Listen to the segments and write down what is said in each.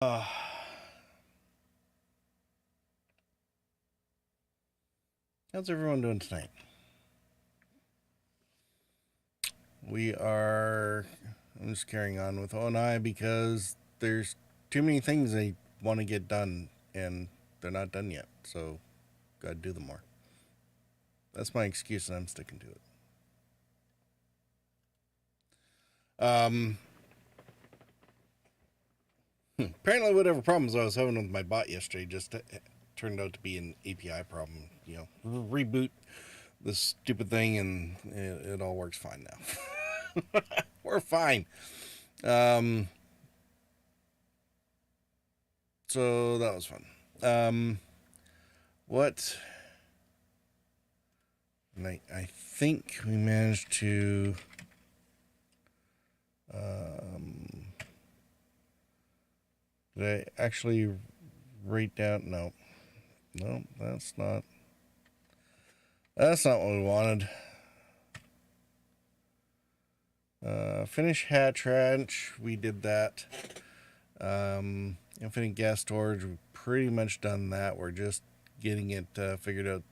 Uh, how's everyone doing tonight? We are. I'm just carrying on with O and I because there's too many things I want to get done, and they're not done yet. So, gotta do them more. That's my excuse, and I'm sticking to it. Um, Apparently, whatever problems I was having with my bot yesterday just turned out to be an API problem. Reboot this stupid thing, and it all works fine now. We're fine. Um, so that was fun. Um, what? And I think we managed to. Um, did I actually write down? No, no, that's not. That's not what we wanted. Finish hatch ranch. We did that. Infinite gas storage. We've pretty much done that. We're just getting it figured out.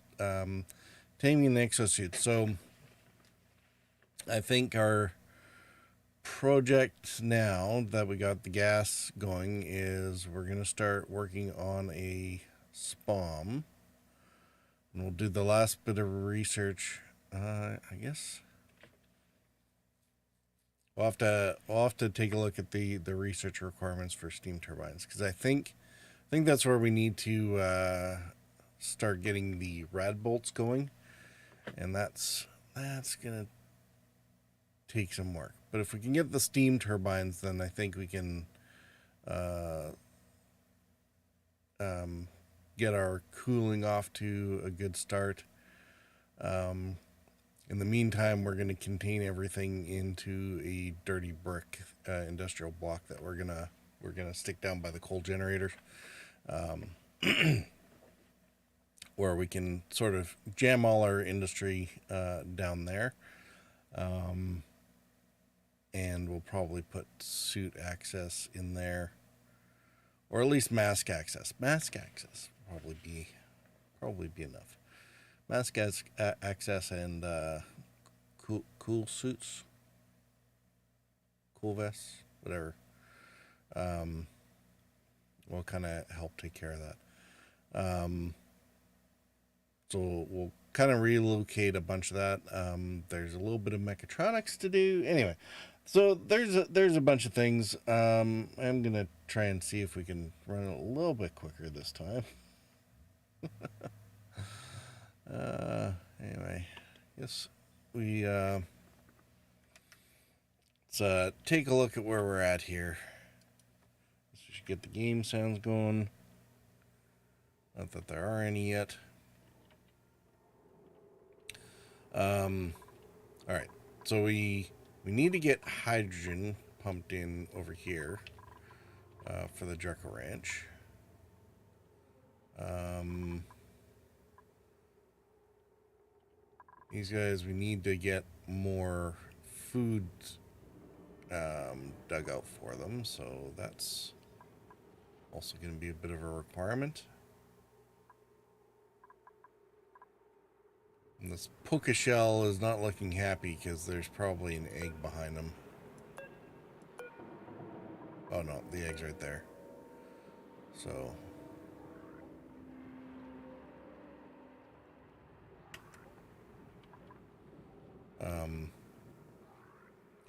Taming the exosuit. So I think our project now that we got the gas going is we're going to start working on a SPOM. And we'll do the last bit of research. I guess we'll have to take a look at the research requirements for steam turbines because I think that's where we need to start getting the rad bolts going, and that's gonna take some work. But if we can get the steam turbines, then I think we can uh, um, get our cooling off to a good start. Um, in the meantime, we're going to contain everything into a dirty brick industrial block that we're gonna stick down by the coal generators, um, where we can sort of jam all our industry down there. Um, and we'll probably put suit access in there, or at least mask access. Mask access probably be enough. Mask access and cool suits, cool vests, whatever. Um, will kind of help take care of that. So we'll kind of relocate a bunch of that. There's a little bit of mechatronics to do. Anyway, so there's a bunch of things. I'm gonna try and see if we can run it a little bit quicker this time. Anyway, yes, we let's take a look at where we're at here. So we should get the game sounds going. Not that there are any yet. Um, all right, so we need to get hydrogen pumped in over here for the Dreco Ranch. Um, these guys, we need to get more food dug out for them, so that's also going to be a bit of a requirement. And this puka shell is not looking happy because there's probably an egg behind him. Oh no, the egg's right there. So um,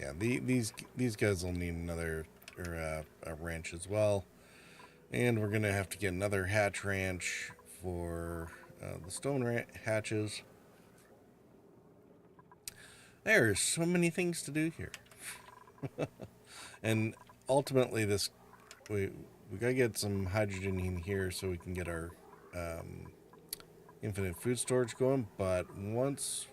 yeah, these guys will need another or a ranch as well, and we're gonna have to get another hatch ranch for the stone hatches. There's so many things to do here, and ultimately this we gotta get some hydrogen in here so we can get our um, infinite food storage going. But once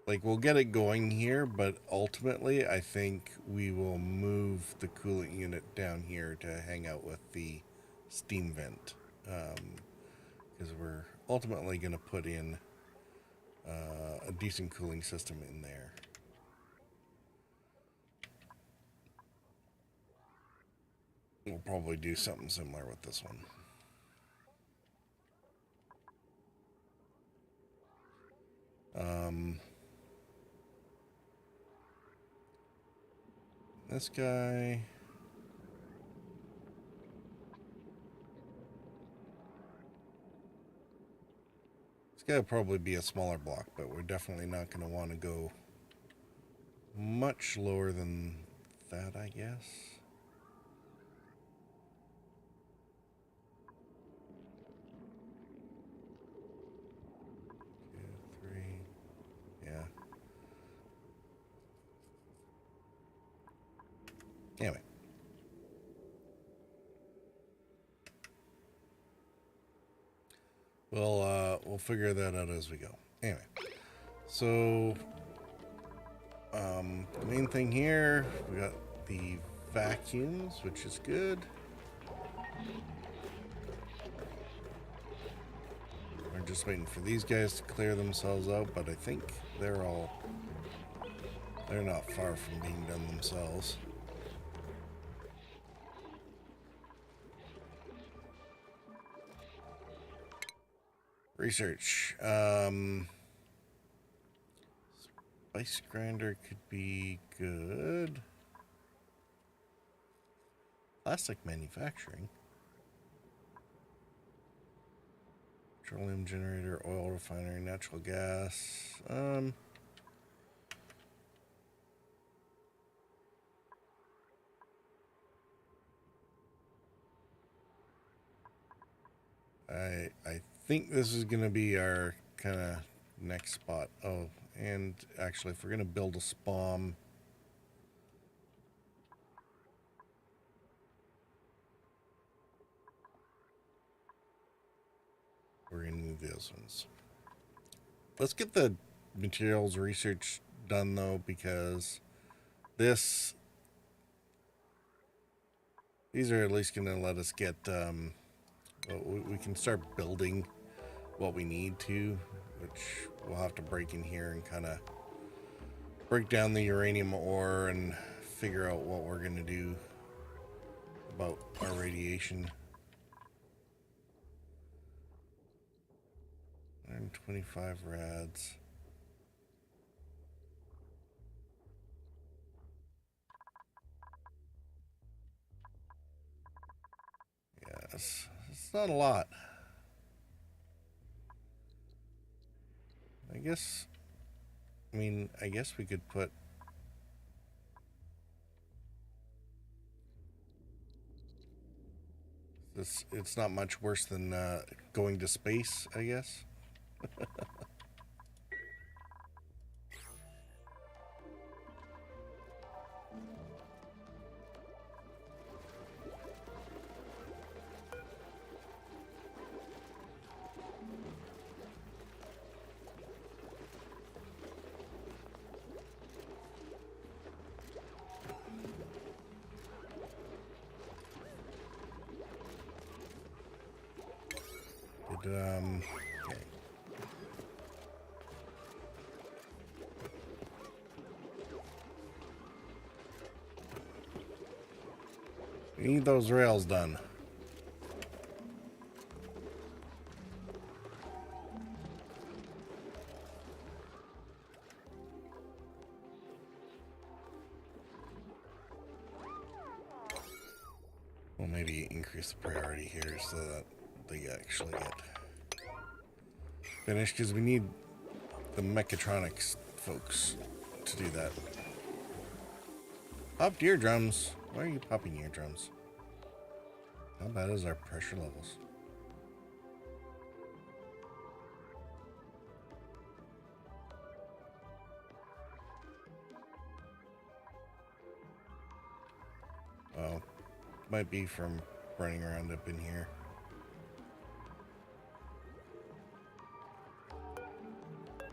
we'll get it going here, but ultimately I think we will move the cooling unit down here to hang out with the steam vent, because we're ultimately going to put in a decent cooling system in there. We'll probably do something similar with this one. This guy. It's got to probably be a smaller block, but we're definitely not going to want to go much lower than that, I guess. Two, three. Yeah. Anyway. We'll figure that out as we go. Anyway. So the main thing here, we got the vacuums, which is good. We're just waiting for these guys to clear themselves out, but I think they're not far from being done themselves. Research. Spice grinder could be good. Plastic manufacturing. Petroleum generator, oil refinery, natural gas. I think this is going to be our kind of next spot. Oh, and actually, if we're going to build a spawn, we're going to need those ones. Let's get the materials research done, though, because these are at least going to let us get, we can start building what we need to, which we'll have to break in here and kind of break down the uranium ore and figure out what we're going to do about our radiation. 125 rads. Yes, it's not a lot. I guess we could put this. It's not much worse than going to space, I guess. Okay. We need those rails done. Well, maybe increase the priority here so that they actually get finished, because we need the mechatronics folks to do that. Popped eardrums. Why are you popping eardrums? How bad is our pressure levels? Well, might be from running around up in here.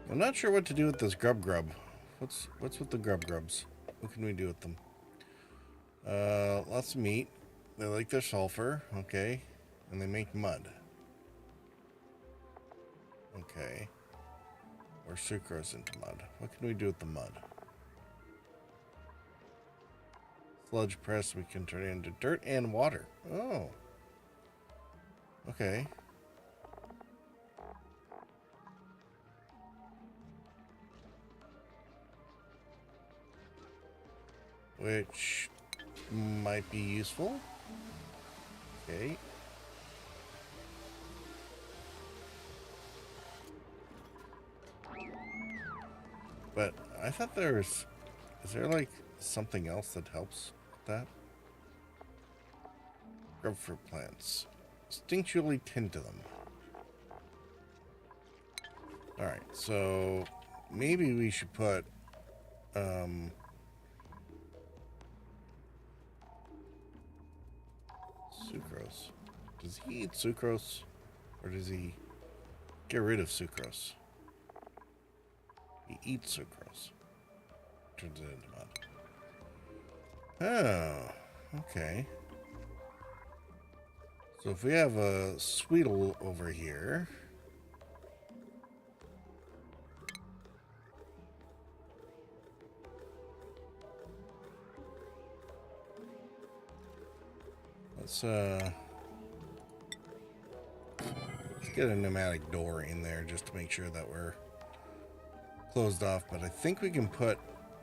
I'm not sure what to do with this grub. What's with the grubs? What can we do with them? Lots of meat. They like their sulfur, okay. And they make mud. Okay. Or sucrose into mud. What can we do with the mud? Sludge press, we can turn it into dirt and water. Oh. Okay. Which might be useful. Okay. But I thought there was... Is there like something else that helps with that? Grub fruit plants. Instinctually tend to them. Alright, so maybe we should put sucrose. Does he eat sucrose? Or does he get rid of sucrose? He eats sucrose. Turns it into mud. Oh, okay. So if we have a Sweetle over here... Let's get a pneumatic door in there just to make sure that we're closed off. But I think we can put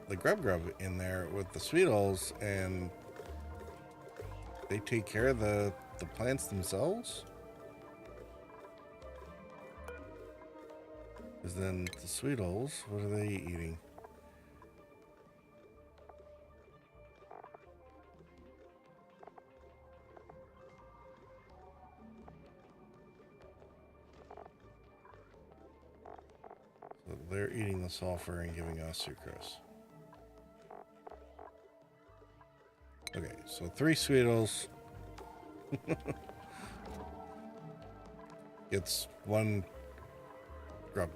the Grub in there with the Sweetles, and they take care of the plants themselves. Because then the Sweetles, what are they eating? So they're eating the sulfur and giving us sucrose. Okay, so 3 Sweetles gets 1 Grub.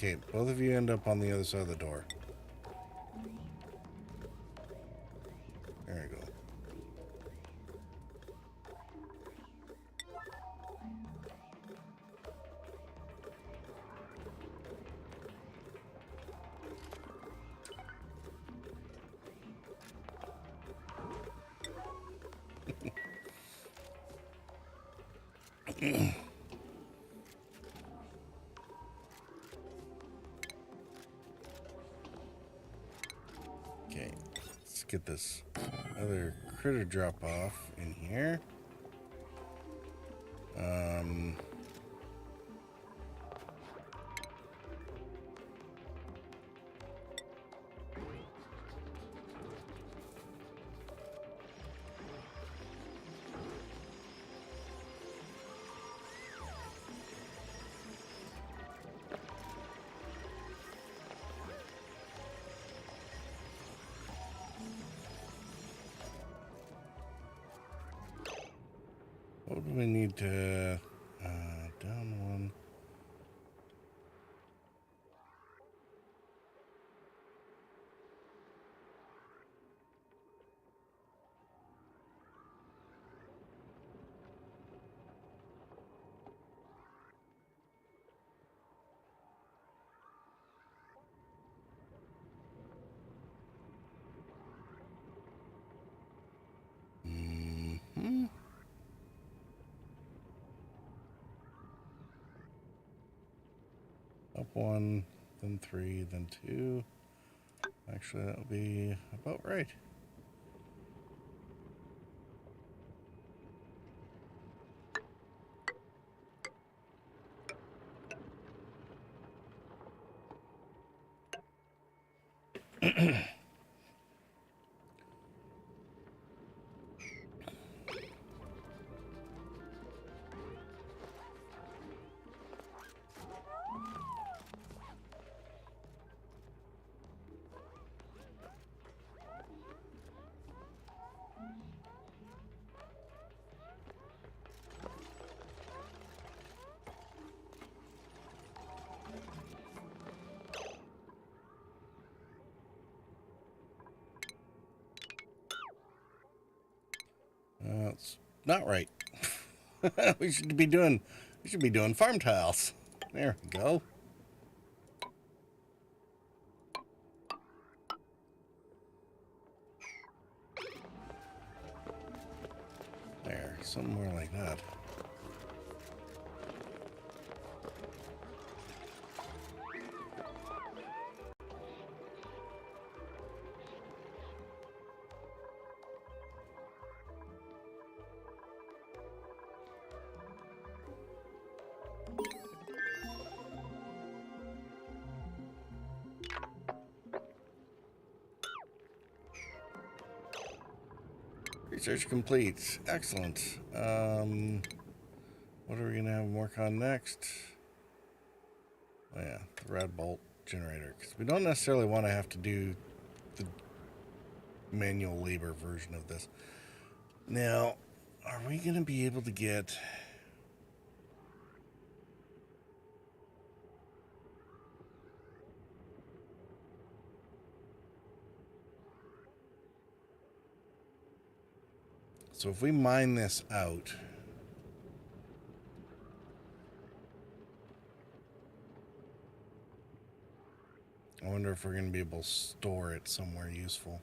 Okay, both of you end up on the other side of the door. There we go. Okay, let's get this other critter drop off in here. What do we need to... down 1. Up 1, then 3, then 2. Actually, that'll be about right. It's not right. we should be doing farm tiles. There we go. There, something more like that. Research complete. Excellent. What are we gonna have work on next? Oh yeah, the red bolt generator. Because we don't necessarily want to have to do the manual labor version of this. Now, are we gonna be able to get... So if we mine this out, I wonder if we're going to be able to store it somewhere useful.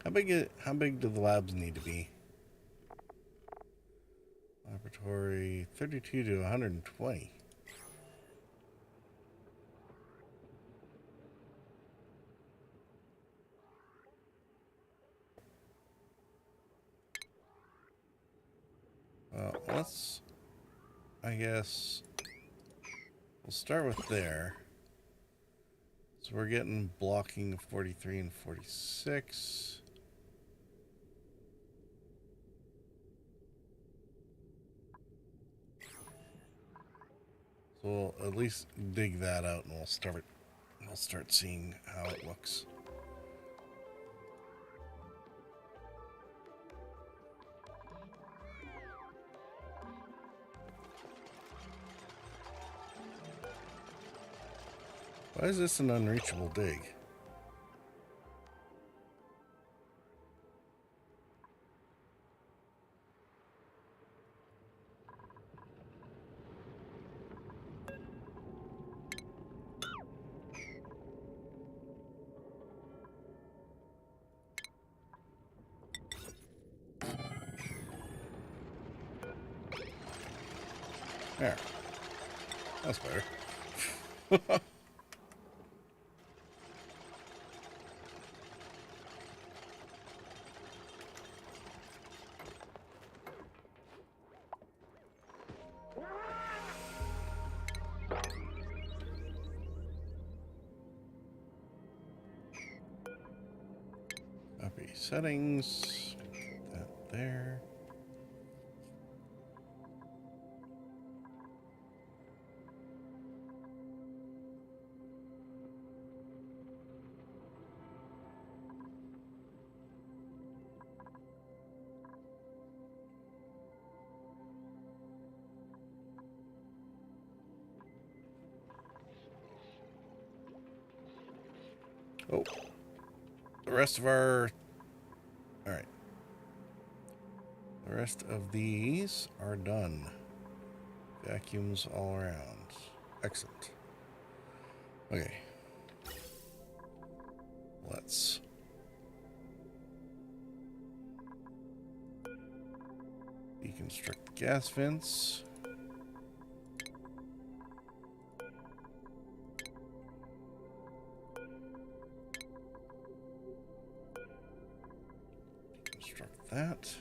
How big do the labs need to be? Laboratory 32 to 120. Well, I guess we'll start with there. So we're getting blocking 43 and 46. So we'll at least dig that out and we'll start seeing how it looks. Why is this an unreachable dig? There. That's better. Copy settings. Put that there. Oh, the rest of our All right. The rest of these are done. Vacuums all around. Excellent. Okay. Let's deconstruct the gas vents. Deconstruct that.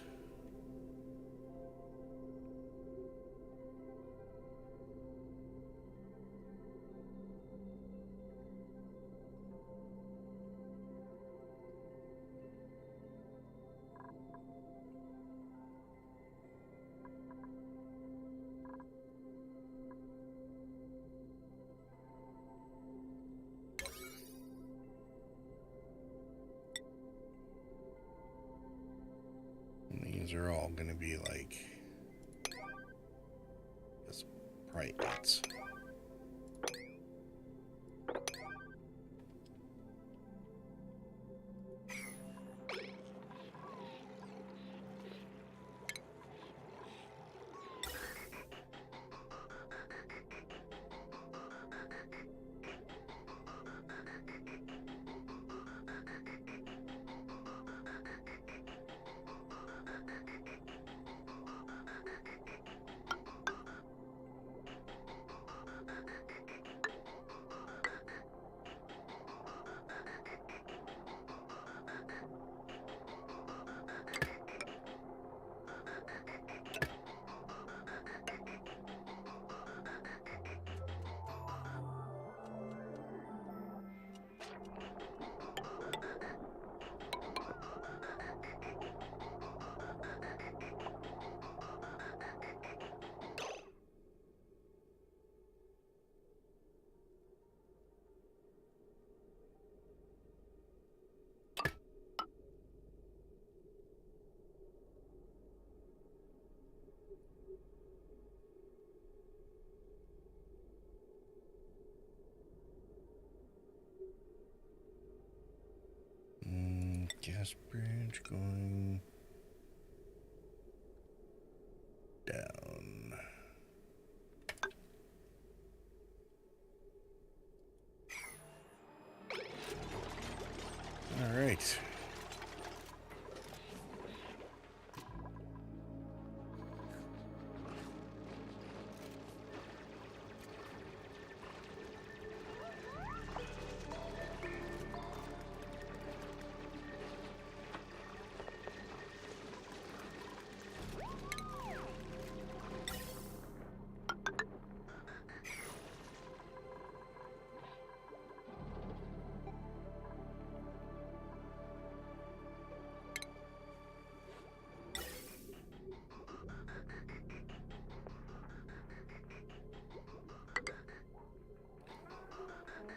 And these are all going to be like this bright lights. Gas bridge going down. All right.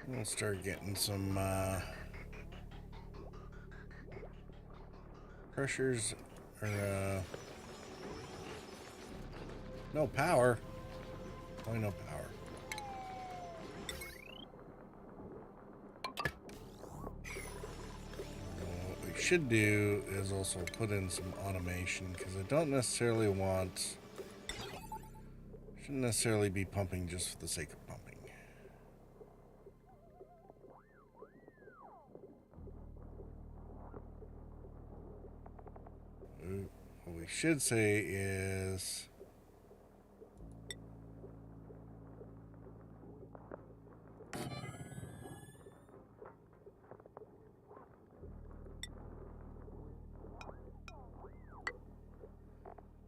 We'll start getting some pressures or no power. Only no power. What we should do is also put in some automation because I don't necessarily want. Shouldn't necessarily be pumping just for the sake of pumping. What we should say is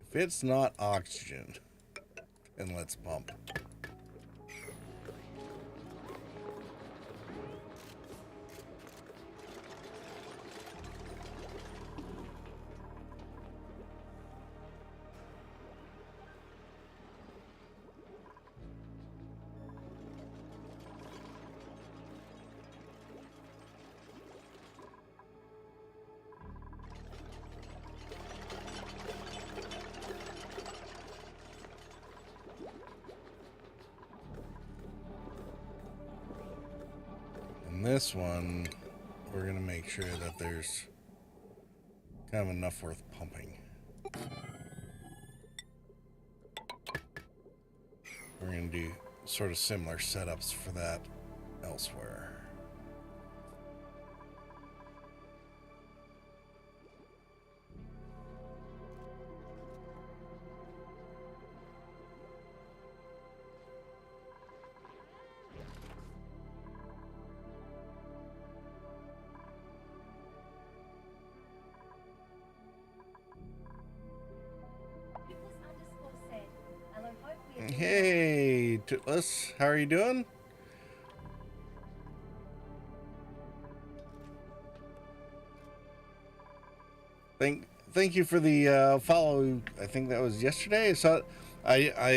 if it's not oxygen, then let's pump. This one, we're going to make sure that there's have enough worth pumping. We're going to do sort of similar setups for that elsewhere. Hey, Tootless, how are you doing? Thank you for the follow. I think that was yesterday. So I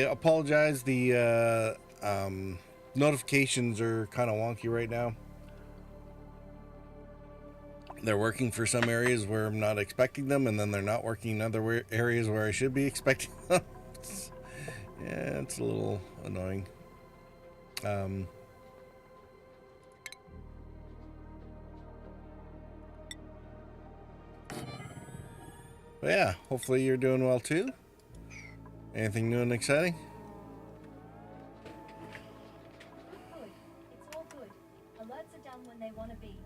apologize. The notifications are kind of wonky right now. They're working for some areas where I'm not expecting them, and then they're not working in other areas where I should be expecting them. Yeah, it's a little annoying. But yeah, hopefully you're doing well too. Anything new and exciting? Good. It's all good. Alerts are done when they want to be.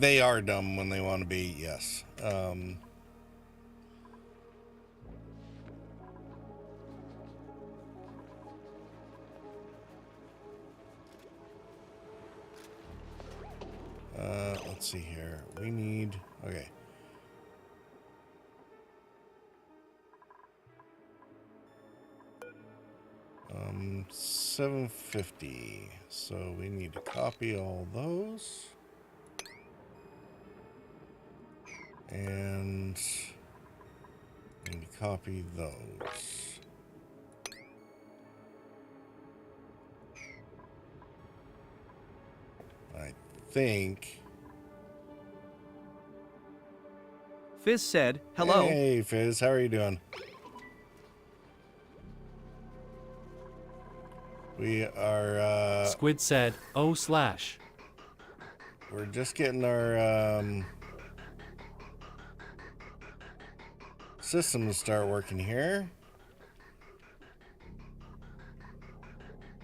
They are dumb when they want to be, yes. Let's see here. We need, okay. $750. So we need to copy all those. And we need to copy those. I think. Fizz said, hello. Hey, Fizz, how are you doing? We are, Squid said, oh slash. we're just getting our, system to start working here.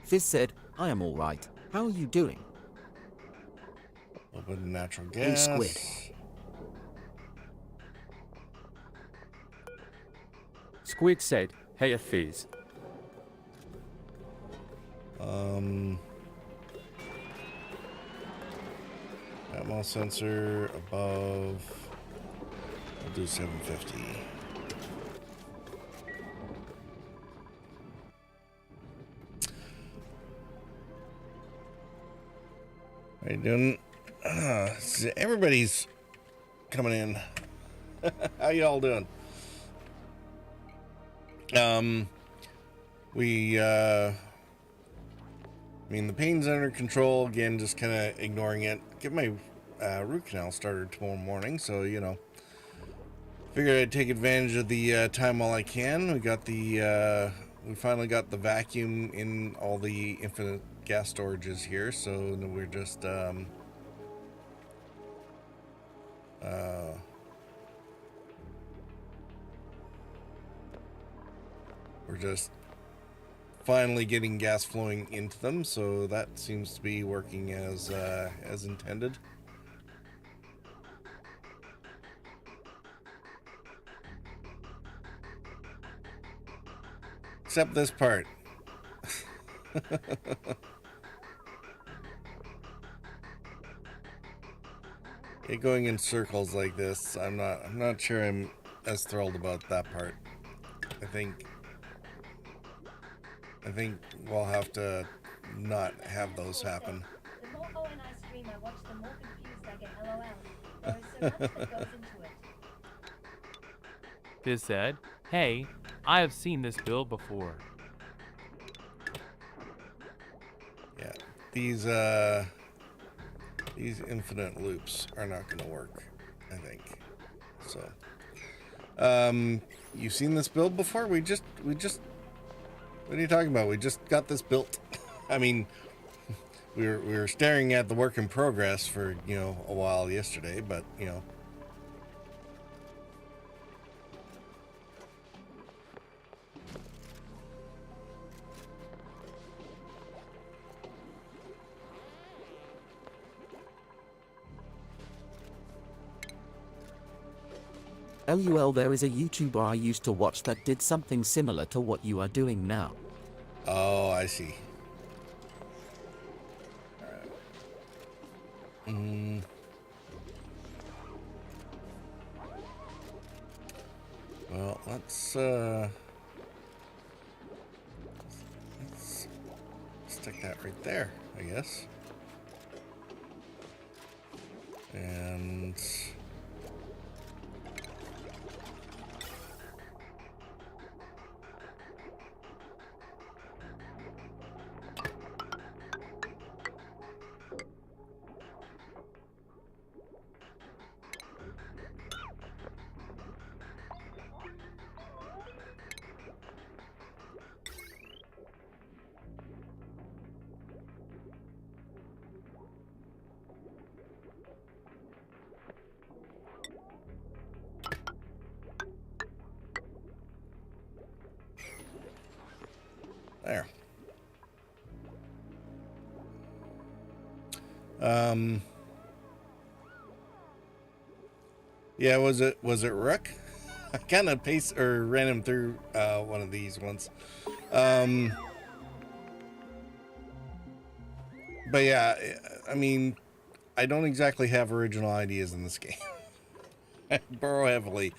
Fizz said, I am all right. How are you doing? A little bit of natural Hey, gas. Squid. Squid said, hey, a Fizz. Atmos sensor above. I'll do 750. How you doing? Everybody's coming in. How y'all doing? I mean, the pain's under control. Again, just kind of ignoring it. Get my root canal started tomorrow morning, so, you know. Figured I'd take advantage of the time while I can. We got the, we finally got the vacuum in all the infinite gas storages here, so we're just, we're just finally getting gas flowing into them, so that seems to be working as intended. Except this part. It going in circles like this, I'm not sure I'm as thrilled about that part. I think we'll have to not have those happen. The more ONI stream I watch, the more confused I get. LOL. There is so much that goes into it. Fizz said, hey, I have seen this build before. Yeah, these infinite loops are not going to work, I think. So, you've seen this build before? We just. What are you talking about? We just got this built. I mean, we were staring at the work in progress for, you know, a while yesterday, but, you know, LUL, there is a YouTuber I used to watch that did something similar to what you are doing now. Oh, I see. Well, let's stick that right there, I guess. And there. Yeah, was it Rook? I kind of ran him through one of these once. But yeah, I mean, I don't exactly have original ideas in this game. I borrow heavily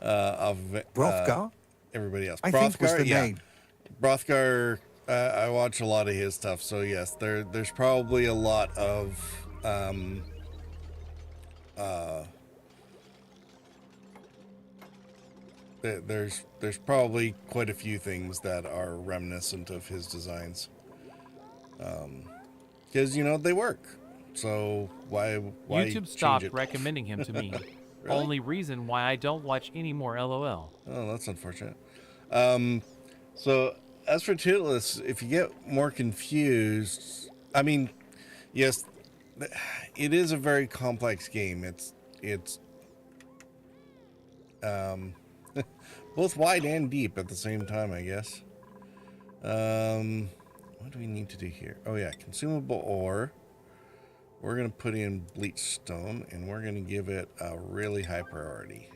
off of Brothgar? everybody else. I think was the yeah. name. Brothgar, I watch a lot of his stuff, so yes, there's probably a lot of there's probably quite a few things that are reminiscent of his designs, because you know they work. So why YouTube change stopped it? recommending him to me. Really? Only reason why I don't watch any more LOL. Oh, that's unfortunate. So as for Toothless, if you get more confused, I mean, yes, it is a very complex game. It's both wide and deep at the same time, I guess. What do we need to do here? Oh yeah, consumable ore. We're gonna put in bleach stone, and we're gonna give it a really high priority.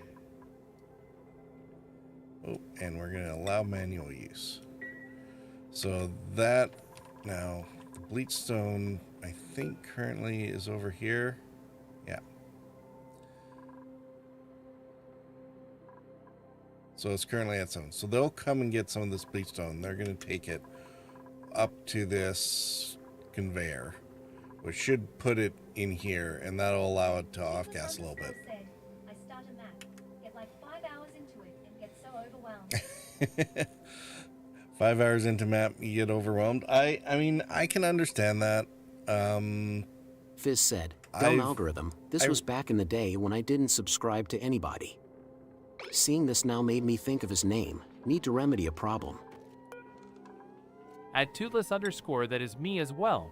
Oh, and we're gonna allow manual use. So that now the bleach stone, I think currently is over here. Yeah. So it's currently at 7. So they'll come and get some of this bleach stone. They're going to take it up to this conveyor, which should put it in here, and that'll allow it to off-gas a little bit. Said, I start a map, get like 5 hours into it, and get so overwhelmed. 5 hours into map, you get overwhelmed. I mean, I can understand that. Fizz said, dumb algorithm. This was back in the day when I didn't subscribe to anybody. Seeing this now made me think of his name. Need to remedy a problem. At Toothless _ that is me as well.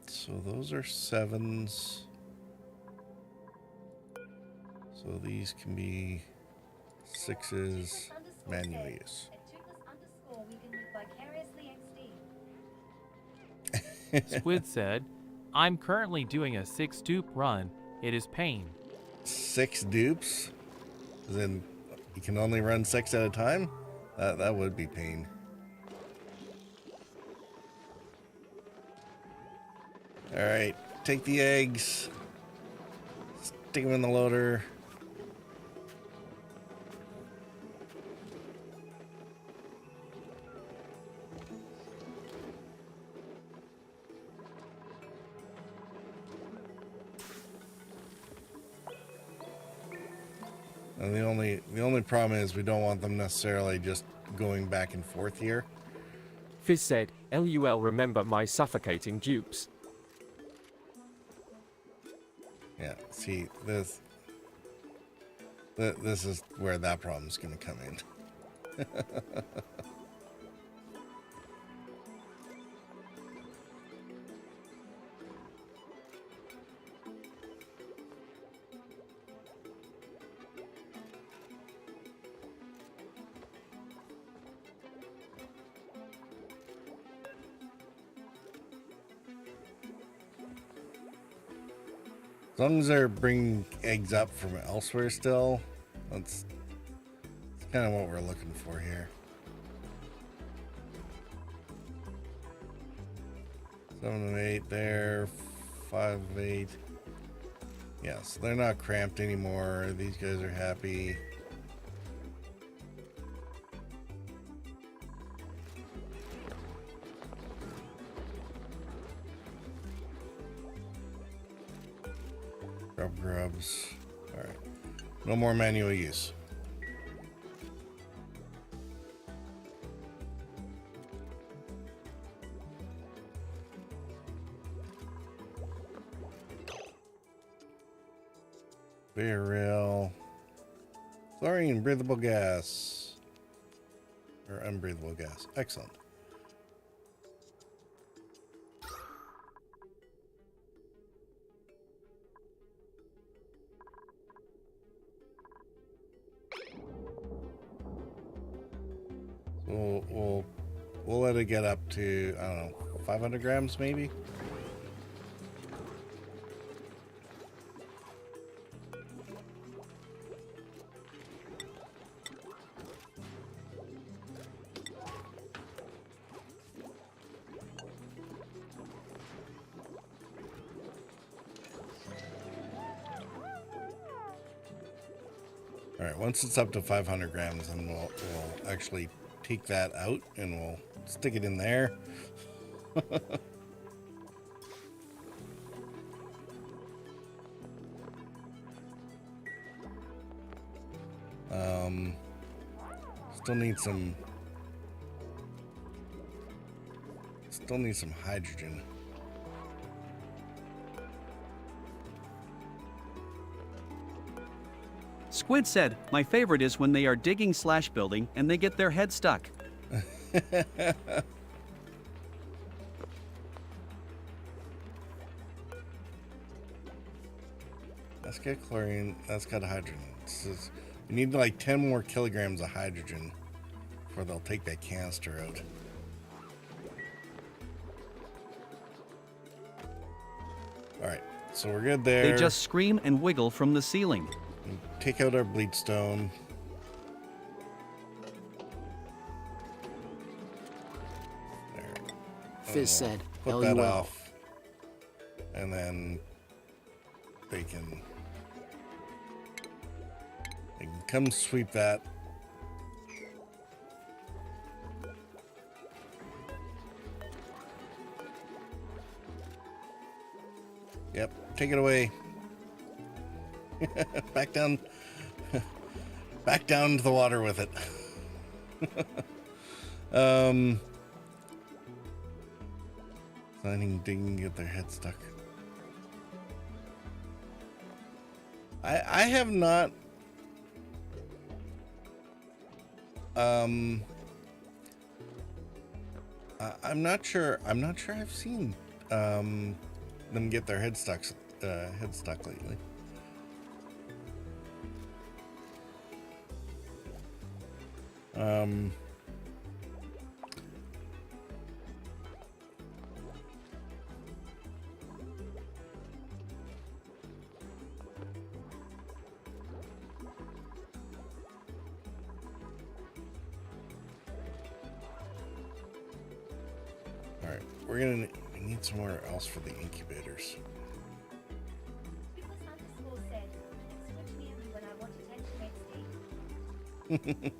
So those are 7s. So these can be 6s, manual use. At Toothless _ we can live vicariously XD. Squid said, I'm currently doing a 6 dupe run. It is pain. 6 dupes? Then you can only run 6 at a time? That would be pain. Alright, take the eggs. Stick them in the loader. And the only problem is we don't want them necessarily just going back and forth here. Fizz said, LUL, remember my suffocating dupes. Yeah, see, this is where that problem's going to come in. long as they're bringing eggs up from elsewhere still, that's kind of what we're looking for here. 7 of 8 there, 5 of 8. Yes, they're not cramped anymore. These guys are happy. Grubs. All right. No more manual use. Burial. Chlorine, breathable gas. Or unbreathable gas. Excellent. We'll let it get up to, I don't know, 500 grams maybe? All right, once it's up to 500 grams, then we'll actually take that out and we'll stick it in there. Still need some hydrogen. Squid said, my favorite is when they are digging / building and they get their head stuck. That's got chlorine, that's got hydrogen. You need like 10 more kilograms of hydrogen before they'll take that canister out. Alright, so we're good there. They just scream and wiggle from the ceiling. Take out our bleach stone. There. Fizz said, Put that LUL. off. And then they can come sweep that. Yep, take it away. Back down to the water with it. Signing, digging, get their head stuck. I have not I'm not sure I've seen them get their head stuck lately. All right, we need somewhere else for the incubators. People's underscore said, switch me in when I want attention XD.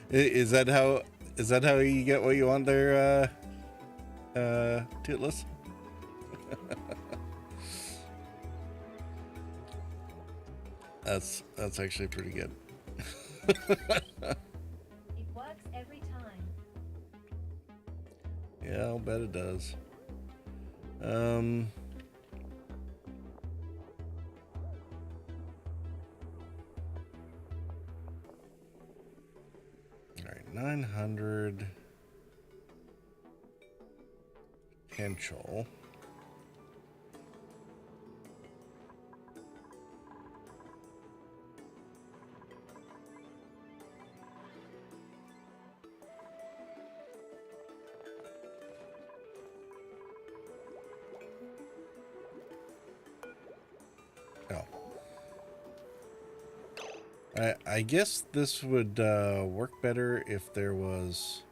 Is that how you get what you want there, Tootless? That's actually pretty good. It works every time. Yeah, I'll bet it does. All right, 900 potential. I guess this would work better if there was...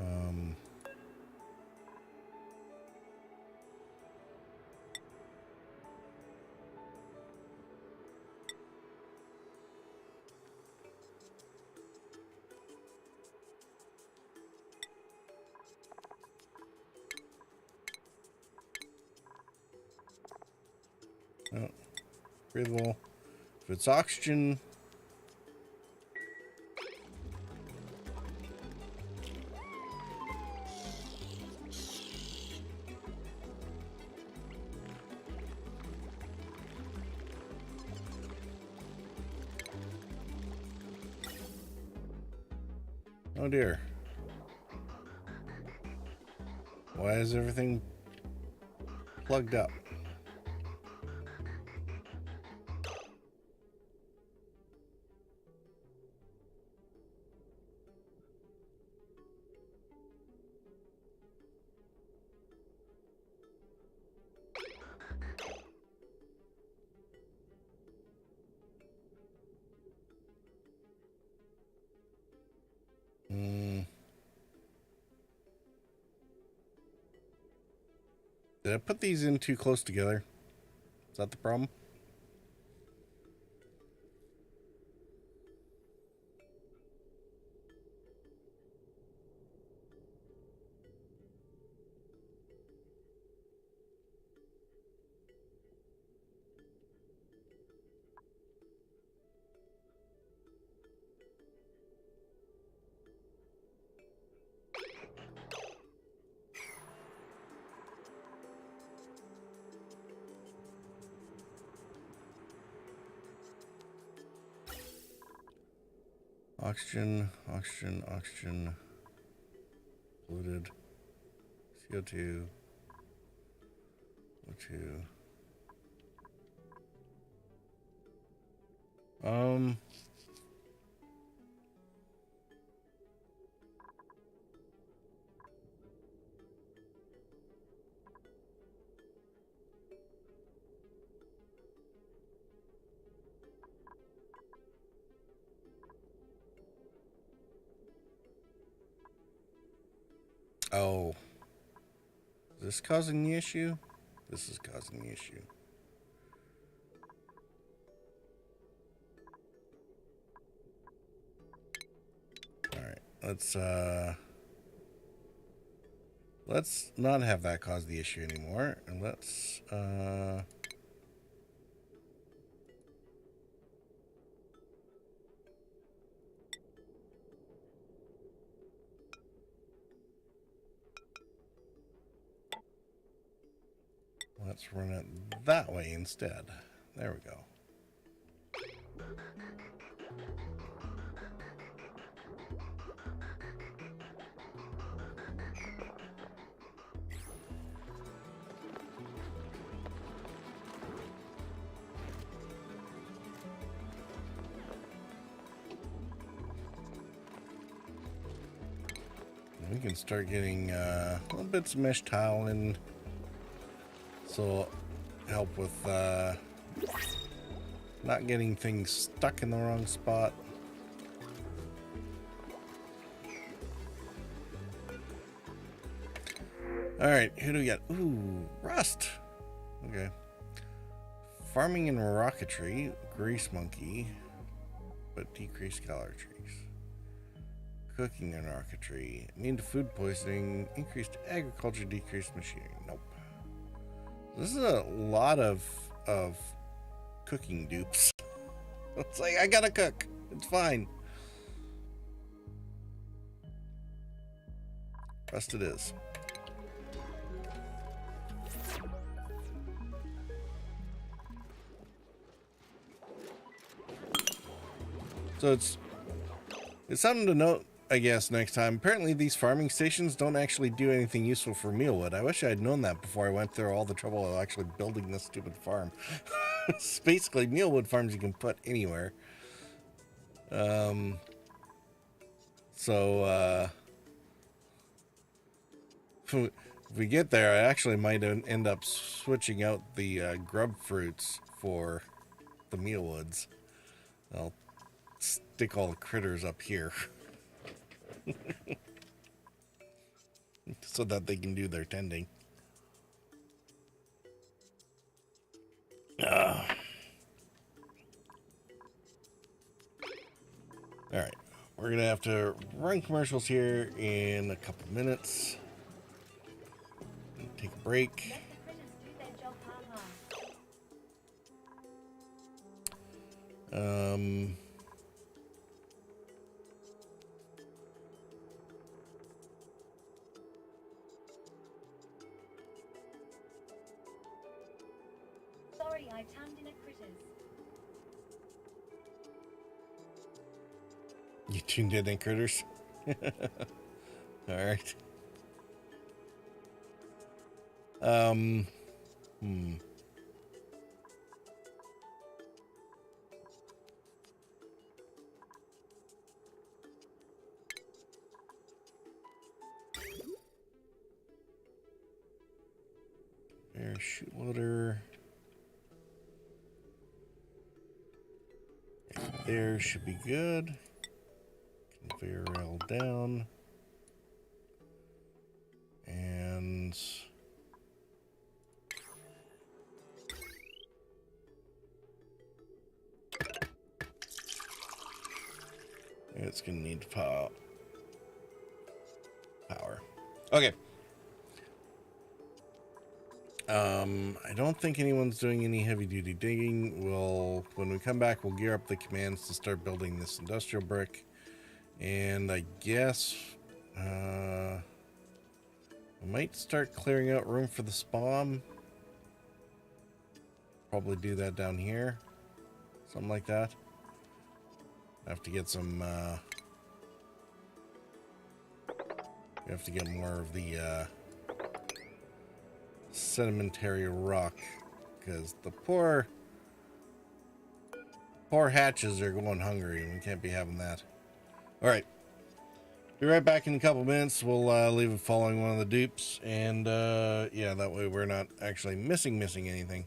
Um, oh, breathable. If it's oxygen... Oh dear. Why is everything plugged up? Hmm. Did I put these in too close together? Is that the problem? Oxygen, oxygen, oxygen. Polluted. CO2. O2. Oh. Is this causing the issue? This is causing the issue. Alright, let's not have that cause the issue anymore. And let's run it that way instead. There we go. We can start getting little bits of mesh tile in, so help with not getting things stuck in the wrong spot. All right, who do we got? Ooh, Rust. Okay. Farming and rocketry, grease monkey, but decreased calories. Cooking and rocketry, immune to food poisoning, increased agriculture, decreased machinery. Nope. This is a lot of cooking dupes. It's like, I gotta cook. It's fine. Rest it is. So it's something to note I guess, next time. Apparently these farming stations don't actually do anything useful for mealwood. I wish I had known that before I went through all the trouble of actually building this stupid farm. It's basically mealwood farms you can put anywhere. If we get there, I actually might end up switching out the grub fruits for the mealwoods. I'll stick all the critters up here so that they can do their tending. All right, we're gonna have to run commercials here in a couple minutes. Take a break. Let the critters do their job, haha. Sorry, I turned in a critters. You tuned in, critters. All right. Parachute loader. Right there should be good. Conveyor rail down. And it's gonna need power. Okay. I don't think anyone's doing any heavy duty digging. When we come back, we'll gear up the commands to start building this industrial brick. And I guess I might start clearing out room for the spawn. Probably do that down here. Something like that. I have to get some we have to get more of the sedimentary rock, because the poor hatches are going hungry and we can't be having that. All right, be right back in a couple minutes. We'll leave it following one of the dupes, and yeah, that way we're not actually missing anything.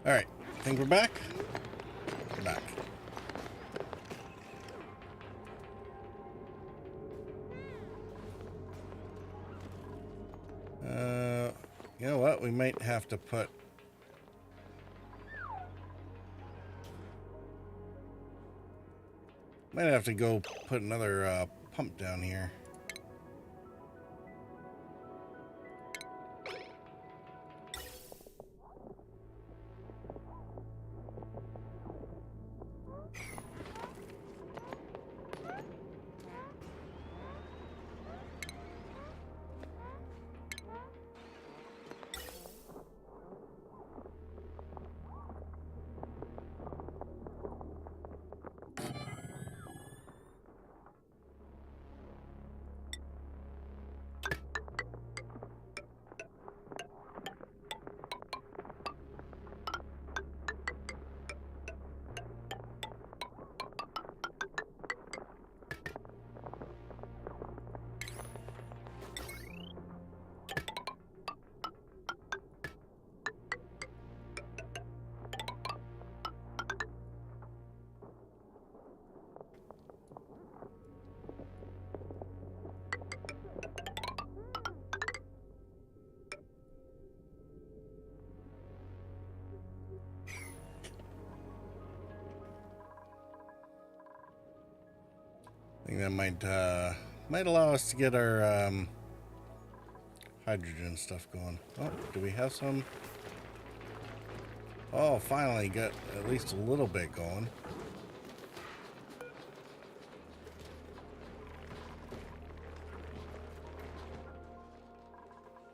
All right, think we're back? We're back. You know what? We might have to put... Might have to go put another pump down here. I think that might allow us to get our hydrogen stuff going. Oh, do we have some? Oh, finally got at least a little bit going.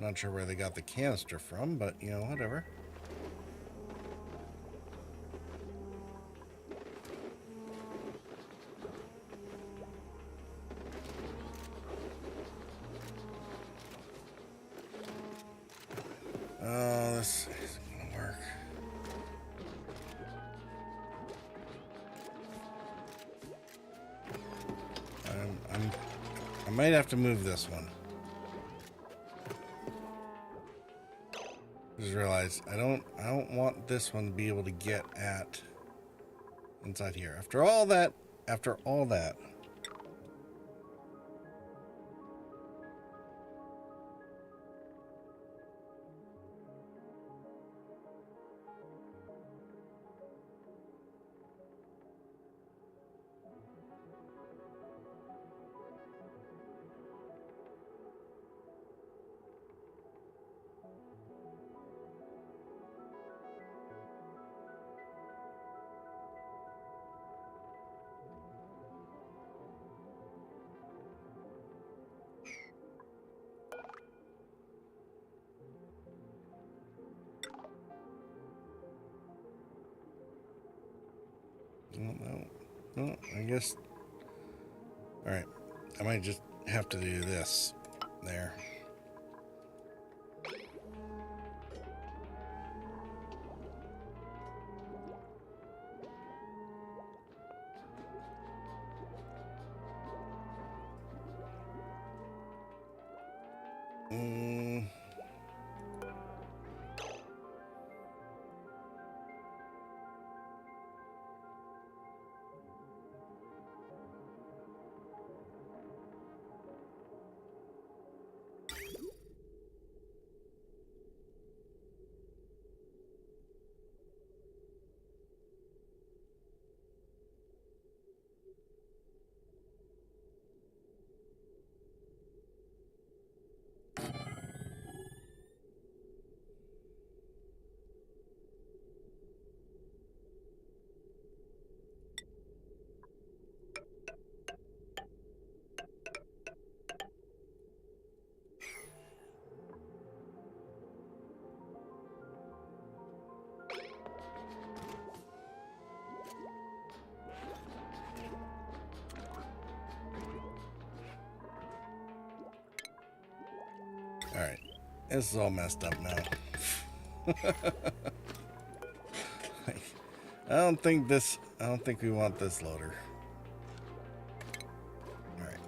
Not sure where they got the canister from, but you know, whatever. Oh, this isn't gonna work. I might have to move this one. Just realized I don't want this one to be able to get at inside here. After all that. No, I guess. All right, I might just have to do this there. All right, this is all messed up now. I don't think we want this loader. All right.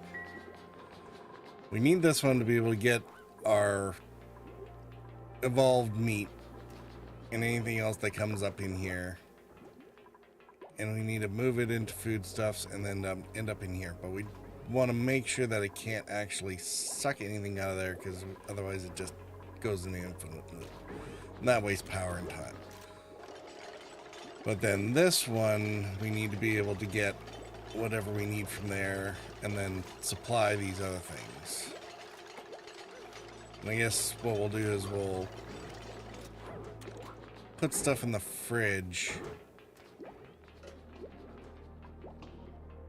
We need this one to be able to get our evolved meat and anything else that comes up in here. And we need to move it into foodstuffs and then end up in here. But we want to make sure that it can't actually suck anything out of there, because otherwise it just goes in the infinite loop. And that wastes power and time. But then this one, we need to be able to get whatever we need from there and then supply these other things. And I guess what we'll do is we'll put stuff in the fridge.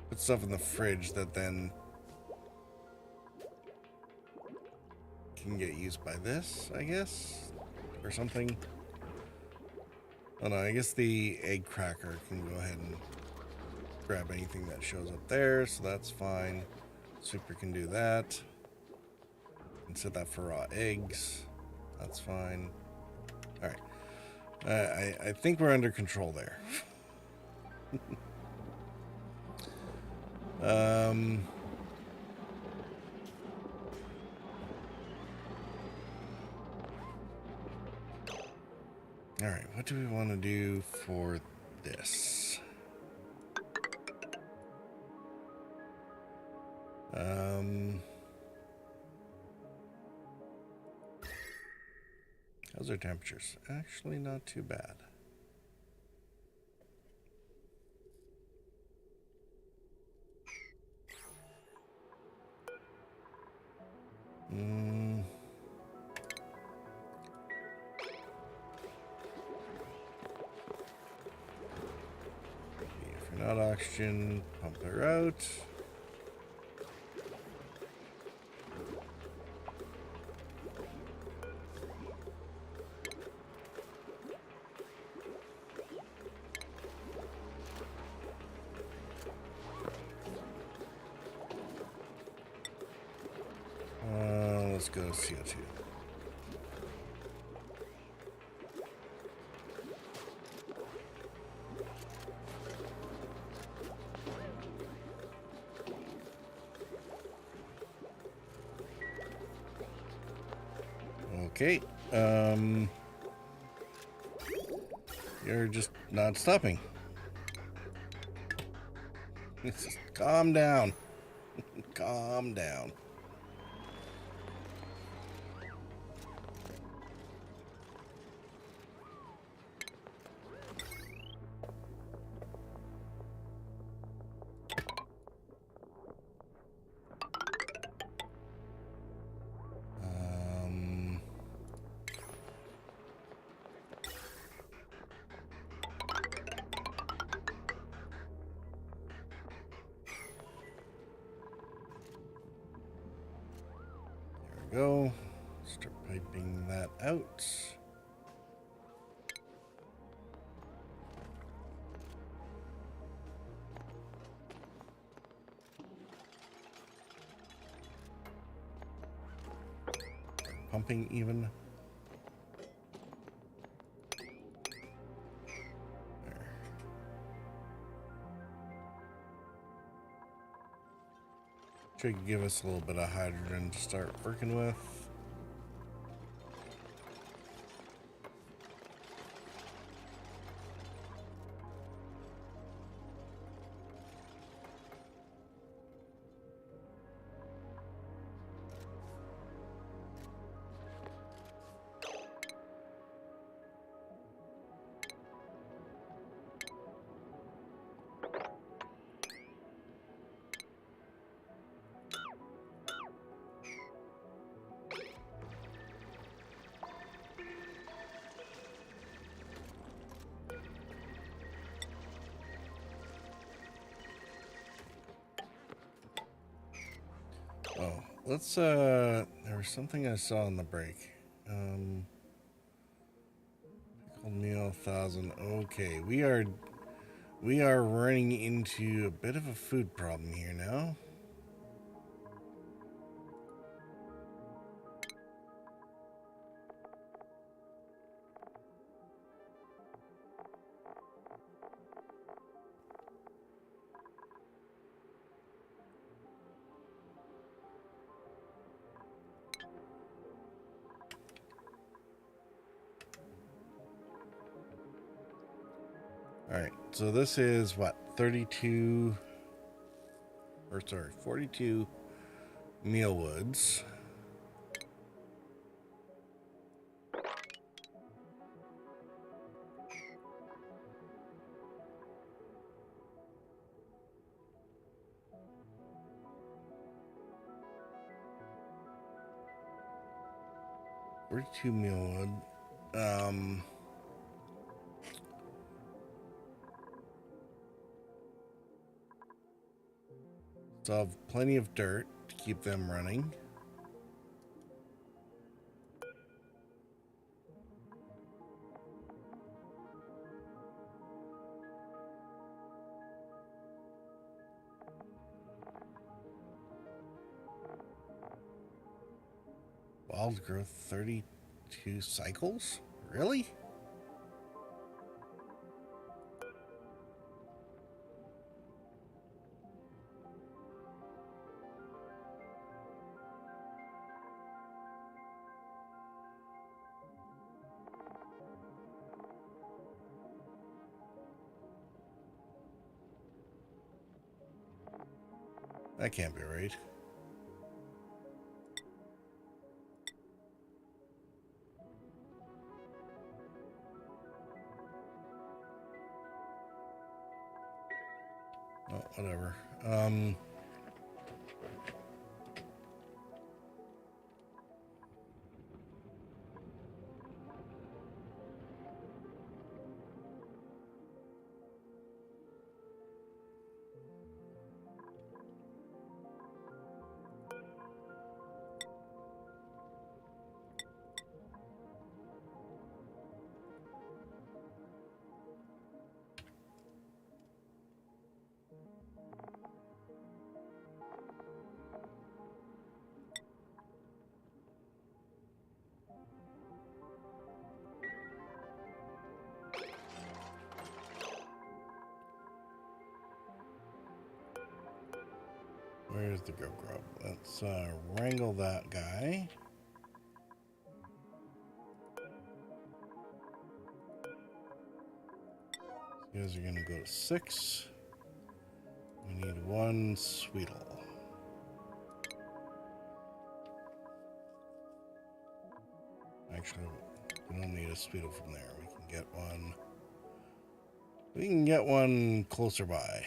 Put stuff in the fridge that then can get used by this, I guess, or something. Oh no, I guess the egg cracker can go ahead and grab anything that shows up there, so that's fine. Super can do that. And set that for raw eggs. That's fine. All right. I think we're under control there. All right, what do we want to do for this? How's our temperatures? Actually, not too bad. If you're not oxygen, pump her out. Let's go CO2. Okay. You're just not stopping. Just calm down. Calm down. Go. Start piping that out. pumping even. There. Should give us a little bit of hydrogen to start working with. Oh, let's there was something I saw on the break. Pickled meal 1,000. Okay, we are running into a bit of a food problem here now. Alright, so this is what, 32, or sorry, 42 mealwoods. Forty-two mealwood. So I have plenty of dirt to keep them running. Wild growth 32 cycles? Really? That can't be right. Oh, whatever. Where's the grub? Let's wrangle that guy. You guys are gonna go to 6. We need 1 Sweetle. Actually, we don't need a Sweetle from there. We can get one. We can get one closer by.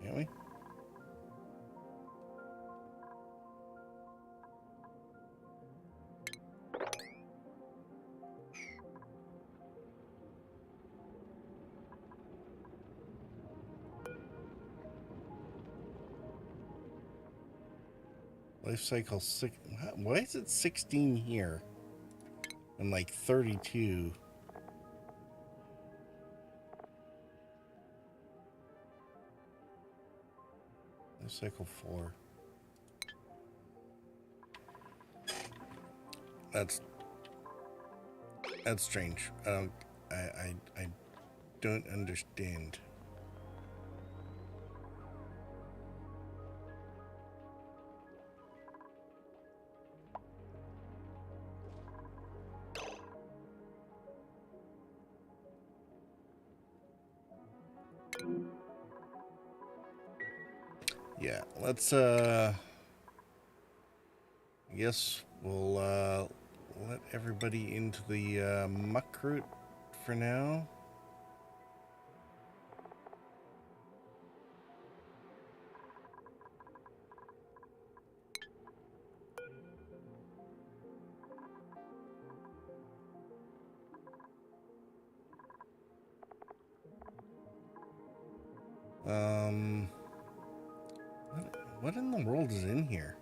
Can't we? Life cycle 6. Why is it 16 here? And like 32. Cycle 4. That's strange. I don't understand. Yeah, let's I guess we'll let everybody into the muck route for now. What in the world is in here?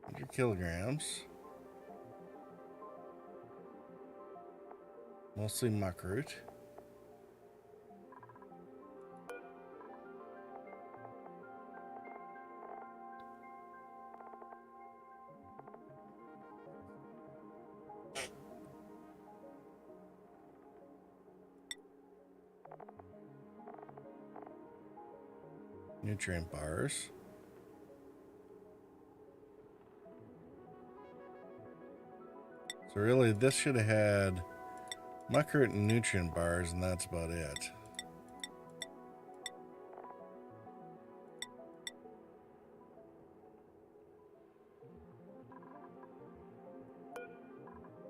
100 kilograms. Mostly muck root. Nutrient bars. So really, this should have had muck root and nutrient bars, and that's about it.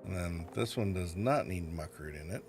And then this one does not need muck root in it.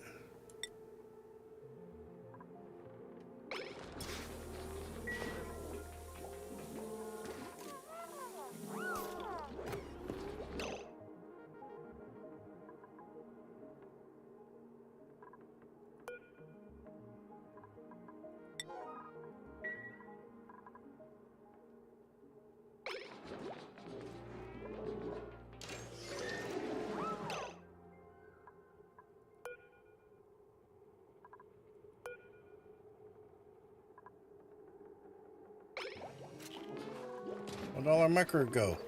Where'd all our muck root go?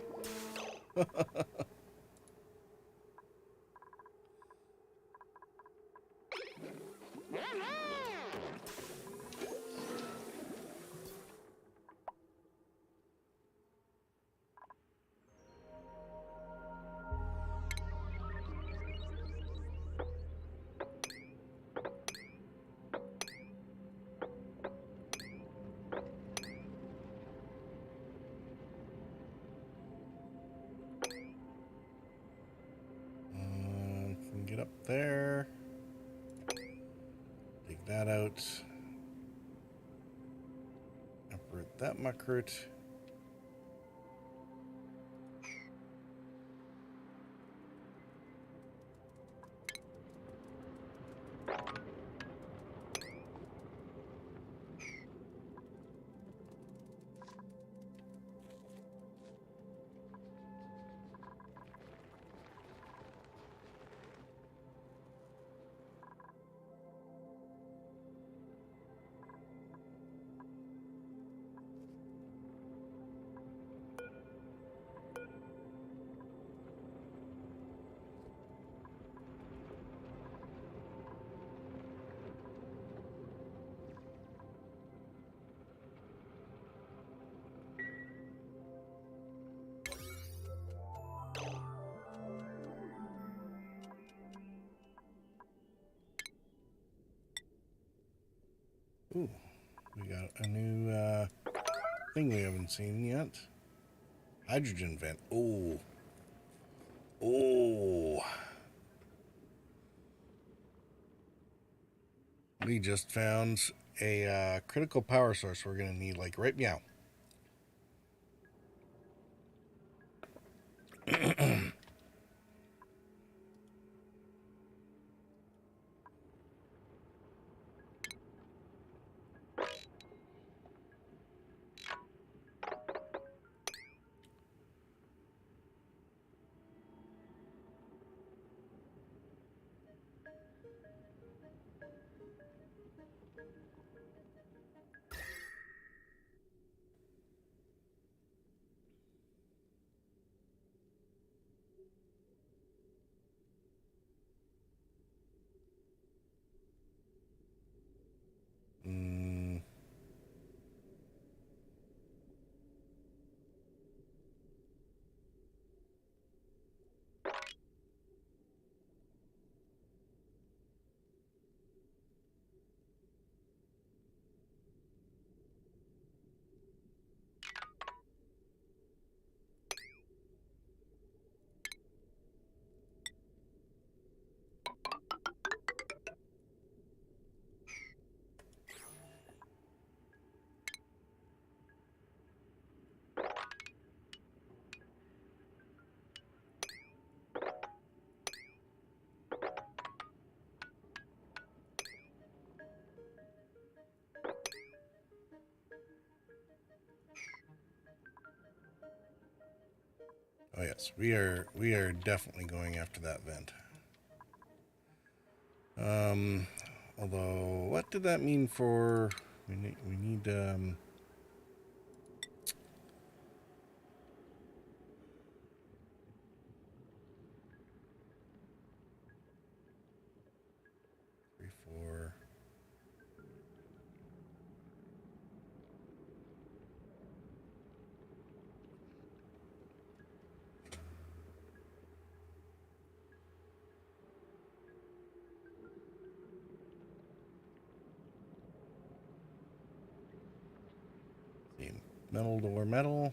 Can get up there. Take that out. Uproot that muck root. Ooh, we got a new thing we haven't seen yet. Hydrogen vent. Oh. Oh. We just found a critical power source we're going to need, like, right now. Oh yes, we are definitely going after that vent. Although, what did that mean for? We need 3, 4. See, metal door, metal.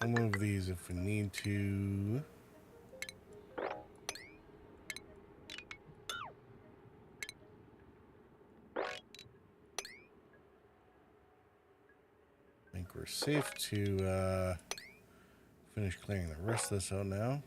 We'll move these if we need to. I think we're safe to finish clearing the rest of this out now.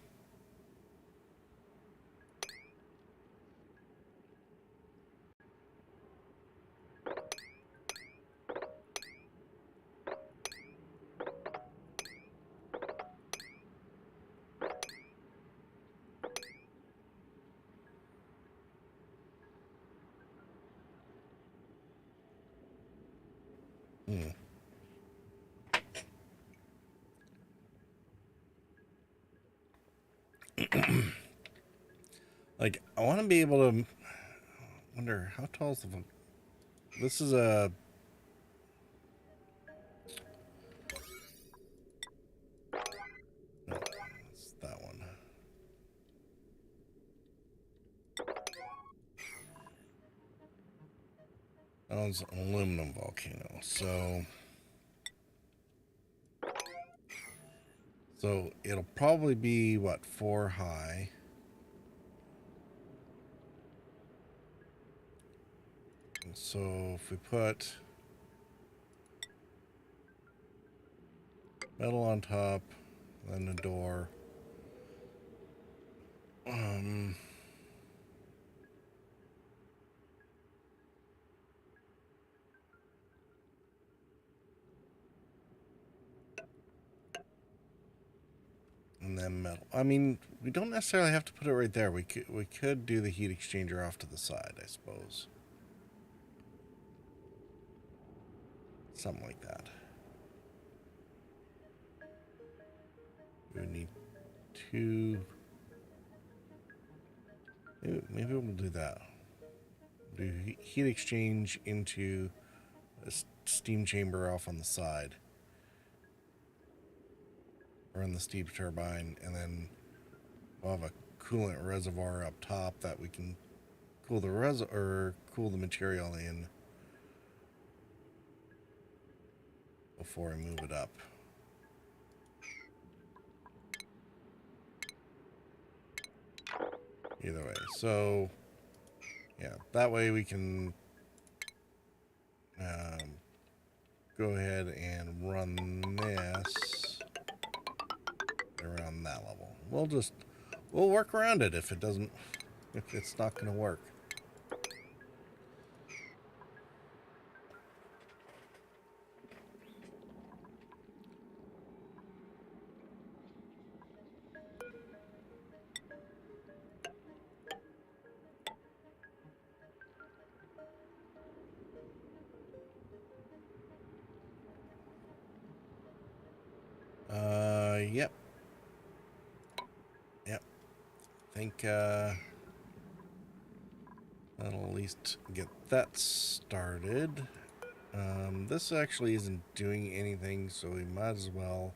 Like, I want to be able to. Wonder how tall is the. This is a. No, it's that one. That one's an aluminum volcano. So it'll probably be what, 4 high. And so if we put metal on top, then a door. And then metal. I mean, we don't necessarily have to put it right there. We could do the heat exchanger off to the side, I suppose. Something like that. We would need 2. Maybe we'll do that. Do heat exchange into a steam chamber off on the side. Run the steam turbine, and then we'll have a coolant reservoir up top that we can cool the cool the material in before we move it up. Either way, so yeah, that way we can go ahead and run this around that level. We'll work around it if it's not going to work. Yep. I think that'll at least get that started. This actually isn't doing anything, so we might as well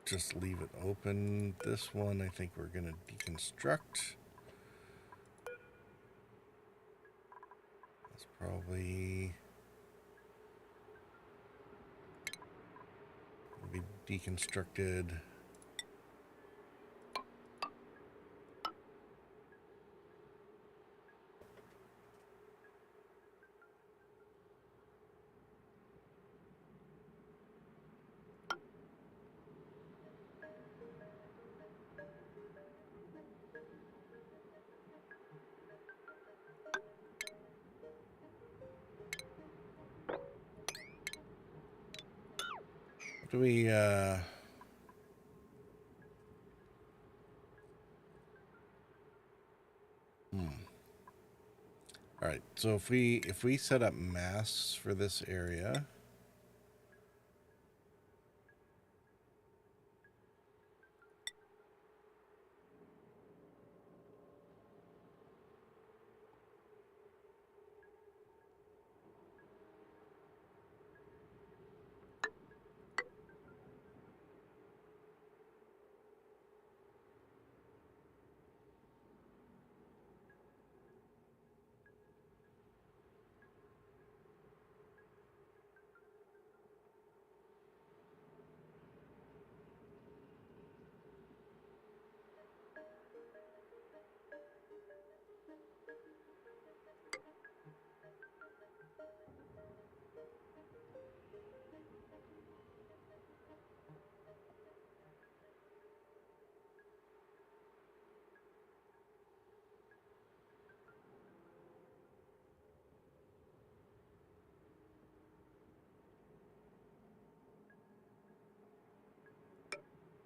just leave it open. This one I think we're gonna deconstruct. That's probably be deconstructed. Do we All right, so if we set up masks for this area,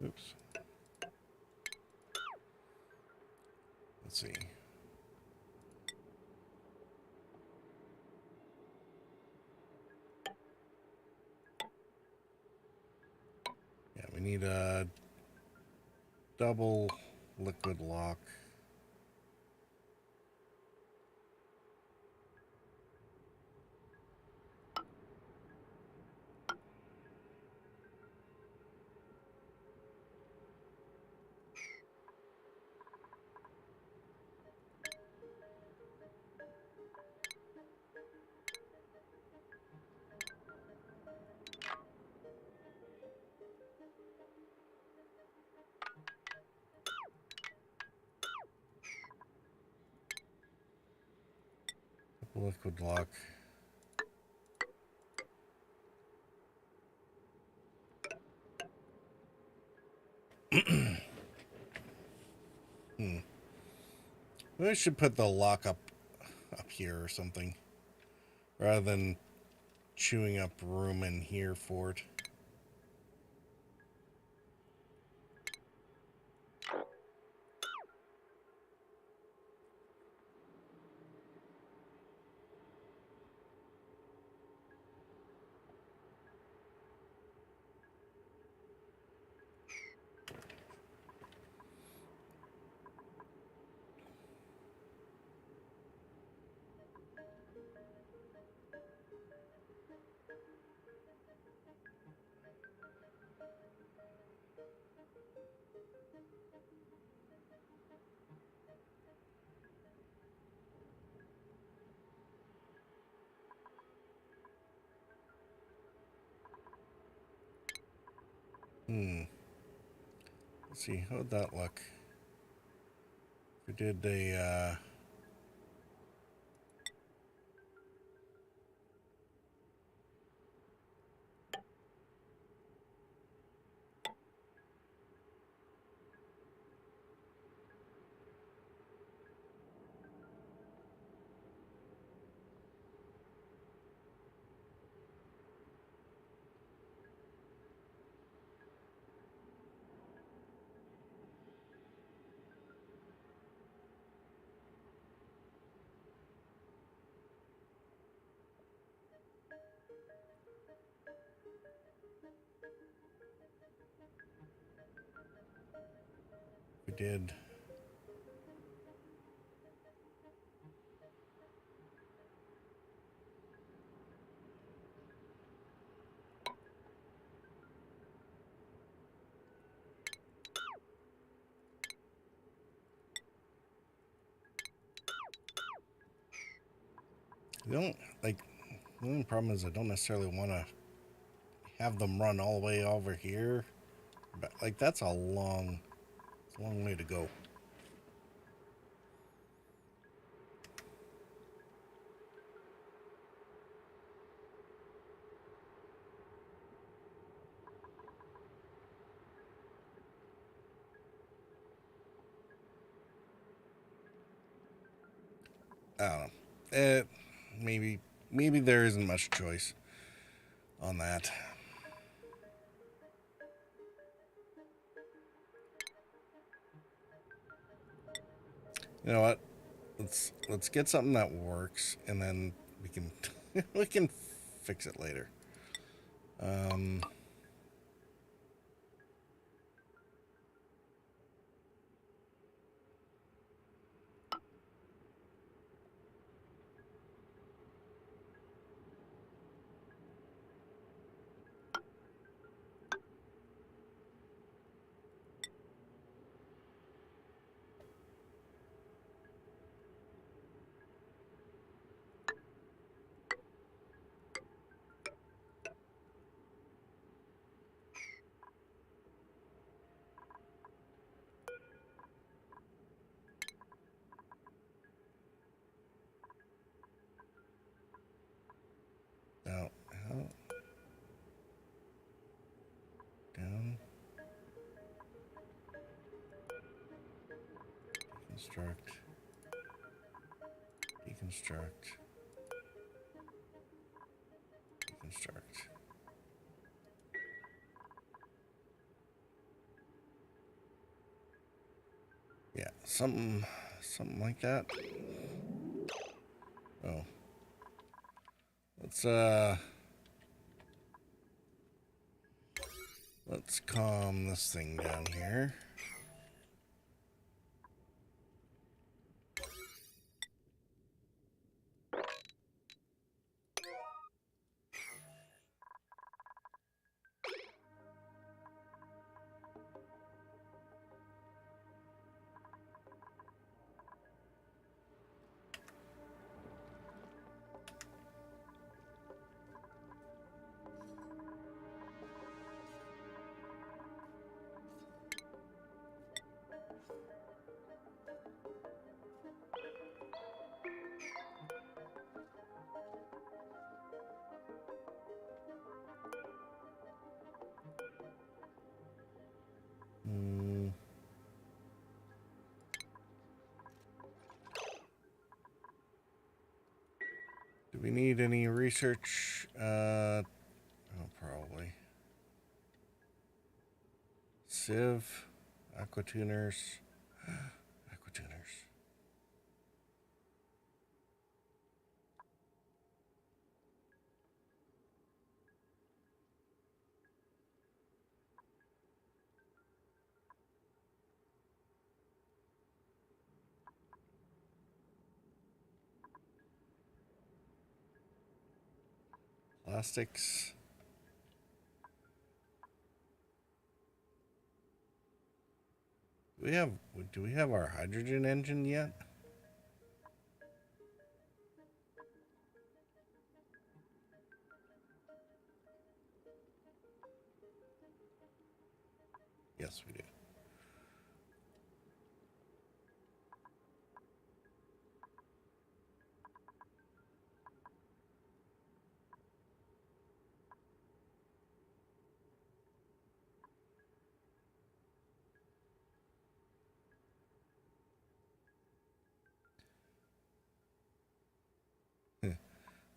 oops. Let's see. Yeah, we need a double liquid lock. Liquid lock. We should put the lock up here or something, rather than chewing up room in here for it. Let's see, how'd that look? We did a we did. The only, like, the only problem is I don't necessarily want to have them run all the way over here. But, like, that's it's a long way to go. I don't know. Maybe there isn't much choice on that. You know what? Let's get something that works, and then we can we can fix it later. Now, out, down, deconstruct, deconstruct, deconstruct. Yeah, something like that. Oh. Let's calm this thing down here. Do we need any research? Oh, probably. Sieve, aquatuners, aquatuners. Plastics. Do we have our hydrogen engine yet? Yes, we do.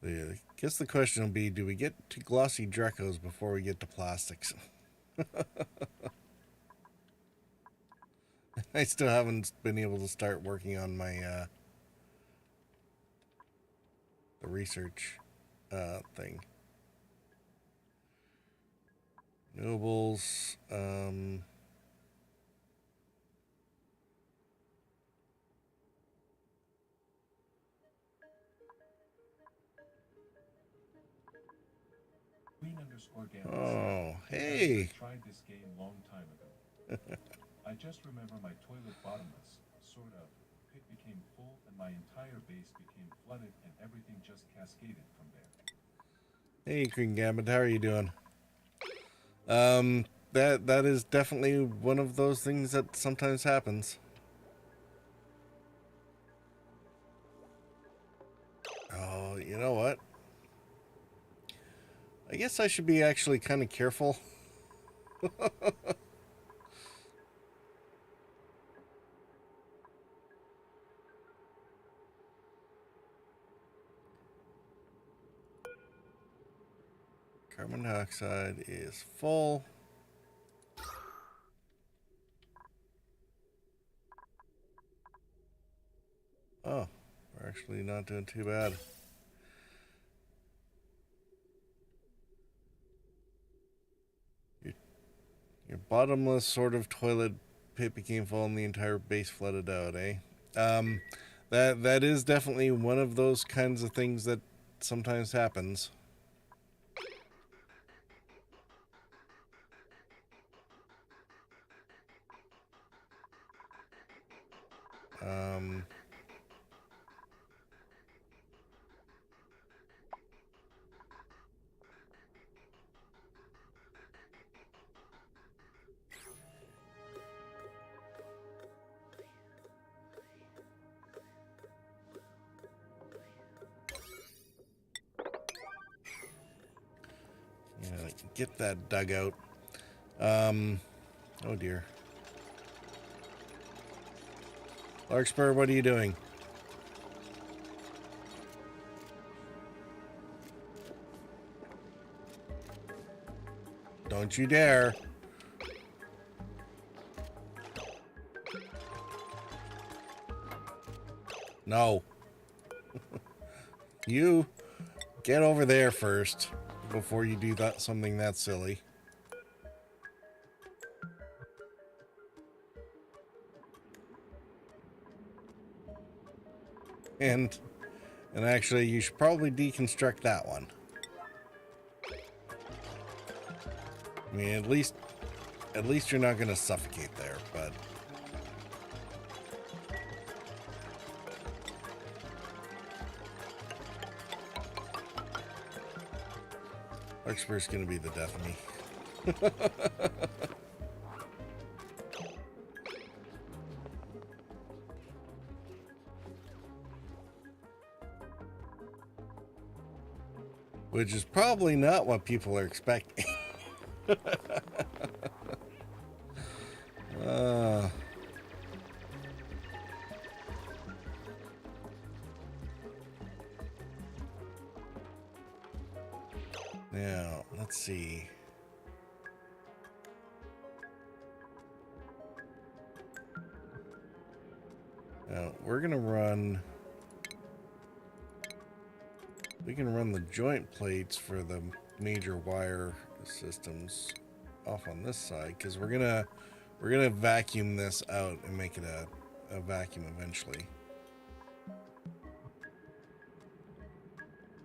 I guess the question will be, do we get to glossy Drecos before we get to plastics? I still haven't been able to start working on my the research thing. Renewables, oh, hey. I tried this game long time ago. I just remember my toilet bottomless, sort of. Pit became full and my entire base became flooded and everything just cascaded from there. Hey, Green Gambit, how are you doing? That is definitely one of those things that sometimes happens. Oh, you know what? I guess I should be actually kind of careful. Carbon dioxide is full. Actually, not doing too bad. Your bottomless sort of toilet pit became full and the entire base flooded out, eh? That is definitely one of those kinds of things that sometimes happens. Yeah, get that dug out. Oh dear. Larkspur, what are you doing? Don't you dare. No. You get over there first before you do that something that silly. And actually you should probably deconstruct that one. I mean, at least you're not going to suffocate there, but Larkspur's going to be the death of me. Which is probably not what people are expecting. Now, let's see. Now, we're going to run... We can run the joint plates for the major wire systems off on this side, because we're gonna vacuum this out and make it a vacuum eventually.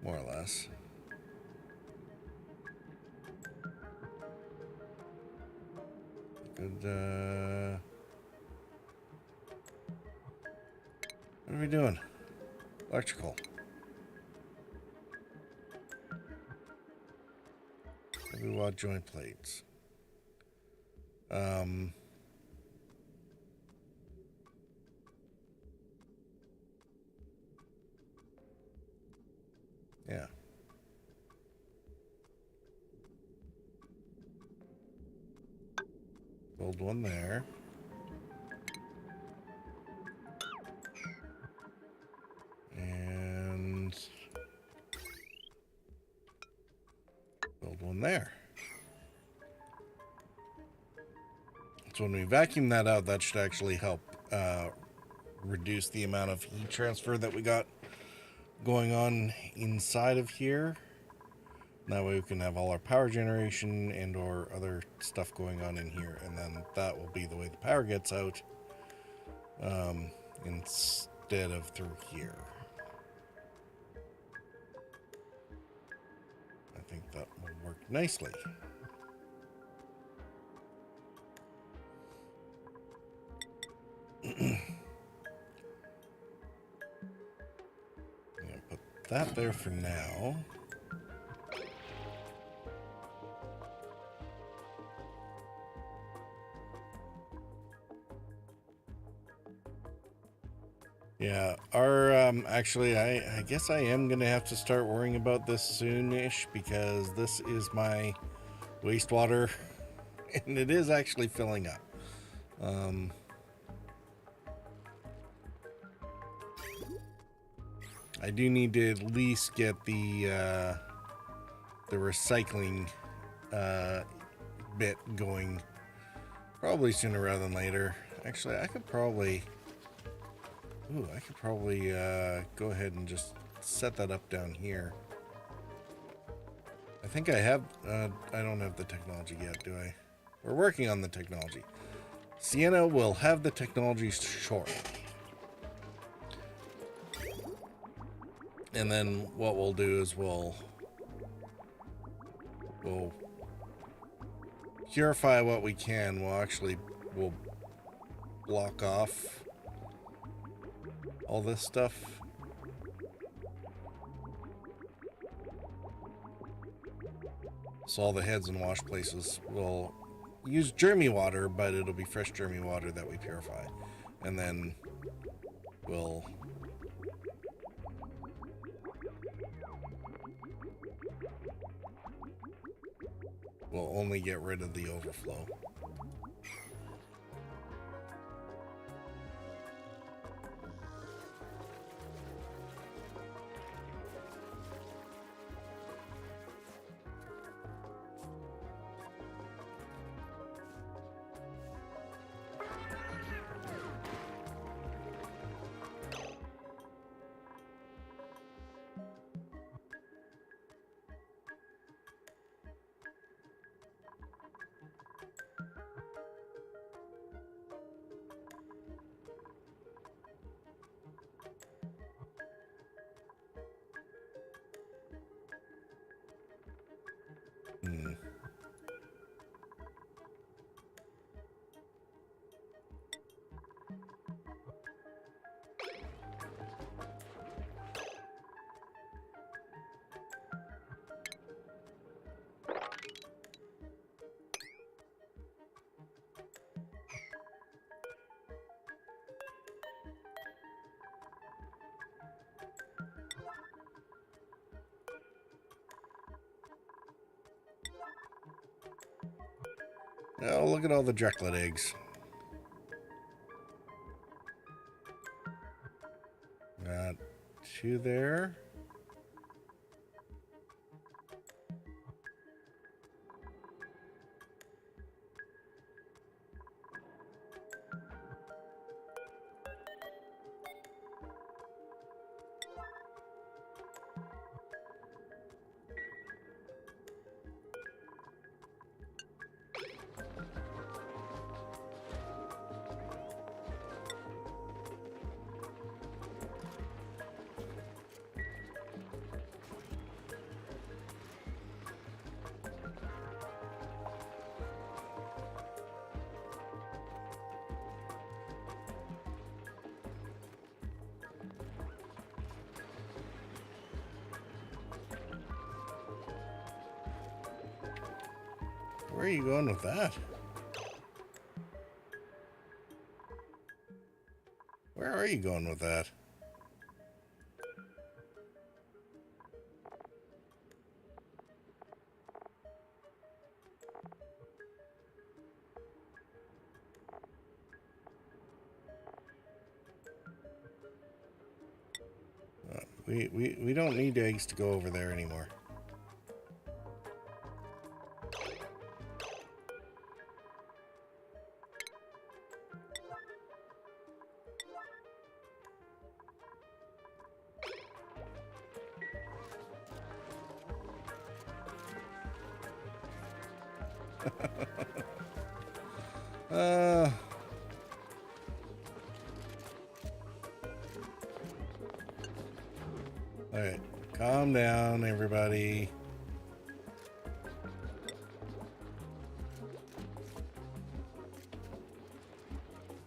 More or less. Good, what are we doing? Electrical. We want joint plates. Yeah. Build one there. And build one there. So when we vacuum that out, that should actually help reduce the amount of heat transfer that we got going on inside of here. That way we can have all our power generation and or other stuff going on in here, and then that will be the way the power gets out instead of through here. I think that will work nicely. Put that there for now. Yeah, our actually I guess I am gonna have to start worrying about this soon-ish, because this is my wastewater and it is actually filling up. I do need to at least get the recycling bit going probably sooner rather than later. Actually, I could probably Ooh, I could probably go ahead and just set that up down here. I think I have, I don't have the technology yet, do I? We're working on the technology. Sienna will have the technology shortly. And then what we'll do is we'll purify what we can. We'll block off all this stuff. So all the heads and wash places will use germy water, but it'll be fresh germy water that we purify. And then we'll only get rid of the overflow. Oh, look at all the Dreklet eggs. Got 2 there. Where are you going with that? Where are you going with that? We don't need eggs to go over there anymore. Alright, calm down, everybody.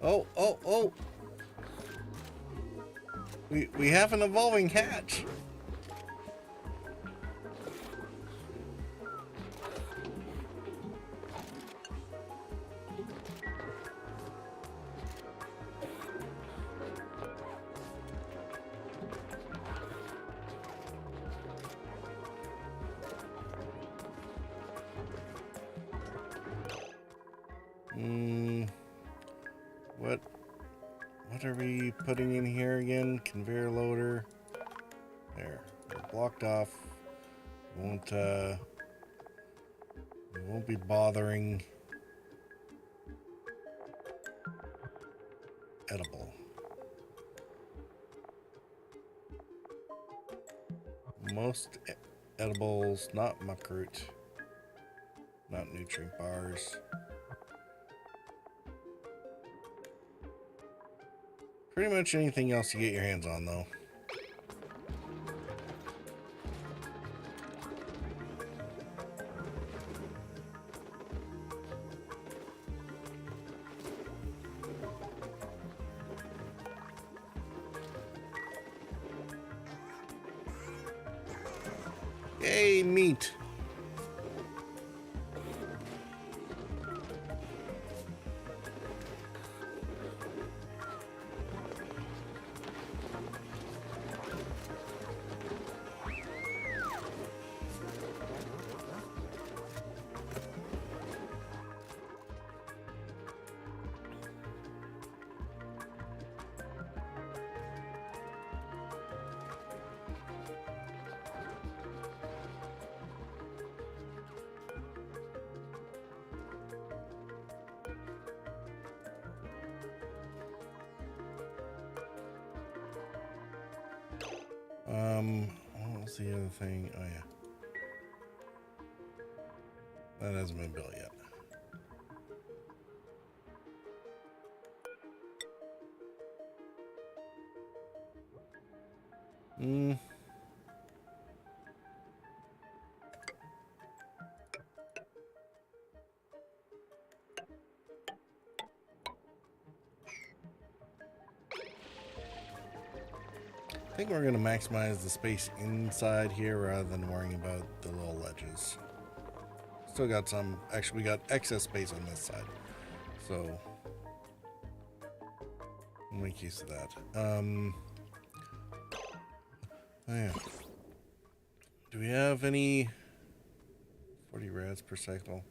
Oh! We have an evolving hatch. What are we putting in here again? Conveyor loader. There. We're blocked off. We won't be bothering. Edible. Most edibles, not muckroot, not nutrient bars. Pretty much anything else you get your hands on, though. Yay, meat! What was the other thing? Oh yeah. That hasn't been built yet. I think we're going to maximize the space inside here rather than worrying about the little ledges. Still got some, actually we got excess space on this side, so we'll make use of that. Oh yeah. Do we have any 40 rads per cycle?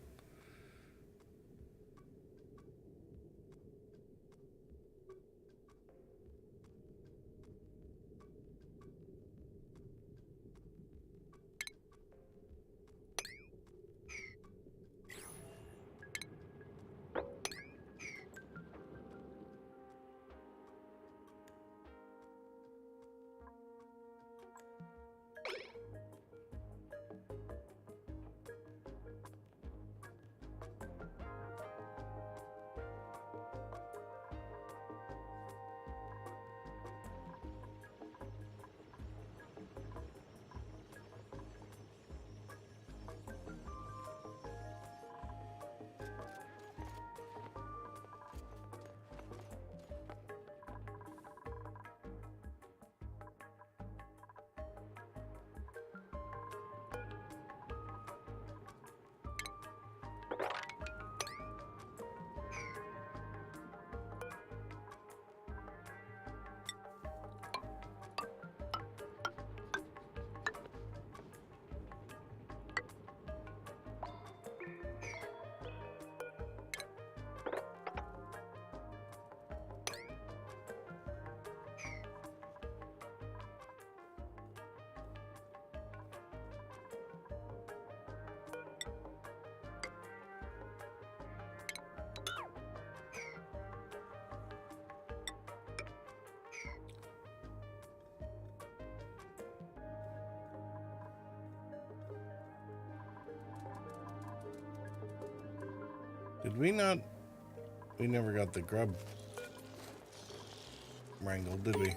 Did we not? We never got the grub wrangled, did we?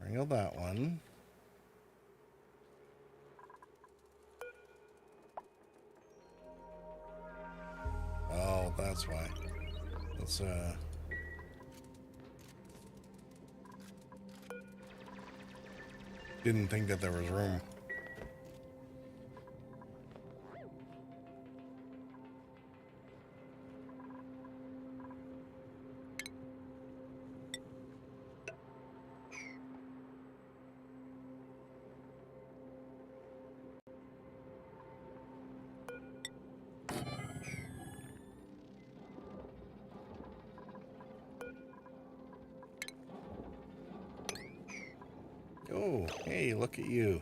Wrangle that one. Oh, that's why. Let's didn't think that there was room. Oh, hey, look at you.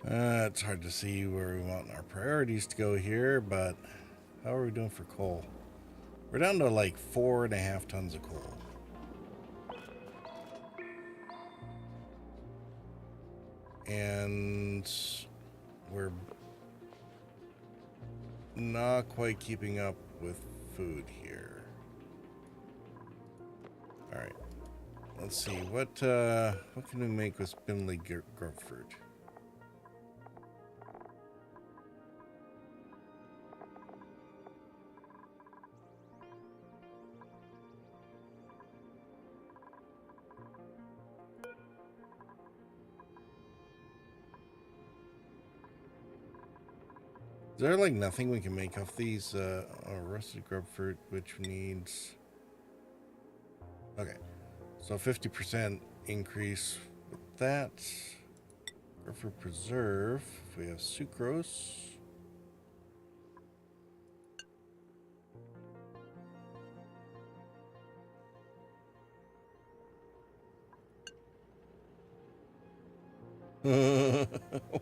It's hard to see where we want our priorities to go here, but how are we doing for coal? We're down to like 4.5 tons of coal. And we're not quite keeping up with food here. All right. Let's see. What can we make with spindly grapefruit? Is there like nothing we can make off these roasted grapefruit, which needs... Okay, so 50% increase with that. Grapefruit preserve, if we have sucrose.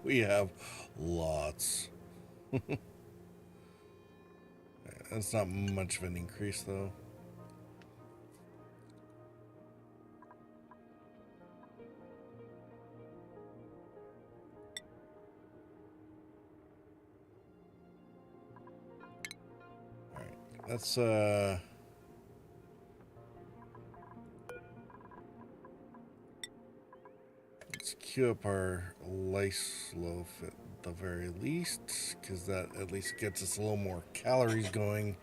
We have lots. That's not much of an increase, though. All right, let's queue up our lice loaf at the very least, because that at least gets us a little more calories going.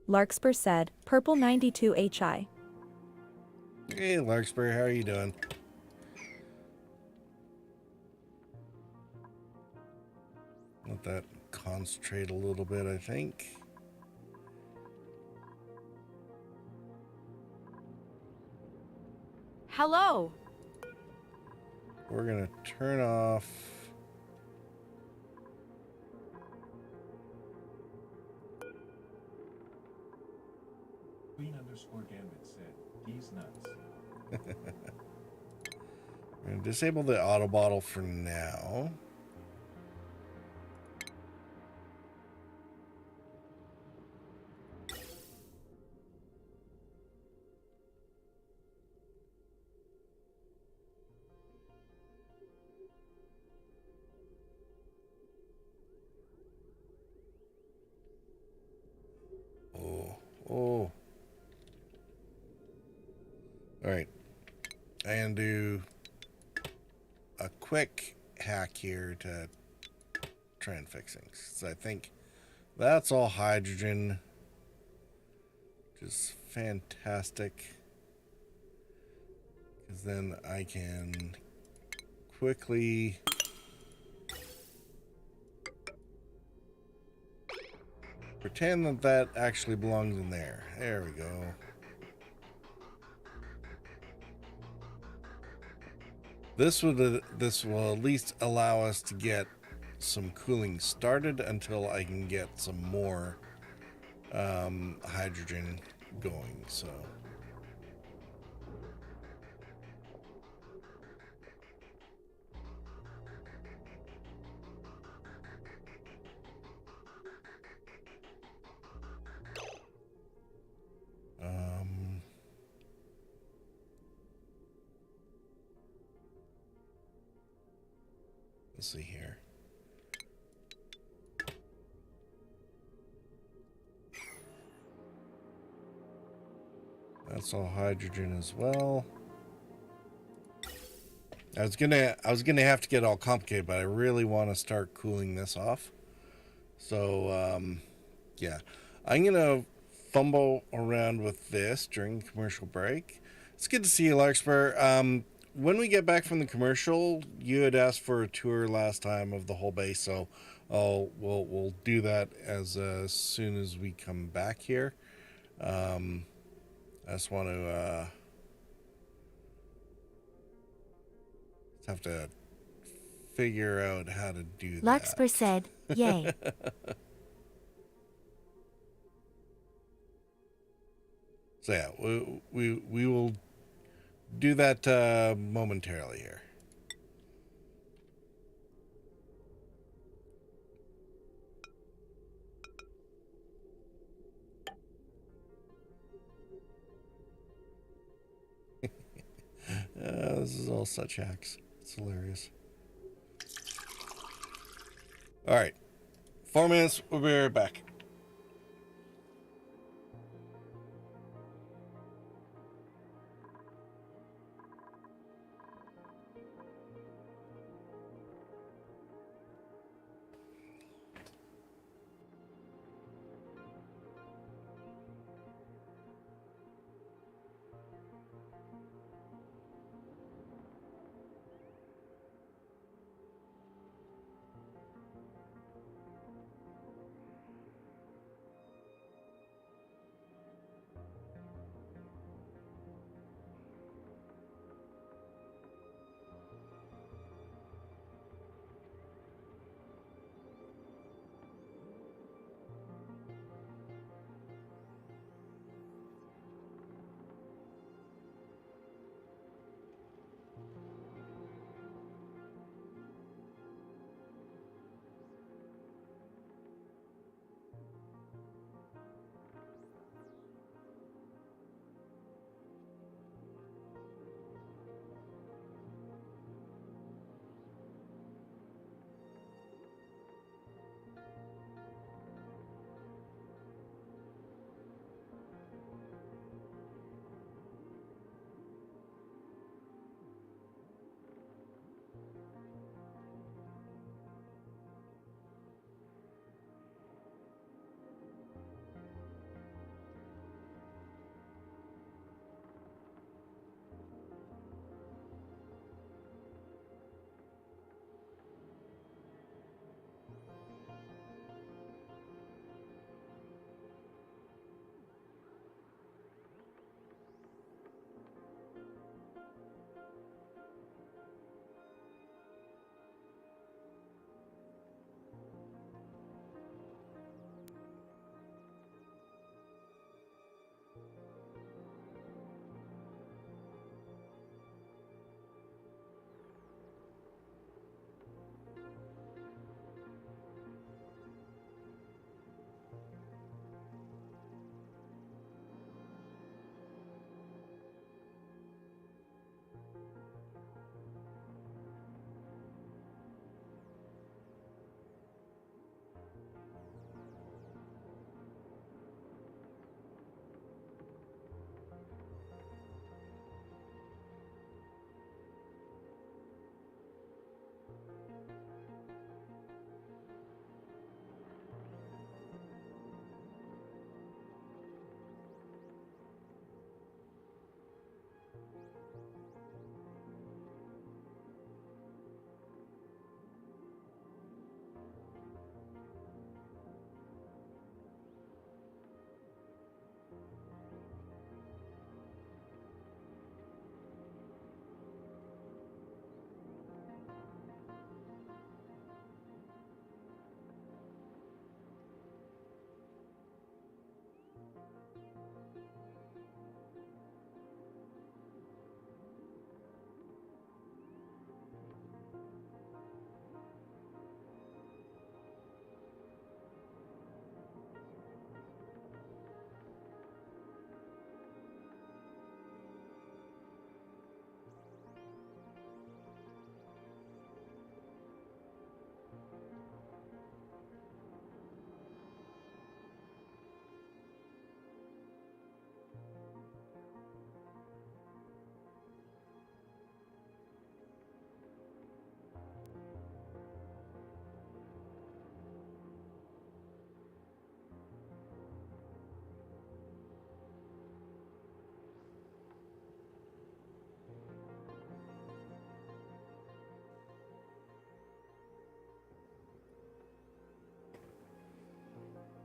Larkspur said, Purple 92 HI. Hey, Larkspur, how are you doing? Let that concentrate a little bit, I think. Hello. We're gonna turn off. Queen_Gambit said, he's nuts. We're gonna disable the auto bottle for now. Oh. Alright. I can do a quick hack here to try and fix things. So I think that's all hydrogen. Which is fantastic. Because then I can quickly pretend that that actually belongs in there. There we go. This will at least allow us to get some cooling started until I can get some more hydrogen going. So. Let's see here. That's all hydrogen as well. I was gonna have to get all complicated, but I really want to start cooling this off. So yeah, I'm gonna fumble around with this during the commercial break. It's good to see you, Larkspur. When we get back from the commercial, you had asked for a tour last time of the whole base, so we'll do that as soon as we come back here. I just want to Just have to figure out how to do that. Larkspur said, yay. So yeah, we will do that momentarily here. This is all such hacks. It's hilarious. All right, 4 minutes. We'll be right back.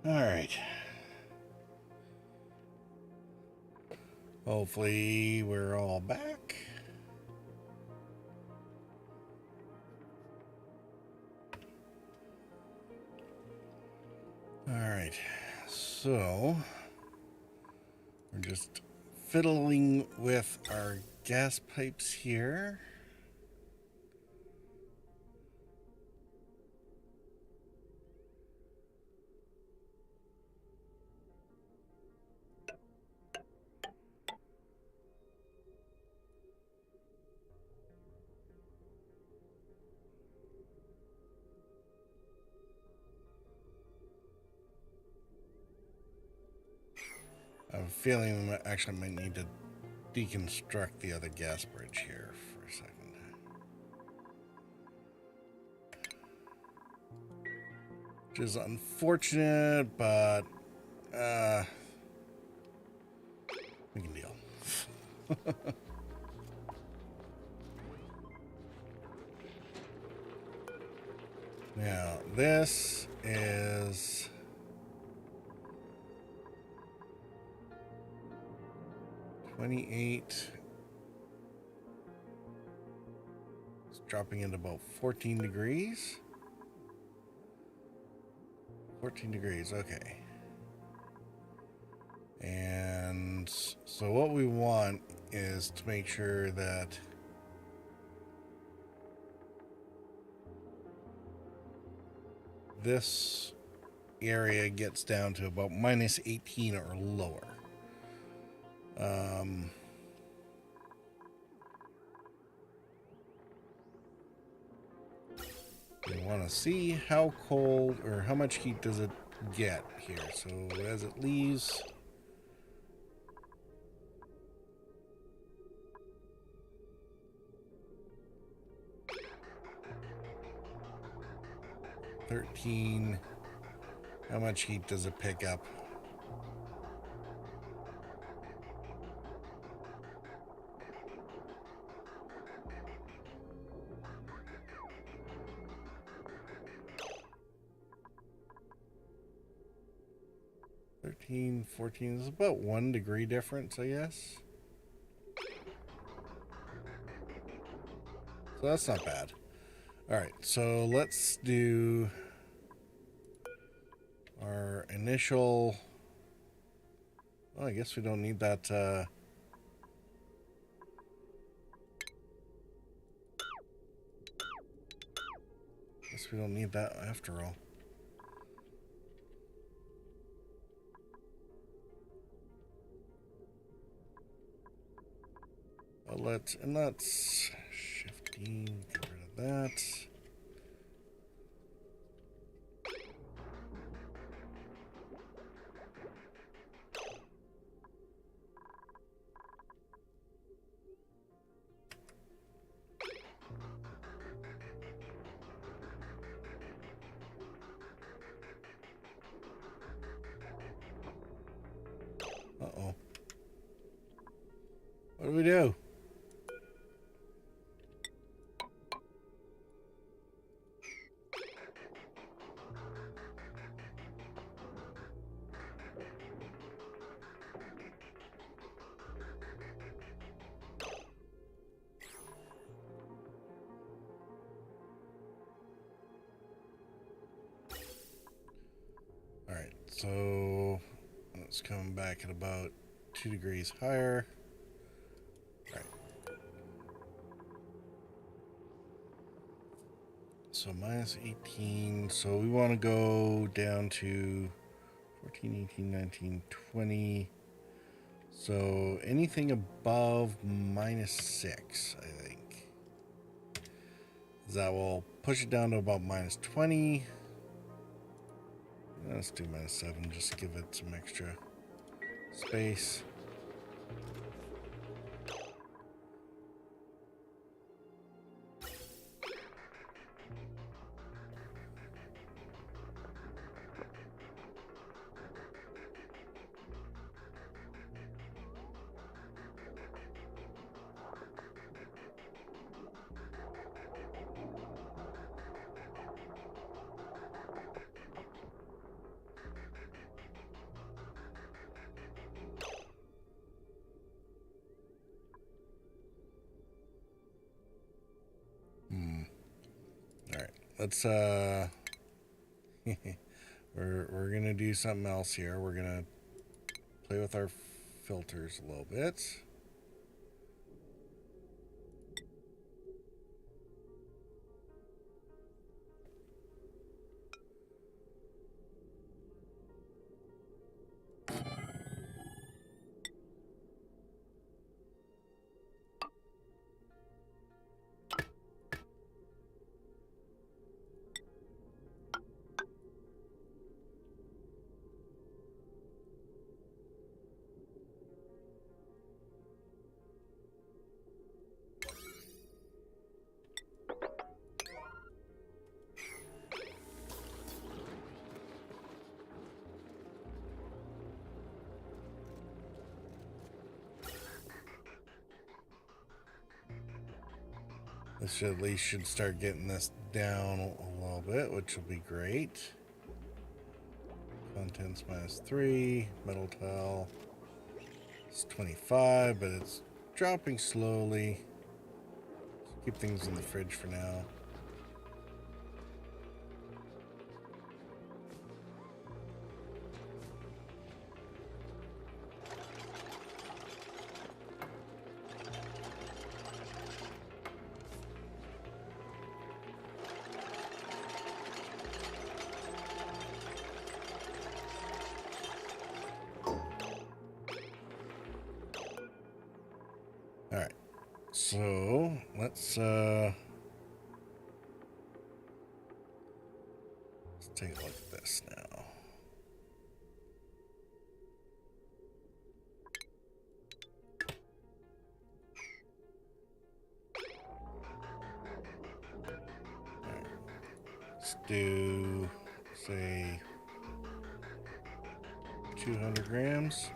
All right. Hopefully we're all back. So we're just fiddling with our gas pipes here. I have a feeling we actually might need to deconstruct the other gas bridge here for a second. Which is unfortunate, but we can deal. Now, this is 28. It's dropping into about 14 degrees. 14 degrees, okay. And so what we want is to make sure that this area gets down to about minus 18 or lower. We want to see how cold or how much heat does it get here. So as it leaves, $13, how much heat does it pick up? $13, $14 is about 1 degree difference, I guess. So that's not bad. All right, so let's do our initial. Well, I guess we don't need that. Guess we don't need that after all. Let's shifting, get rid of that. Uh-oh. What do we do? Alright, so it's coming back at about 2 degrees higher. Alright. So minus 18. So we want to go down to 14, 18, 19, 20. So anything above minus 6, I think. That will push it down to about minus 20. Let's do minus 7, just to give it some extra space. All right, let's We're gonna do something else here. We're gonna play with our filters a little bit. This should at least start getting this down a little bit, which will be great. Contents -3, metal tile. It's 25, but it's dropping slowly. Let's keep things in the fridge for now. All right, so let's take a look at this now. All right, let's do, say, 200 grams.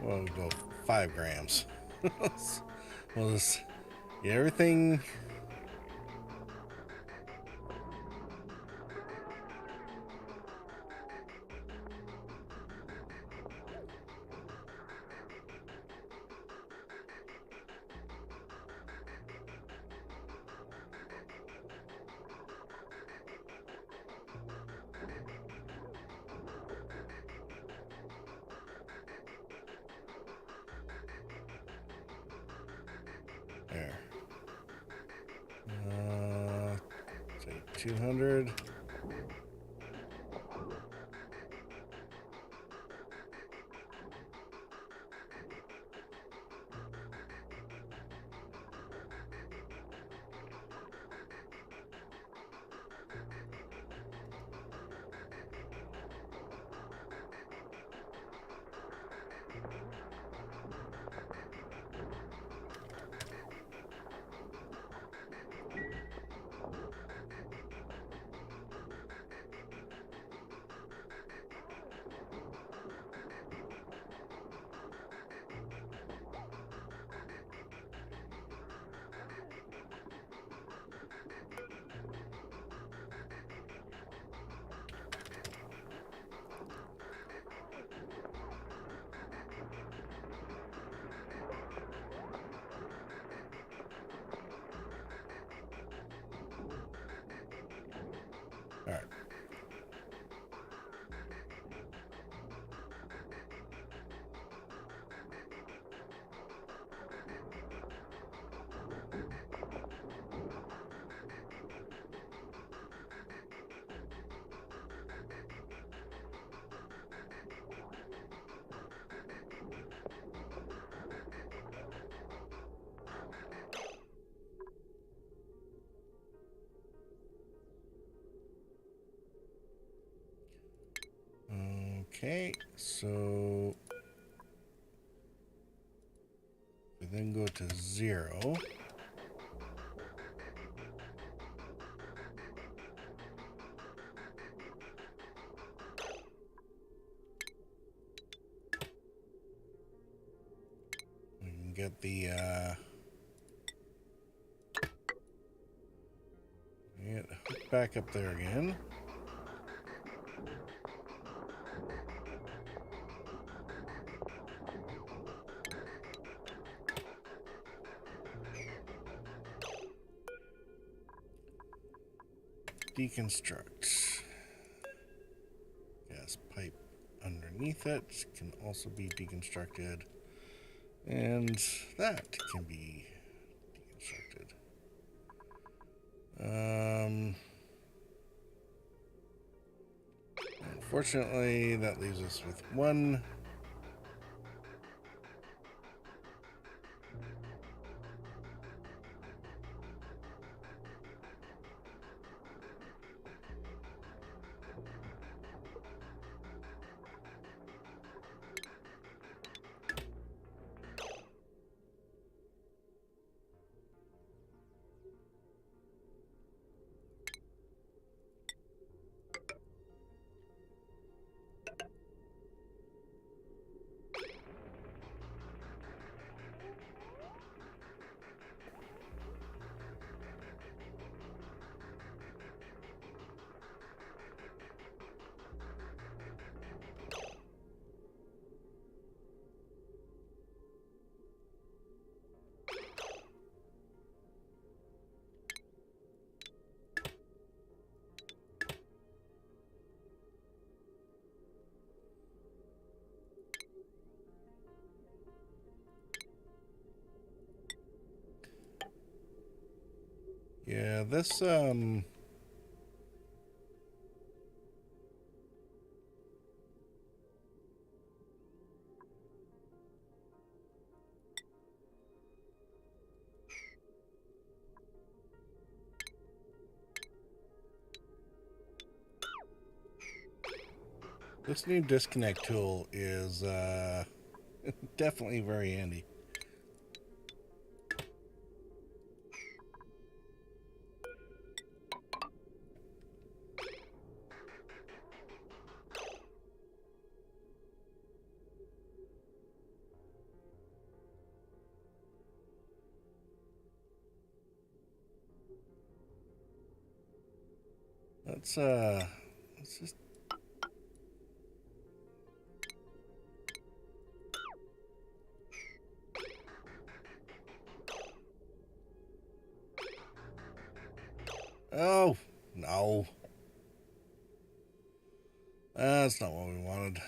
We'll go 5 grams. We'll just get everything. There. Say 200. All right. Okay, so we then go to 0. We can get the back up there again. Deconstruct. Gas pipe underneath it can also be deconstructed. And that can be deconstructed. Unfortunately, that leaves us with one. Yeah, this this new disconnect tool is definitely very handy. Let's just Oh, no. That's not what we wanted.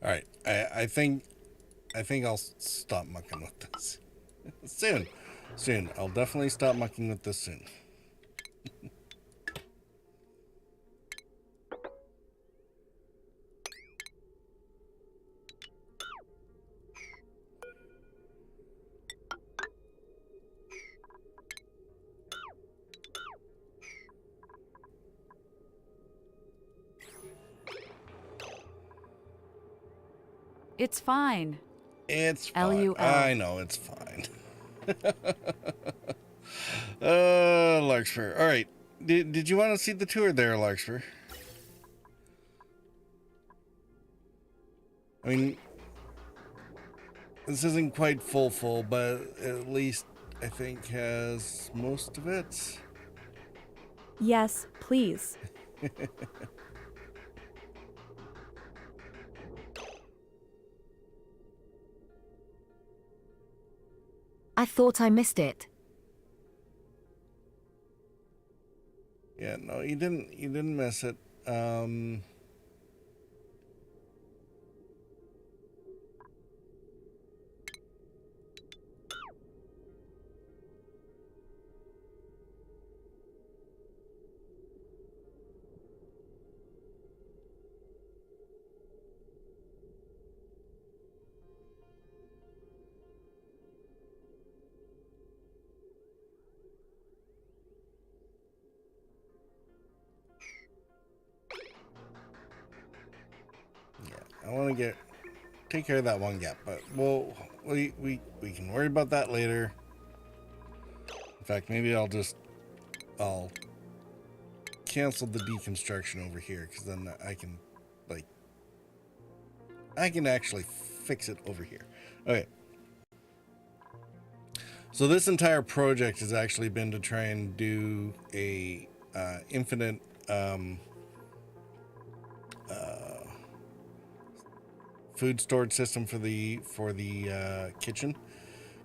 All right, I think I'll stop mucking with this soon. I'll definitely stop mucking with this soon. It's fine. It's fine. LUL. I know it's fine. Larkspur. All right. Did you want to see the tour there, Larkspur? I mean, this isn't quite full, but at least I think has most of it. Yes, please. I thought I missed it. Yeah, no, you didn't miss it. I want to take care of that one gap, but we can worry about that later. In fact, maybe I'll cancel the deconstruction over here, because then I can actually fix it over here. Okay. So this entire project has actually been to try and do a infinite food storage system for the kitchen,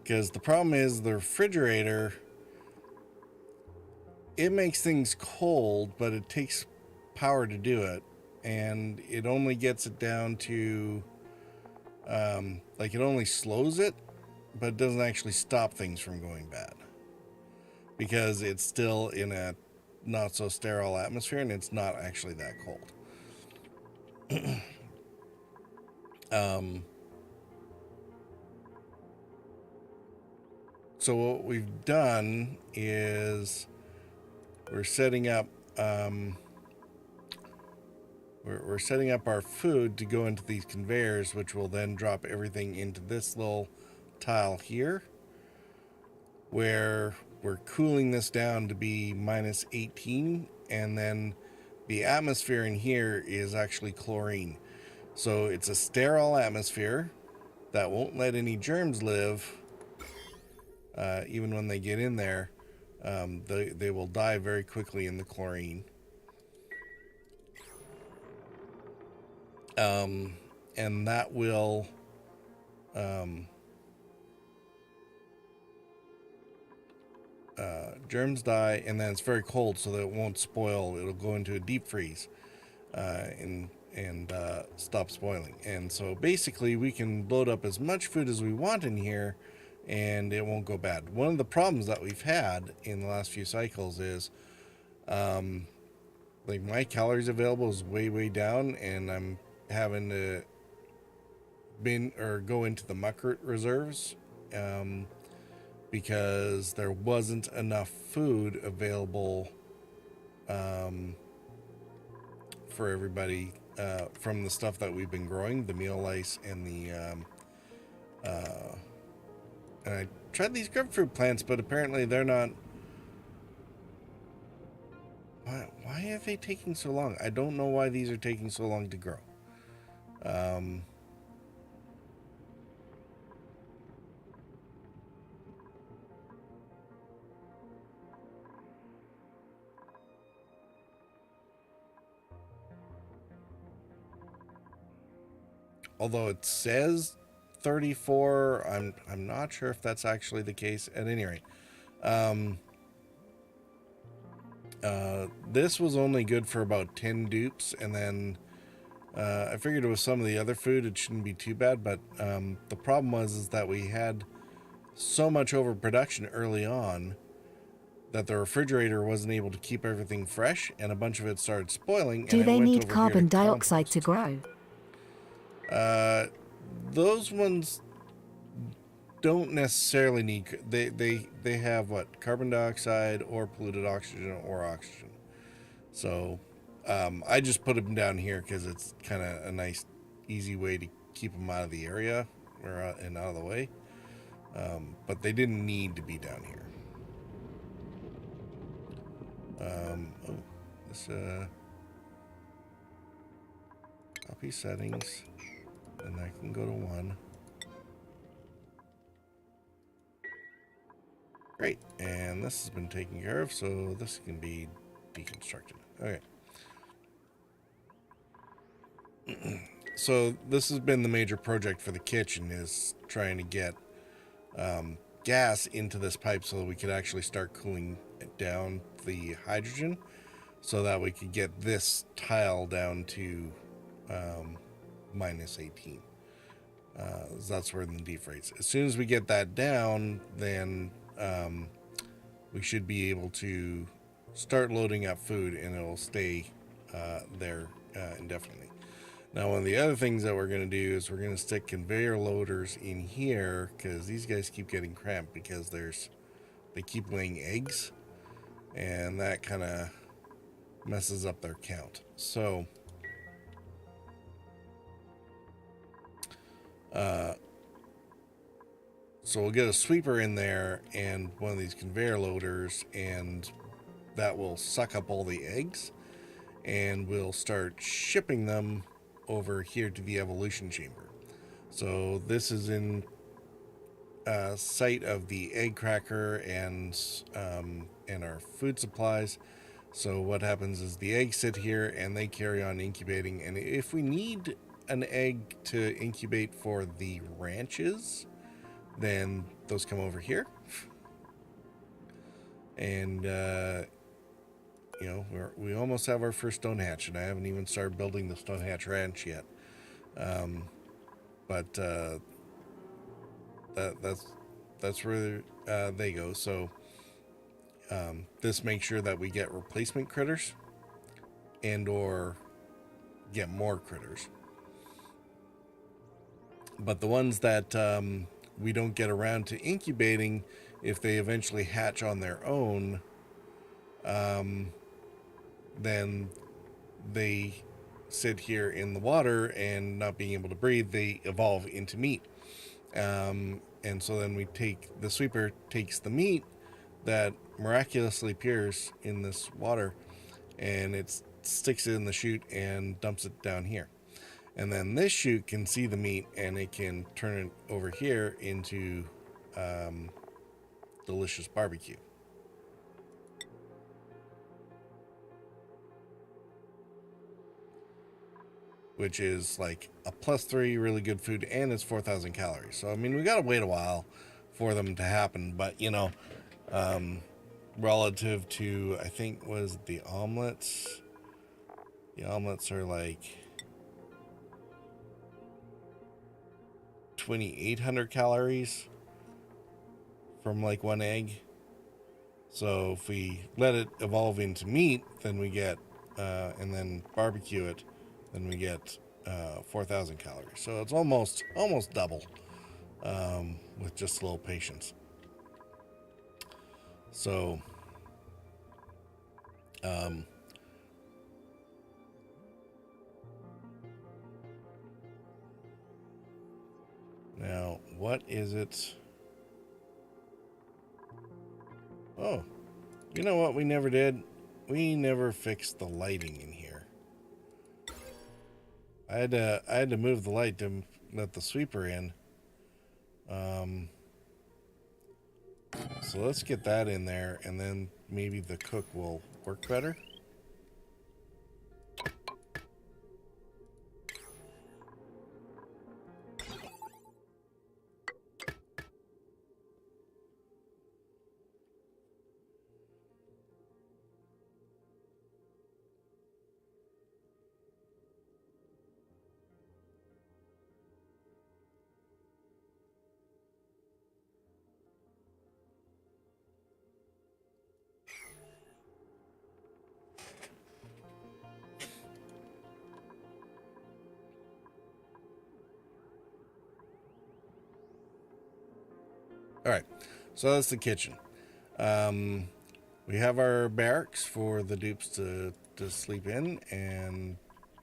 because the problem is the refrigerator, it makes things cold, but it takes power to do it, and it only gets it down to it only slows it, but it doesn't actually stop things from going bad, because it's still in a not so sterile atmosphere and it's not actually that cold. So what we've done is we're setting up we're setting up our food to go into these conveyors, which will then drop everything into this little tile here, where we're cooling this down to be minus 18, and then the atmosphere in here is actually chlorine. So it's a sterile atmosphere that won't let any germs live. Even when they get in there, they will die very quickly in the chlorine. And that will germs die, and then it's very cold, so that it won't spoil. It'll go into a deep freeze and stop spoiling. And so basically we can load up as much food as we want in here and it won't go bad. One of the problems that we've had in the last few cycles is like my calories available is way down, and I'm having to go into the muck reserves because there wasn't enough food available for everybody from the stuff that we've been growing, the meal lice and the and I tried these grapefruit plants, but apparently they're not. Why are they taking so long? I don't know why these are taking so long to grow. Although it says 34, I'm not sure if that's actually the case. At any rate, this was only good for about 10 dupes, and then I figured with some of the other food it shouldn't be too bad, but the problem is that we had so much overproduction early on that the refrigerator wasn't able to keep everything fresh, and a bunch of it started spoiling. Do and they it went need over carbon here to dioxide to compost. grow? Those ones don't necessarily need. They have what, carbon dioxide or polluted oxygen or oxygen. So I just put them down here because it's kind of a nice, easy way to keep them out of the area and out of the way. But they didn't need to be down here. This copy settings, and I can go to 1. Great, and this has been taken care of, so this can be deconstructed. Okay. So this has been the major project for the kitchen, is trying to get gas into this pipe so that we could actually start cooling down the hydrogen, so that we could get this tile down to minus 18. That's where the deep rates. As soon as we get that down, then we should be able to start loading up food, and it'll stay there indefinitely. Now, one of the other things that we're going to do is we're going to stick conveyor loaders in here, because these guys keep getting cramped because they keep laying eggs, and that kind of messes up their count. So we'll get a sweeper in there and one of these conveyor loaders, and that will suck up all the eggs, and we'll start shipping them over here to the evolution chamber. So this is in sight of the egg cracker and our food supplies. So what happens is the eggs sit here and they carry on incubating, and if we need an egg to incubate for the ranches, then those come over here. And you know, we almost have our first stone hatch, and I haven't even started building the stone hatch ranch yet. But that's where they go. So this makes sure that we get replacement critters and or get more critters. But the ones that we don't get around to incubating, if they eventually hatch on their own, then they sit here in the water, and not being able to breathe, they evolve into meat. And so then the sweeper takes the meat that miraculously appears in this water, and it sticks it in the chute and dumps it down here. And then this chute can see the meat, and it can turn it over here into delicious barbecue. Which is like a +3 really good food, and it's 4,000 calories. So, I mean, we got to wait a while for them to happen. But, you know, relative to, I think, was the omelets. The omelets are like 2,800 calories from like one egg. So if we let it evolve into meat, then we get, and then barbecue it, then we get 4,000 calories. So it's almost double with just a little patience. So now, what is it? Oh, you know what we never did? We never fixed the lighting in here. I had to move the light to let the sweeper in. So let's get that in there, and then maybe the cook will work better. All right, so that's the kitchen. We have our barracks for the dupes to sleep in, and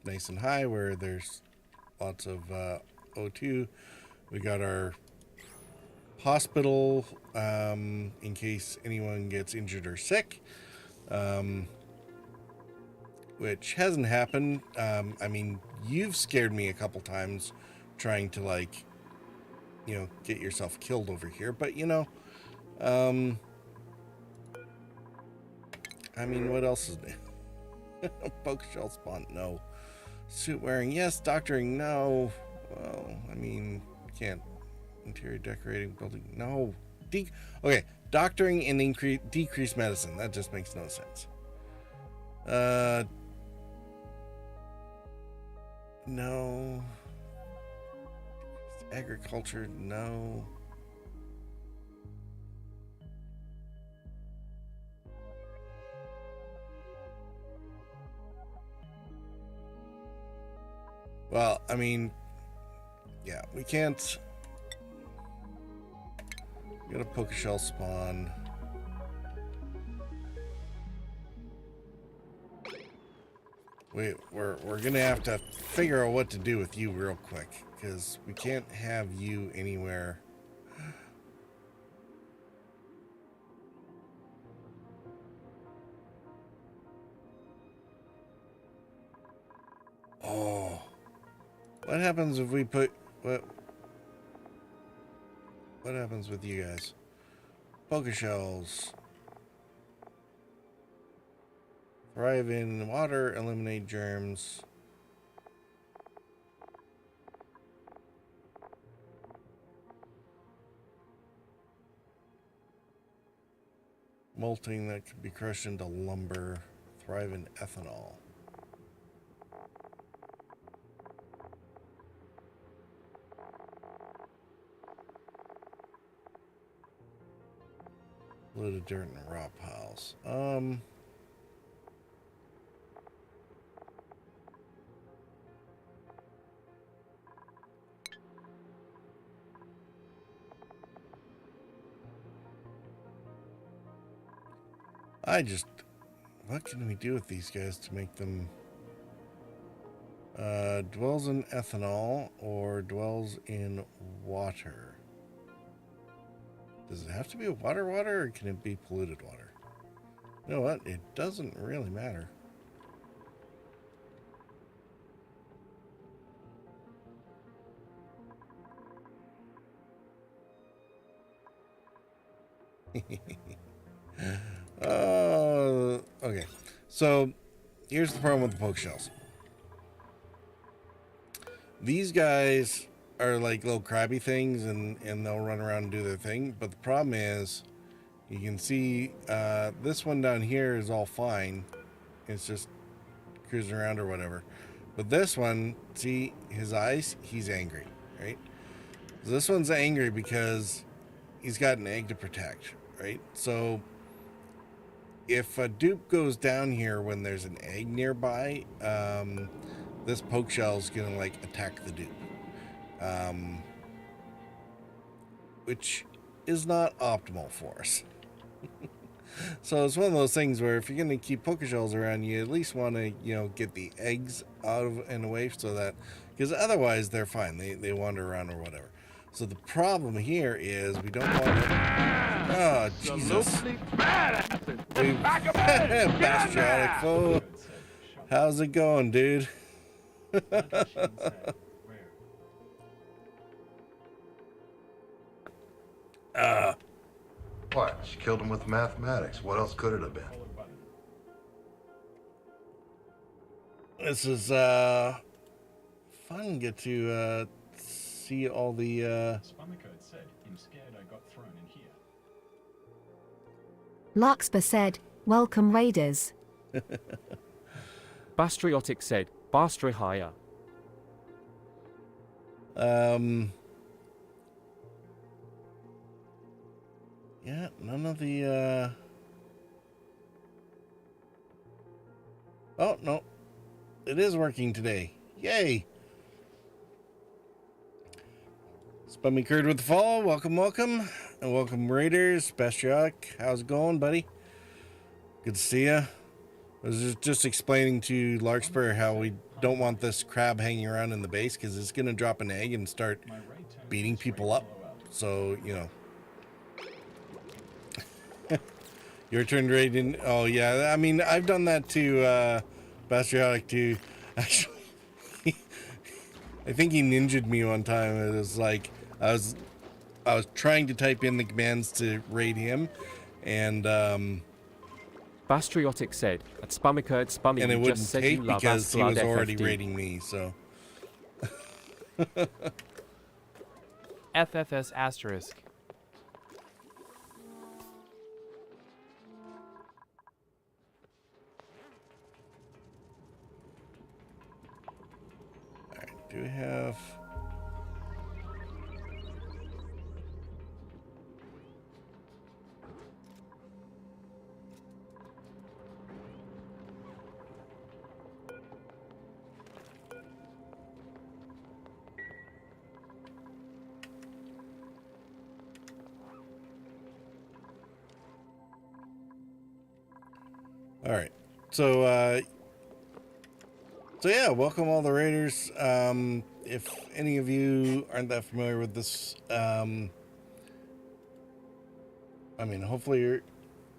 nice and high where there's lots of O2. We got our hospital in case anyone gets injured or sick, which hasn't happened. I mean, you've scared me a couple times trying to, like, you know, get yourself killed over here, but you know, I mean, what else is new? Poke shell spawn, no. Suit wearing, yes. Doctoring, no. Well, I mean, can't. Interior decorating, building, no. Okay, doctoring and decrease medicine. That just makes no sense. No. Agriculture, no. Well, I mean, yeah, we can't. We got a poke shell spawn. Wait, we're gonna have to figure out what to do with you real quick, because we can't have you anywhere. Oh, what happens if we put what happens with you guys? Poke shells. Thrive in water, eliminate germs. Molting that can be crushed into lumber. Thrive in ethanol. Loaded dirt and raw piles. What can we do with these guys to make them dwells in ethanol or dwells in water? Does it have to be water or can it be polluted water? You know what? It doesn't really matter. Okay. So here's the problem with the poke shells. These guys are like little crabby things, and they'll run around and do their thing. But the problem is, you can see this one down here is all fine. It's just cruising around or whatever. But this one, see his eyes? He's angry, right? So this one's angry because he's got an egg to protect, right? So if a dupe goes down here when there's an egg nearby, this poke shell is gonna like attack the dupe, which is not optimal for us. So it's one of those things where if you're gonna keep poke shells around, you at least want to, you know, get the eggs out of and away, so that, because otherwise they're fine, they wander around or whatever. So the problem here is we don't want to. Oh, Jesus. Bastionatic foe. How's it going, dude? What? She killed him with mathematics. What else could it have been? This is fun. Get to see all the Spamicode said, "I'm scared I got thrown in here." Larkspur said, "Welcome, Raiders." Bastriotic said, "Bastri higher." Yeah, none of the oh no, it is working today. Yay. Spummy Curd with the follow. Welcome, welcome. And welcome, Raiders. Bastriotic, how's it going, buddy? Good to see ya. I was just explaining to Larkspur how we don't want this crab hanging around in the base because it's going to drop an egg and start beating people up. So, you know. Your turn, Raiden. Oh, yeah. I mean, I've done that to Bastriotic, too. Actually, I think he ninja'd me one time. It was like, I was trying to type in the commands to raid him, and Bastriotic said, at Spummy Spummy, and it you wouldn't just said take you love because he was Asplad already FFD. raiding me, so. FFS asterisk. Alright, do we have... All right, so yeah, welcome all the Raiders. If any of you aren't that familiar with this, I mean, hopefully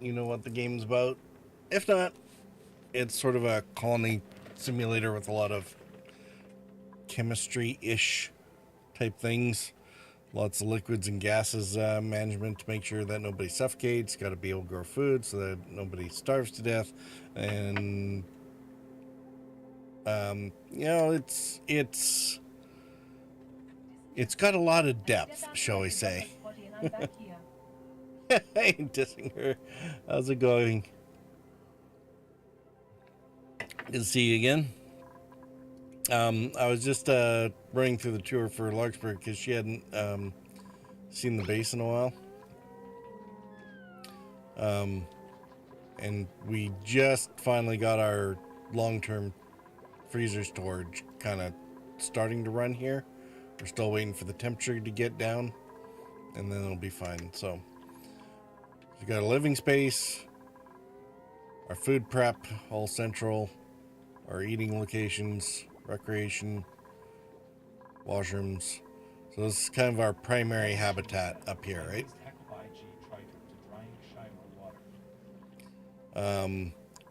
you know what the game's about. If not, it's sort of a colony simulator with a lot of chemistry-ish type things. Lots of liquids and gases management to make sure that nobody suffocates. Got to be able to grow food so that nobody starves to death. And you know, it's got a lot of depth, shall we say. I ain't dissing her. How's it going? Good to see you again. I was just running through the tour for Larkspur because she hadn't seen the base in a while. And we just finally got our long-term freezer storage kind of starting to run here. We're still waiting for the temperature to get down, and then it'll be fine. So we got a living space, our food prep, all central, our eating locations, recreation, washrooms. So this is kind of our primary habitat up here, right?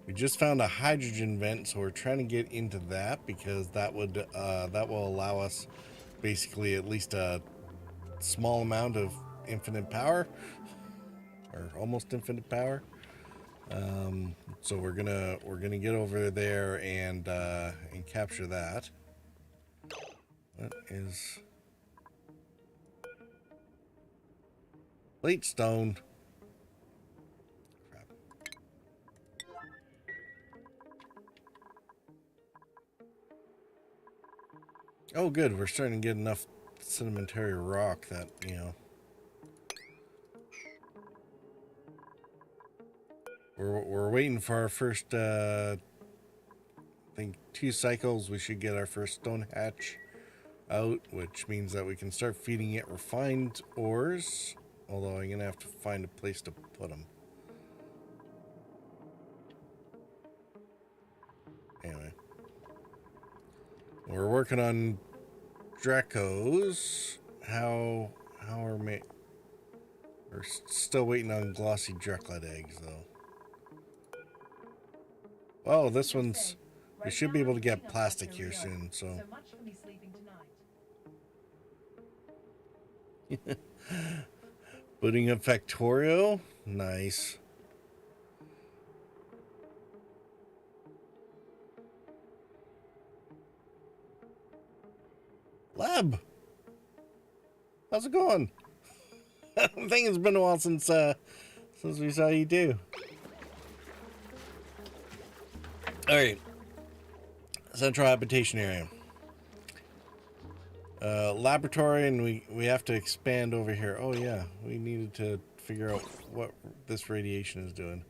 We just found a hydrogen vent, so we're trying to get into that because that would that will allow us basically at least a small amount of infinite power, or almost infinite power. So we're gonna get over there and capture that. What is plate stone? Crap. Oh, good. We're starting to get enough sedimentary rock that, you know, we're waiting for our first, I think 2 cycles, we should get our first stone hatch out, which means that we can start feeding it refined ores, although I'm going to have to find a place to put them. Anyway. We're working on Dracos. How are we? We're still waiting on glossy Draclet eggs, though. Oh, this one's... We should be able to get plastic here soon, so... Booting up Factorio? Nice. Lab! How's it going? I think it's been a while since we saw you do. Alright. Central habitation area. Laboratory, and we have to expand over here. Oh yeah, we needed to figure out what this radiation is doing.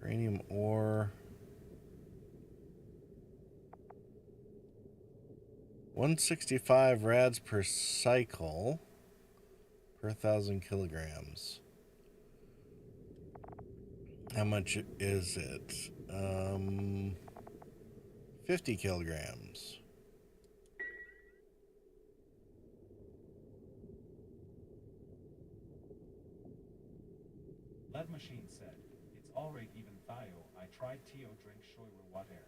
Uranium ore. 165 rads per cycle per 1,000 kilograms. How much is it? 50 kilograms. Lead machine said, it's alright even Thio, I tried Tio drink Shoiru water.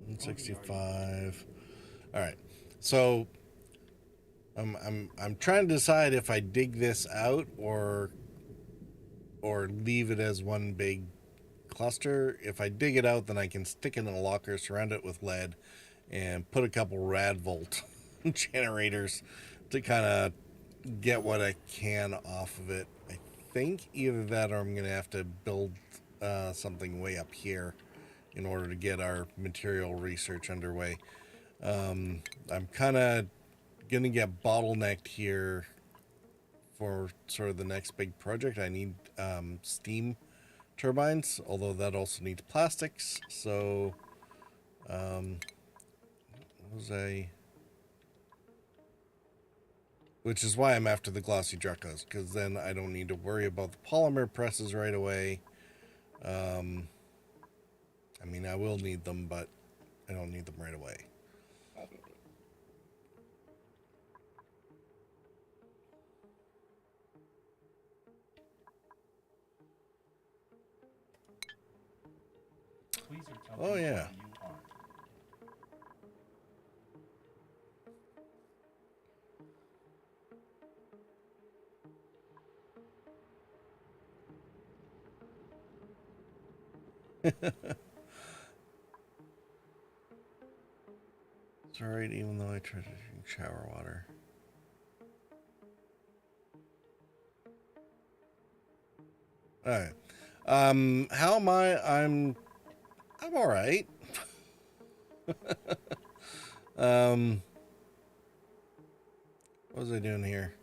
165. All right. So I'm trying to decide if I dig this out or leave it as one big cluster. If I dig it out, then I can stick it in a locker, surround it with lead, and put a couple rad volt generators to kind of get what I can off of it. I think either that or I'm going to have to build something way up here in order to get our material research underway. I'm kind of going to get bottlenecked here for sort of the next big project. I need steam turbines, although that also needs plastics. So, what was I? Which is why I'm after the glossy Druckos, because then I don't need to worry about the polymer presses right away. I mean, I will need them, but I don't need them right away. Please or tell Oh, me yeah. why you are. It's alright, even though I try to drink shower water. Alright. How am I? I'm alright. What was I doing here?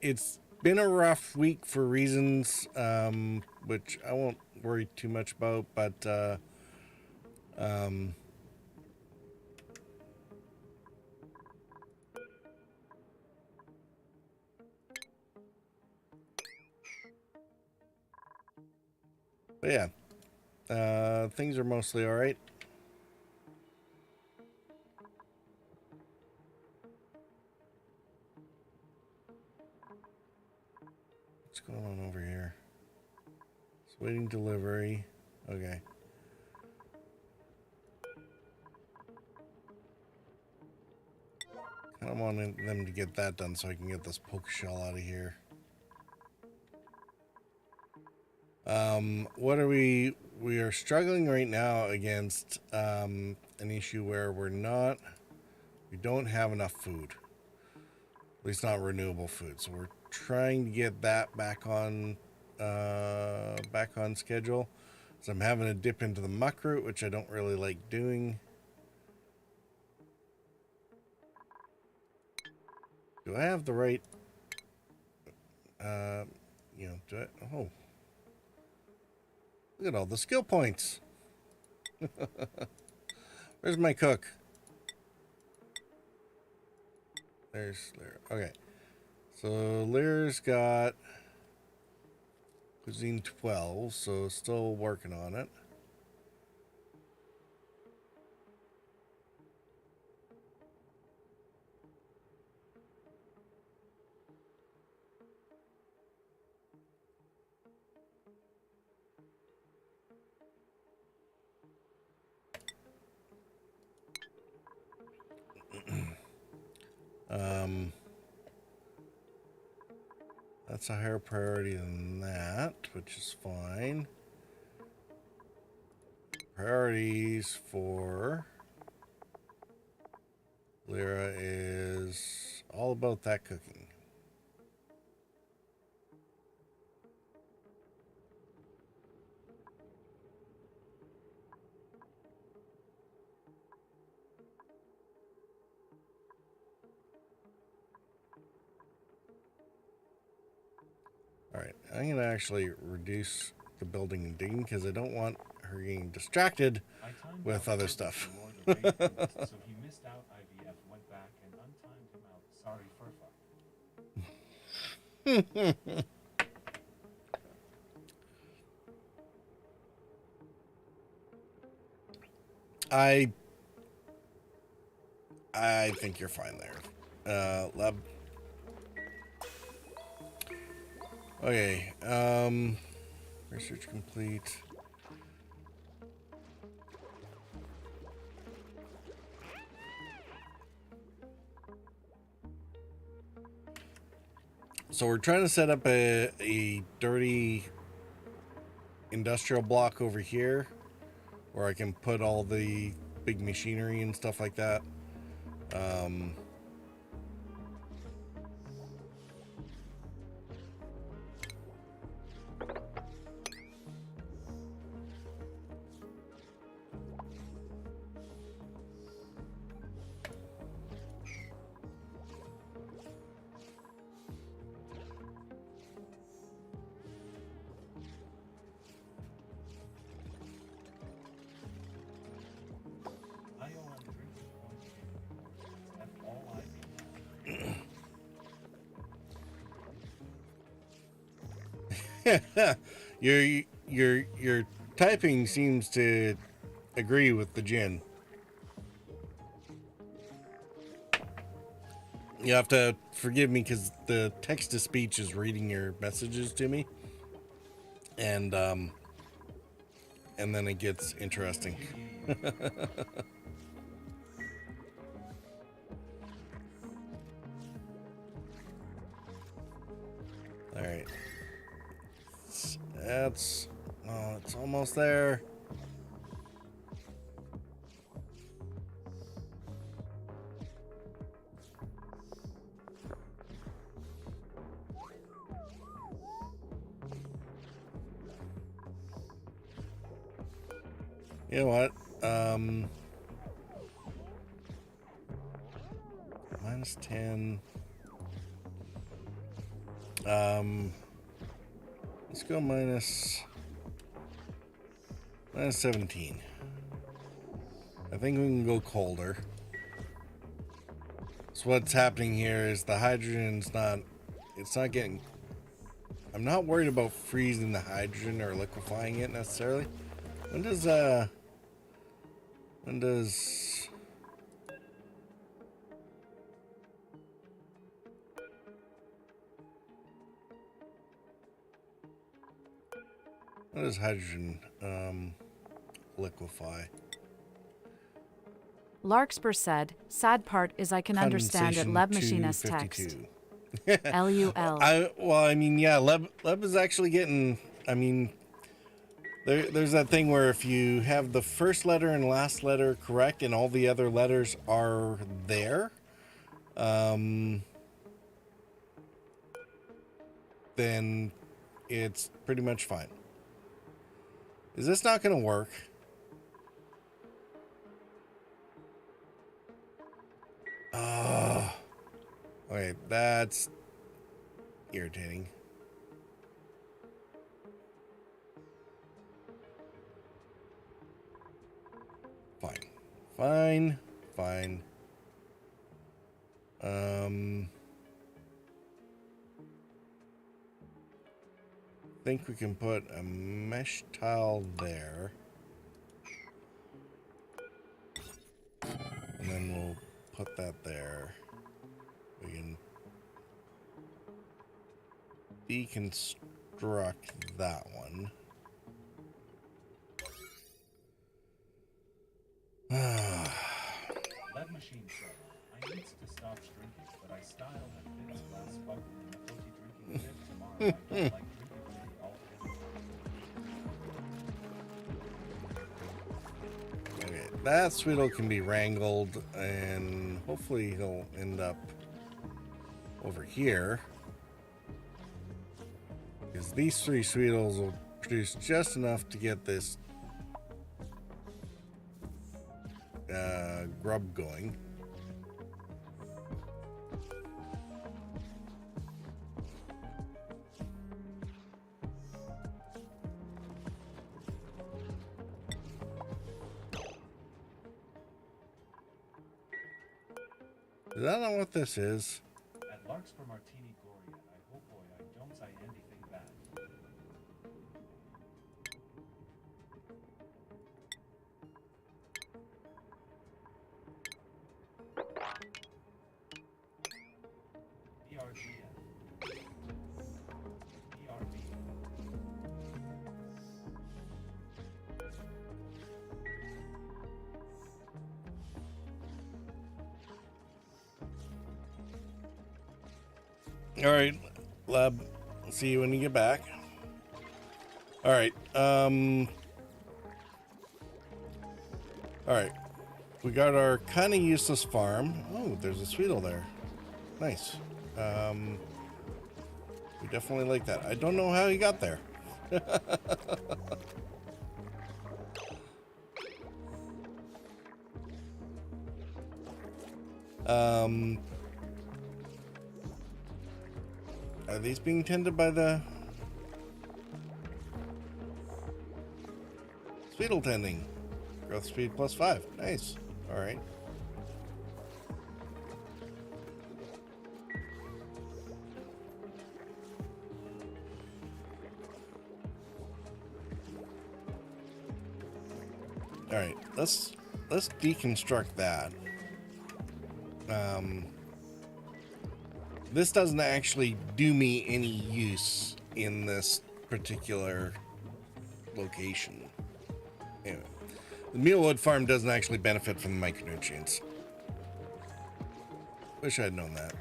It's been a rough week for reasons which I won't worry too much about, but yeah, things are mostly all right. What's going on over here? It's waiting delivery. Okay. I don't want them to get that done so I can get this poke shell out of here. What are we are struggling right now against an issue where we don't have enough food. At least not renewable food. So we're trying to get that back on schedule. So I'm having to dip into the muck root, which I don't really like doing. Do I have the right do I, oh. Look at all the skill points. Where's my cook? There's Lyra. Okay. So Lyra's got cuisine 12, so still working on it. That's a higher priority than that, which is fine. priorities for Lyra is all about that cooking. All right, I'm going to actually reduce the building and digging because I don't want her getting distracted with other stuff. So he missed out IVF, went back and untimed him out. Sorry, Furfa. I think you're fine there. Lab. Okay, research complete. So we're trying to set up a dirty industrial block over here where I can put all the big machinery and stuff like that. Your typing seems to agree with the Jinn. You have to forgive me because the text to speech is reading your messages to me, and then it gets interesting. All right. That's, oh, it's almost there. You know what? Minus 10. Let's go minus 17. I think we can go colder. So what's happening here is the hydrogen's not, it's not getting, I'm not worried about freezing the hydrogen or liquefying it necessarily. When does hydrogen liquefy? Larkspur said, sad part is I can understand it Leb Machinist text. LUL. Well, I mean, yeah, Leb is actually getting, I mean, there's that thing where if you have the first letter and last letter correct and all the other letters are there, then it's pretty much fine. Is this not going to work? Oh, okay, that's irritating. Fine. Think we can put a mesh tile there. And then we'll put that there. We can deconstruct that one. Lead machine said, I need to stop drinking, but I style and fit glass bucket in the filthy drinking bit tomorrow. I don't like drinking today altogether. that Sweetle can be wrangled, and hopefully he'll end up over here. Because these 3 Sweetles will produce just enough to get this grub going. Is that not what this is? At Larkspur Martini Gloria, I hope boy I don't say anything bad. BRGF. BRB. All right, Lab. See you when you get back. All right. All right. We got our kind of useless farm. Oh, there's a Sweetle there. Nice. We definitely like that. I don't know how he got there. Are these being tended by the Sweetle tending? Growth speed +5. Nice. All right. All right. Let's deconstruct that. This doesn't actually do me any use in this particular location. Anyway, the mealwood farm doesn't actually benefit from the micronutrients. Wish I'd known that.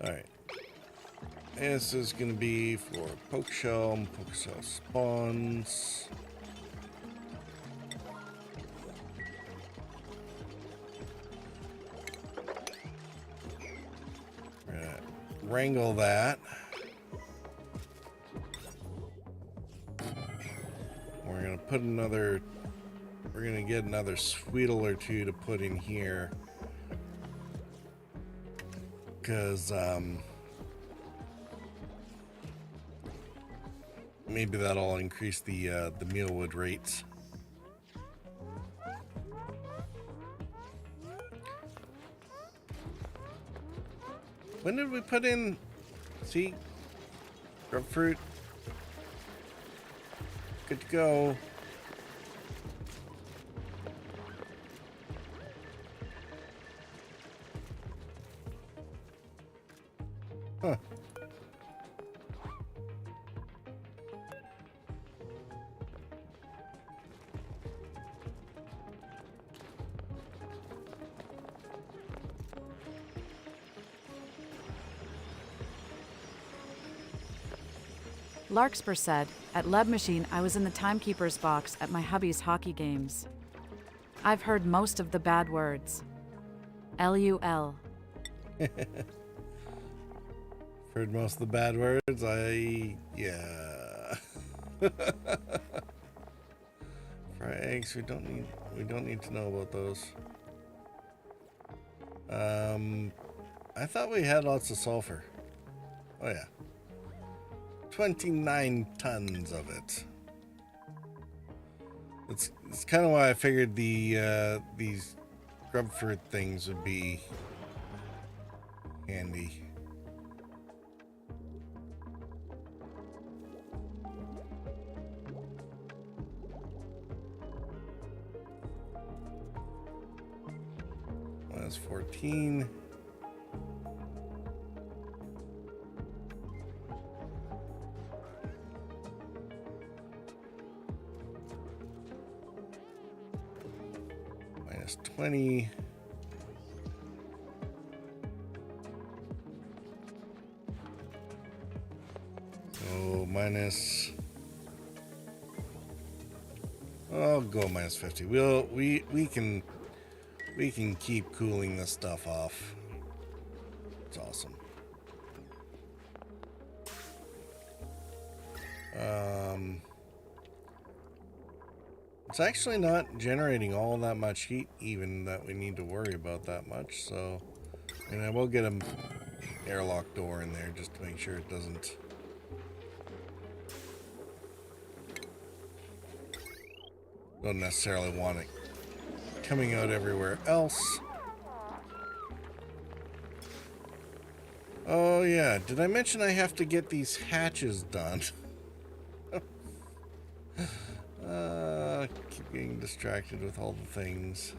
Alright. This is going to be for poke shell spawns. Wrangle that. We're gonna put another. We're gonna get another Sweetle or 2 to put in here, because maybe that'll increase the mealwood rates. When did we put in, see, grapefruit? Good to go. Huh. Larkspur said, at Lab Machine, I was in the timekeeper's box at my hubby's hockey games. I've heard most of the bad words. LUL. Heard most of the bad words. Yeah. Fry eggs. We don't need to know about those. I thought we had lots of sulfur. Oh yeah. 29 tons of it. It's kind of why I figured these grubfruit things would be handy. Minus 14. Minus 20. So minus I'll go minus 50. We can keep cooling this stuff off. It's awesome. It's actually not generating all that much heat even that we need to worry about that much, so and I will get an airlock door in there just to make sure it doesn't. Don't necessarily want it coming out everywhere else. Oh yeah, did I mention I have to get these hatches done? Keep getting distracted with all the things.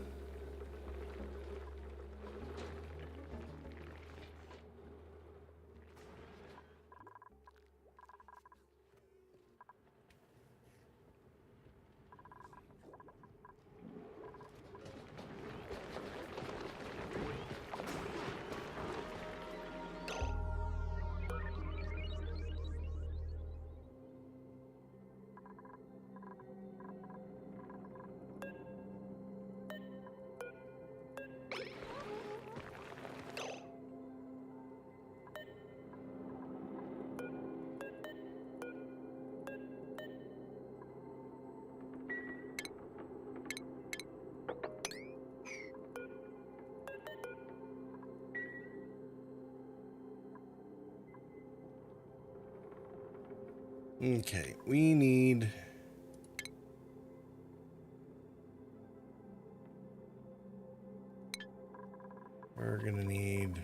Okay, we need we're gonna need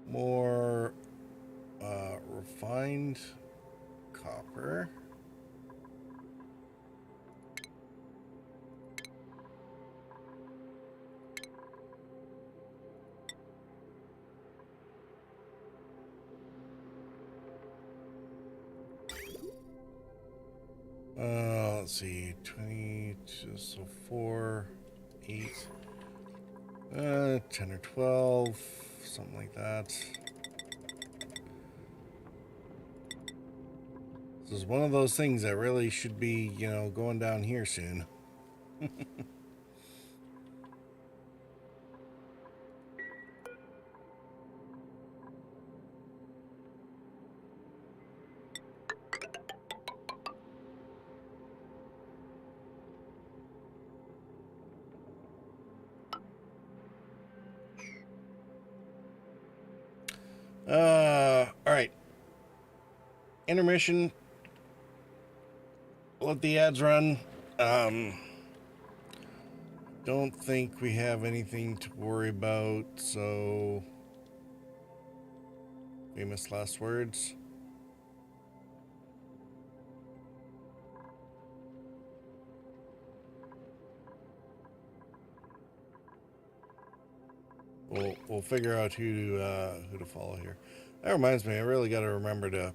more refined copper. Let's see, 20, so 4, 8, 10 or 12, something like that. This is one of those things that really should be, you know, going down here soon. All right. Intermission. Let the ads run. Don't think we have anything to worry about, so famous last words. We'll figure out who to follow here. That reminds me, I really got to remember to.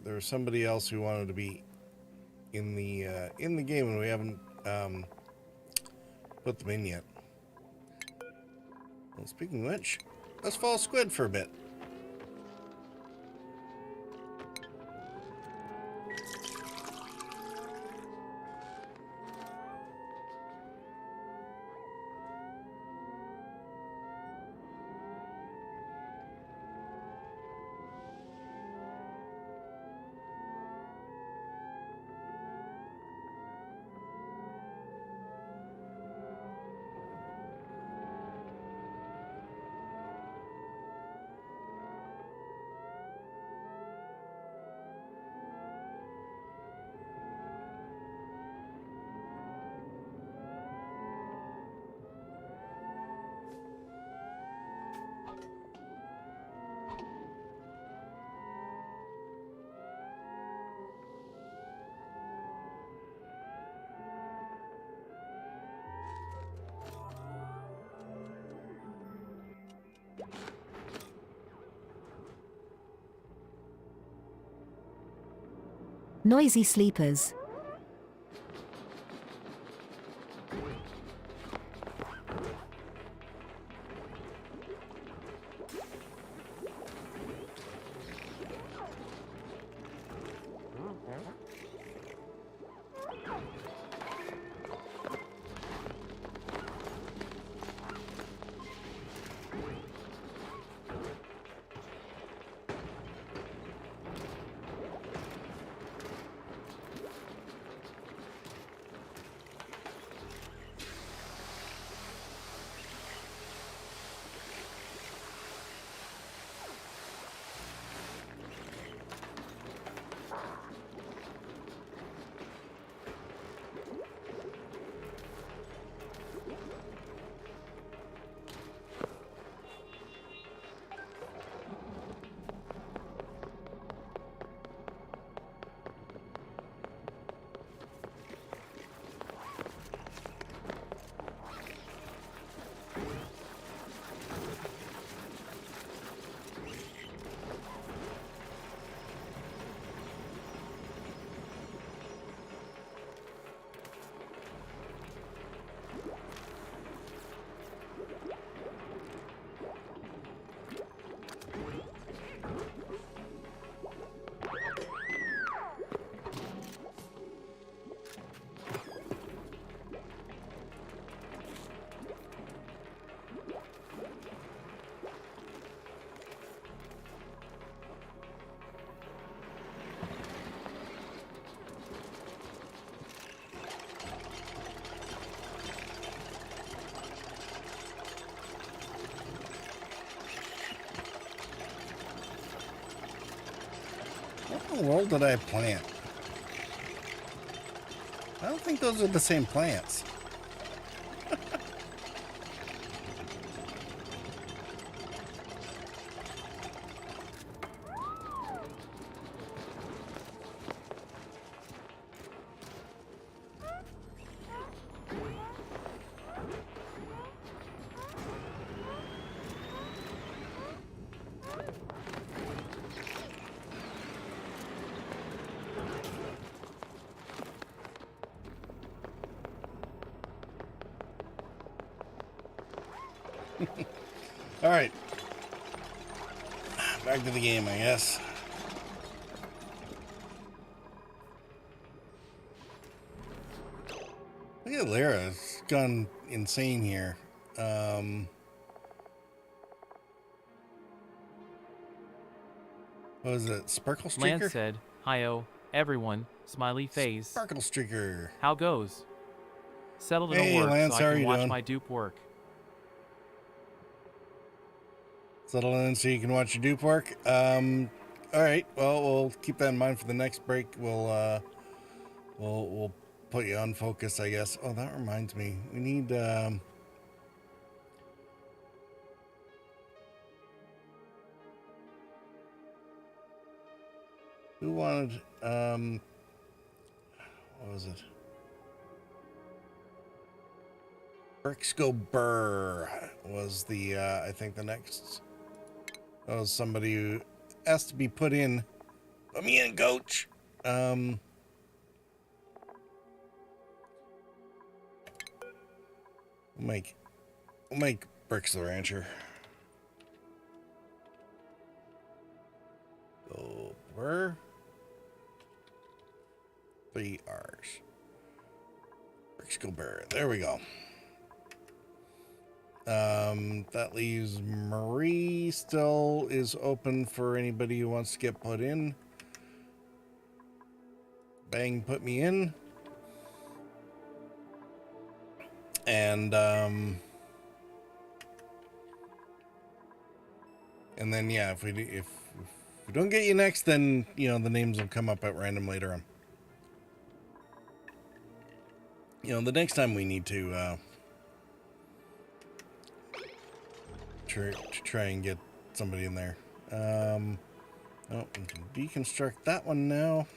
There was somebody else who wanted to be in the game, and we haven't put them in yet. Well, speaking of which, let's follow Squid for a bit. Noisy sleepers. What in the world did I plant? I don't think those are the same plants. All right. Back to the game, I guess. Look at Lyra. It's gone insane here. What was it? Sparkle Streaker? Lance said, "Hi-oh, everyone, smiley face. Sparkle Streaker. How goes? Settled in Hey, a work Lance, so how I are can you watch doing? my dupe work." Settle in so you can watch your dupe work. All right. Well, we'll keep that in mind for the next break. We'll put you on focus, I guess. Oh, that reminds me. We need who wanted what was it? Brixco Burr was the I think the next. That was somebody who asked to be put in. Put me in, coach. We'll make Bricks the Rancher. Go Burr. 3 R's. Brixco Burr. There we go. That leaves Marie still is open for anybody who wants to get put in. Bang, put me in. And then yeah, if we don't get you next, then you know the names will come up at random later on. You know, the next time we need to try and get somebody in there. Oh, we can deconstruct that one now.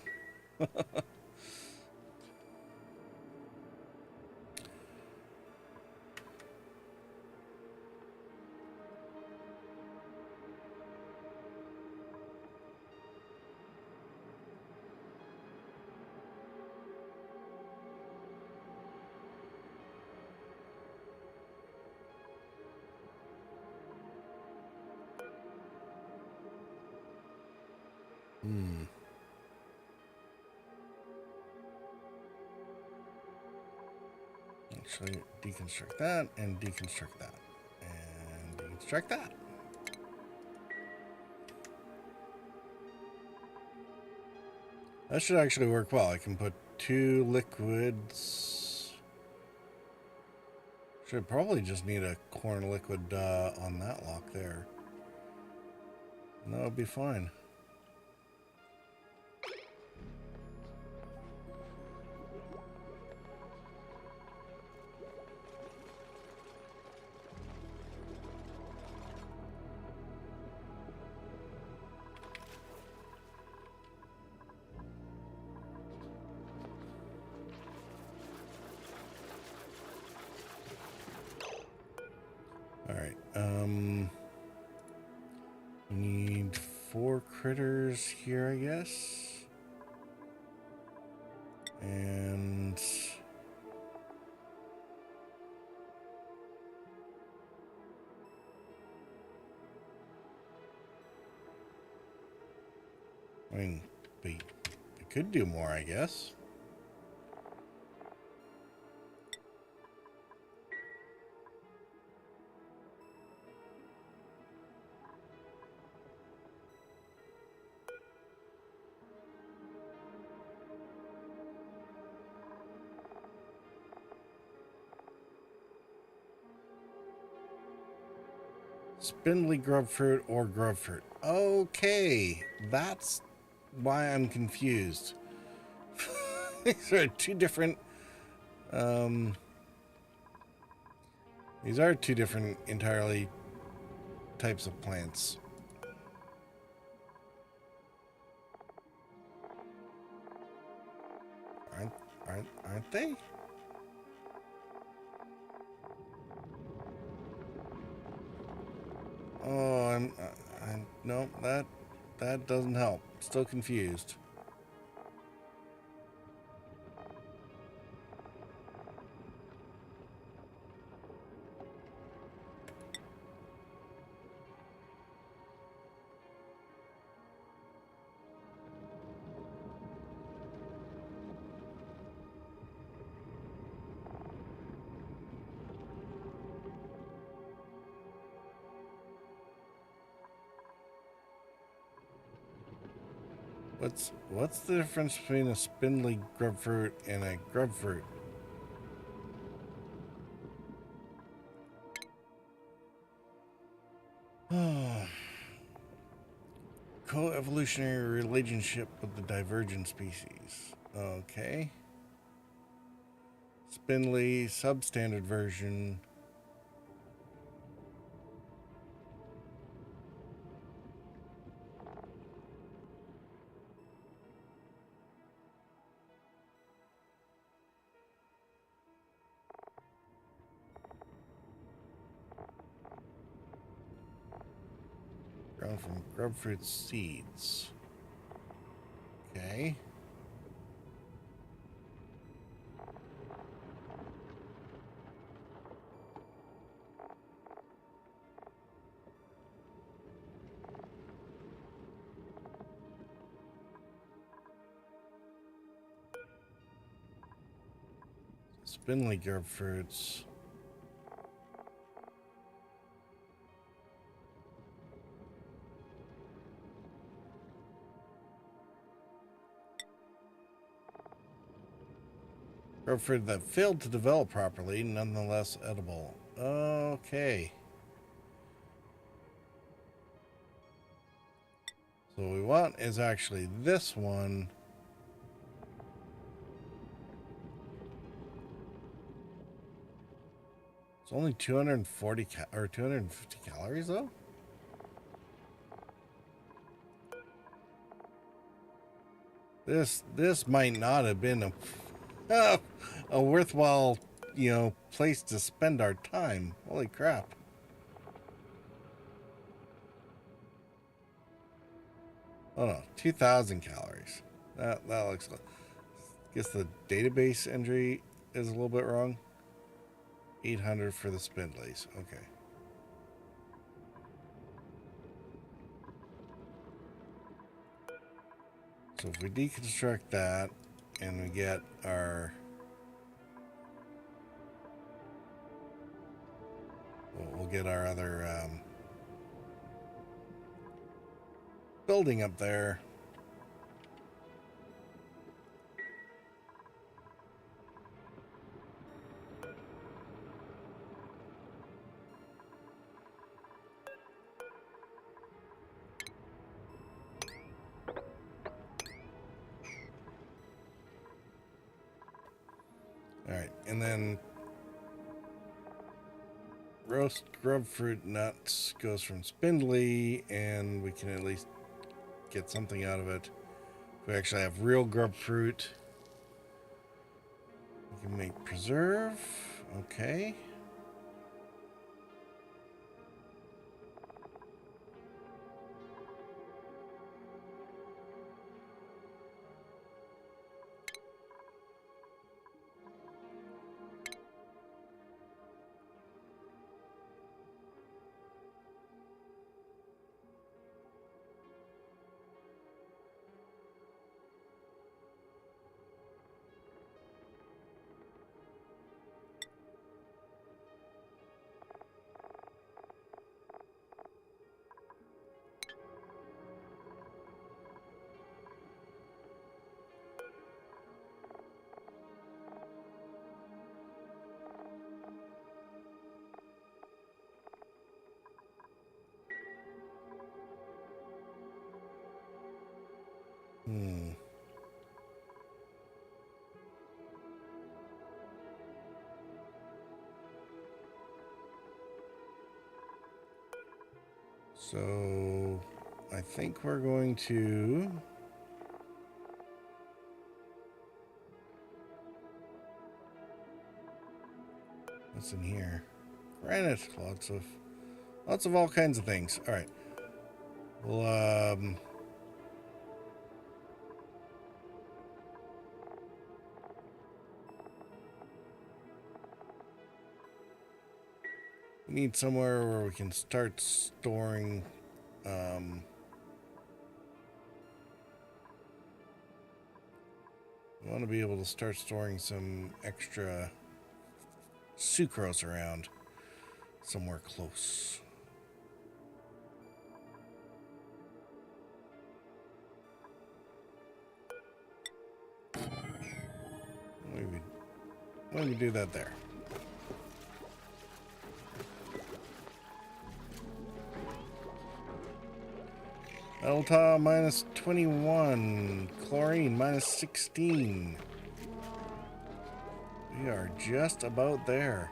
Actually, deconstruct that and deconstruct that and deconstruct that. That should actually work well. I can put 2 liquids. Should probably just need a corn liquid on that lock there. And that would be fine. We need 4 critters here, I guess. And I mean, we could do more, I guess. Spindly grub fruit or grub fruit. Okay, that's why I'm confused. These are two different. These are two different entirely types of plants. Aren't they? Oh, I'm no, that doesn't help. Still confused. What's the difference between a spindly grubfruit and a grubfruit? Co-evolutionary relationship with the divergent species. Okay. Spindly, substandard version. Grown from grubfruit seeds. Okay. Spindly grubfruits. Grubfruit that failed to develop properly, nonetheless edible. Okay. So what we want is actually this one. It's only 240 or 250 calories though. This might not have been a worthwhile, place to spend our time. Holy crap. Oh no, 2,000 calories. That looks like, guess the database entry is a little bit wrong. 800 for the spindlies. Okay. So if we deconstruct that and we get our, we'll get our other building up there. All right, and then roast grubfruit nuts goes from spindly, and we can at least get something out of it. We actually have real grubfruit. We can make preserve. Okay. So I think we're going to what's in here? Granite, lots of all kinds of things. All right. Well, we need somewhere where we can start storing we want to be able to start storing some extra sucrose around somewhere close. Maybe do that there. Metal minus 21. Chlorine minus 16. We are just about there.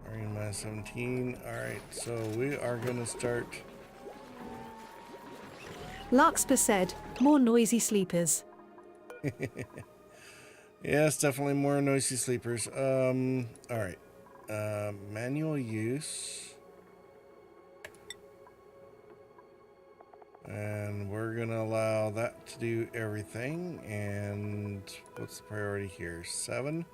Chlorine minus 17. Alright, so we are going to start. Larkspur said, more noisy sleepers. Yes, definitely more noisy sleepers. Alright. Manual use. And we're going to allow that to do everything. And what's the priority here? 7.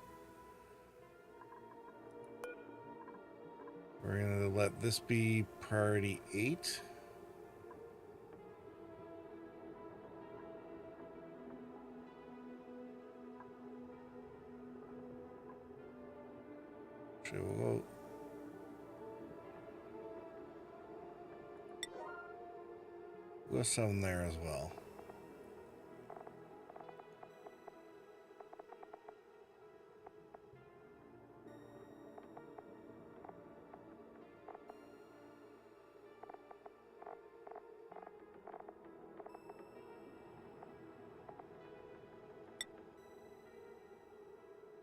We're going to let this be priority 8. Actually, we'll go 7 there as well.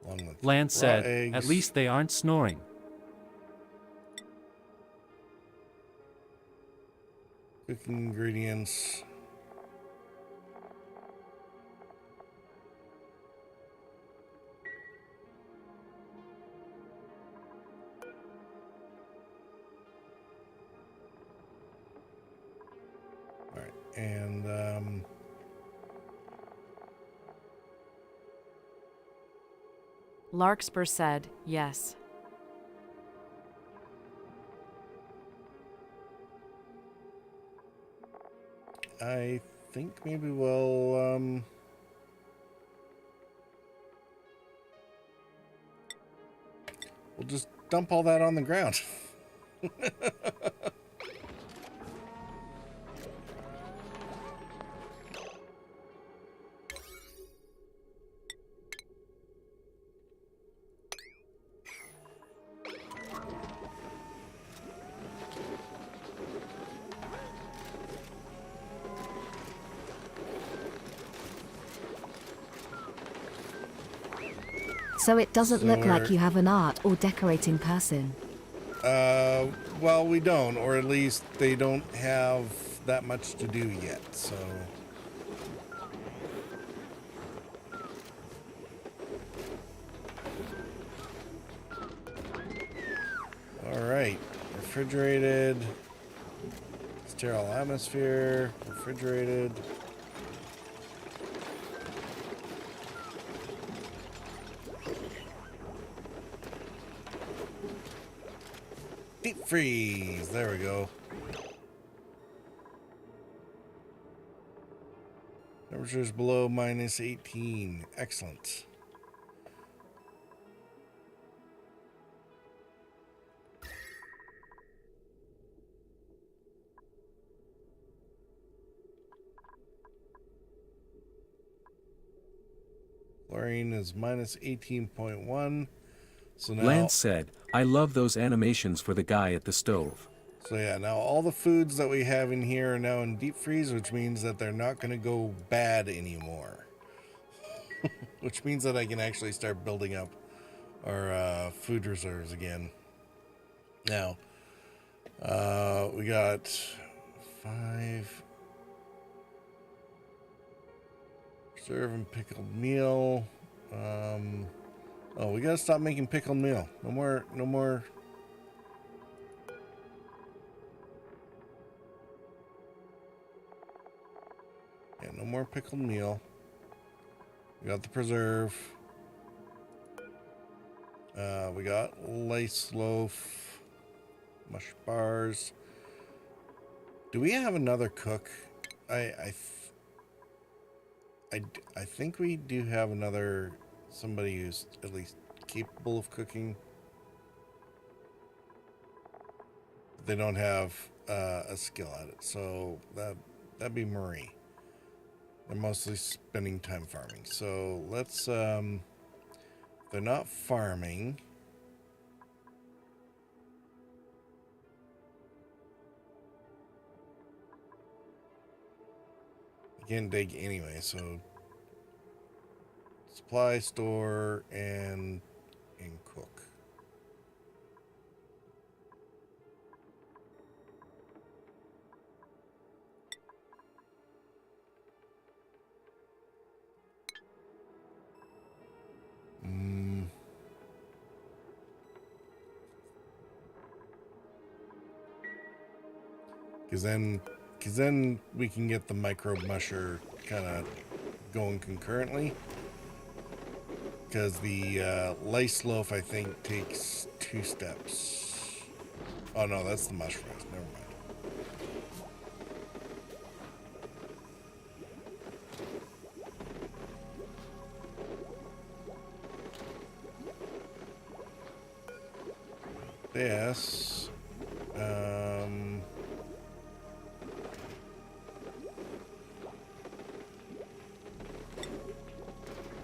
Along with Lance raw said, eggs. at least they aren't snoring. Cooking ingredients. All right, and Larkspur said, yes. I think maybe we'll just dump all that on the ground. So it doesn't look like you have an art or decorating person. Well, we don't, or at least they don't have that much to do yet, so. All right, refrigerated, sterile atmosphere, refrigerated. Deep freeze, there we go. Temperatures below minus 18, excellent. Chlorine is minus 18.1. So now, Lance said, I love those animations for the guy at the stove. so yeah, now all the foods that we have in here are now in deep freeze, which means that they're not going to go bad anymore. Which means that I can actually start building up our food reserves again. Now, we got 5 serve and pickled meal. Oh, we gotta stop making pickled meal. No more. Yeah, no more pickled meal. We got the preserve. We got lace loaf, mush bars. Do we have another cook? I think we do have somebody who's at least capable of cooking. They don't have a skill at it, so that'd be Marie. They're mostly spending time farming. So let's, they're not farming. You can't dig anyway, so supply, store, and cook. Because then we can get the microbe musher kind of going concurrently. Because the lace loaf, I think, takes 2 steps. Oh no, that's the mush fries. Never mind. This,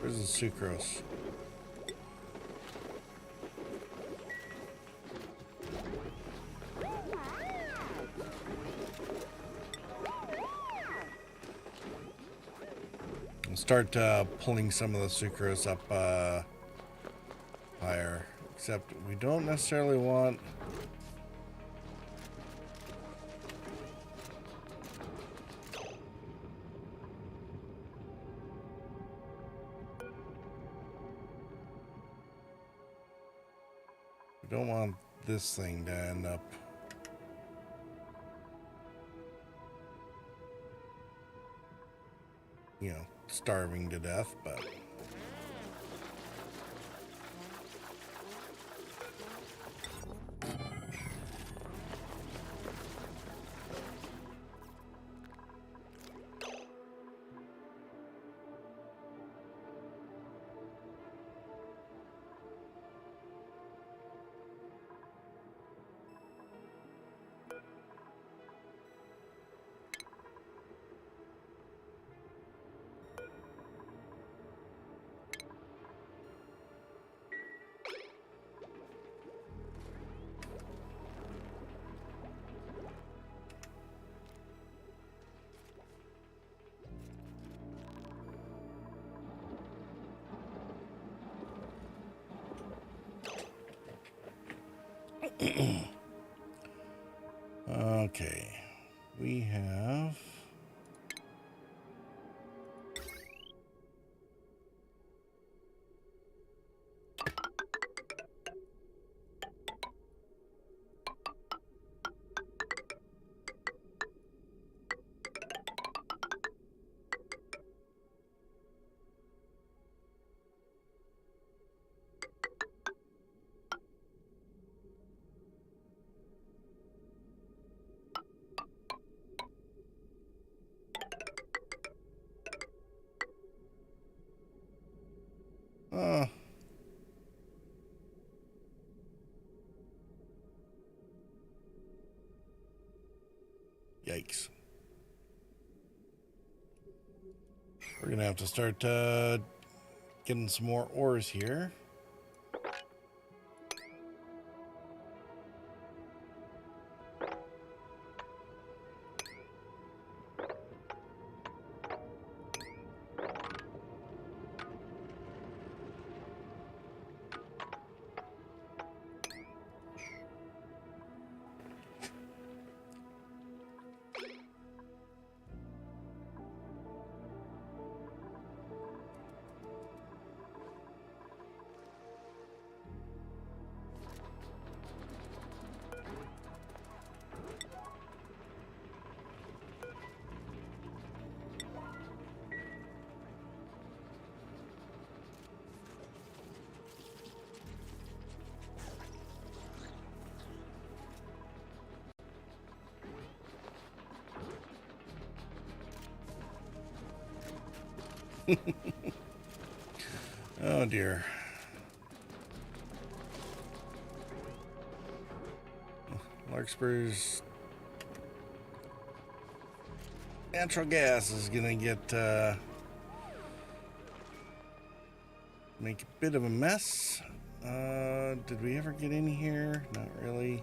where's the sucrose? I'll start pulling some of the sucrose up higher. Except we don't necessarily want... We don't want this thing to end up... you know, starving to death, but... Okay, we have... Yikes. We're gonna have to start getting some more ores here. Oh dear. Larkspur's natural gas is gonna get make a bit of a mess. Did we ever get in here? Not really.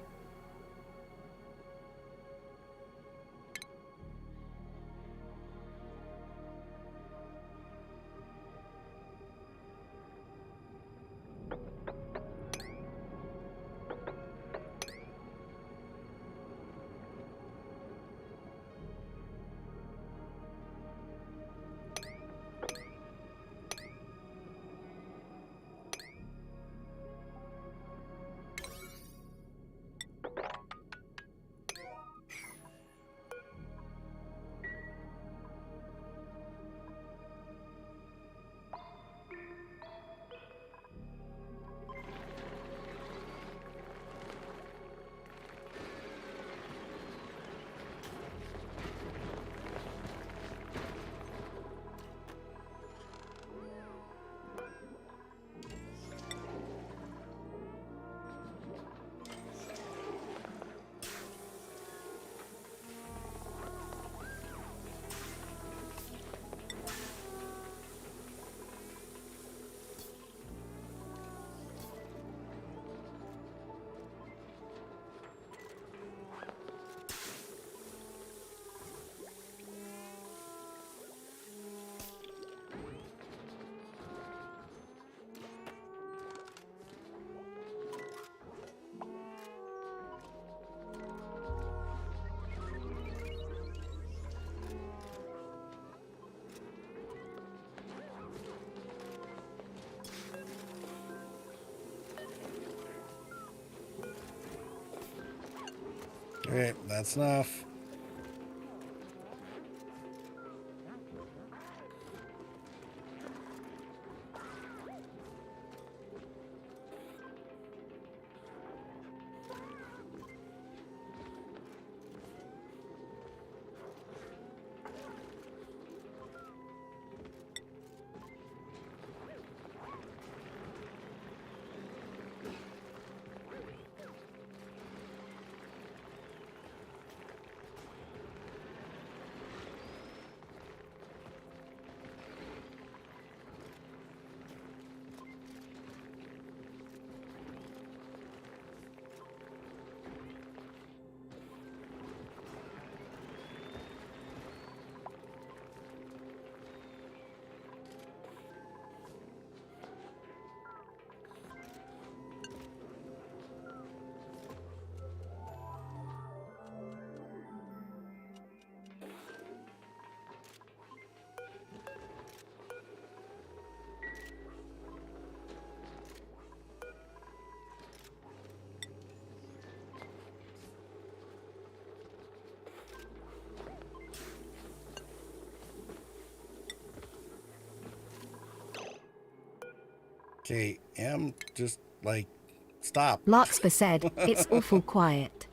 Okay, that's enough. Okay, just like, stop. Larkspur said, it's awful quiet.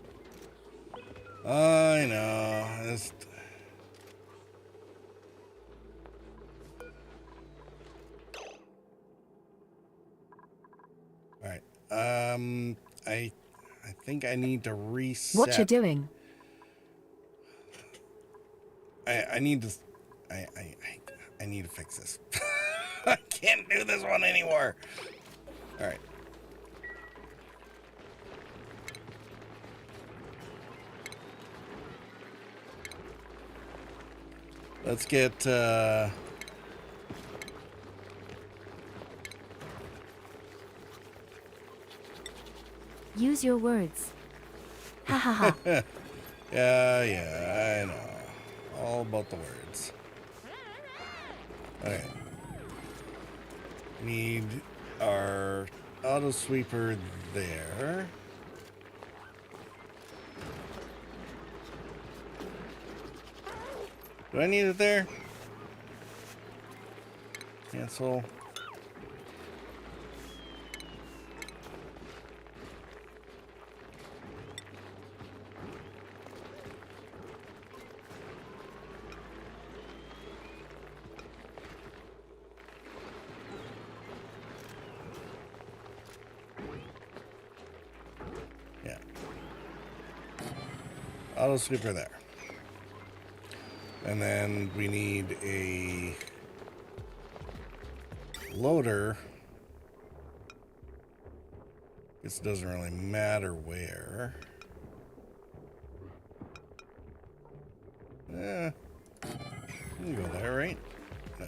I know. All right. I think I need to reset. What you're doing? I need to. I need to fix this. I can't do this one anymore. All right. Let's get. Use your words. Ha ha ha. Yeah, I know. All about the words. Okay. Need our auto sweeper there. Do I need it there? Cancel. auto sweeper there. And then we need a loader. This doesn't really matter where. You can go there, right? No.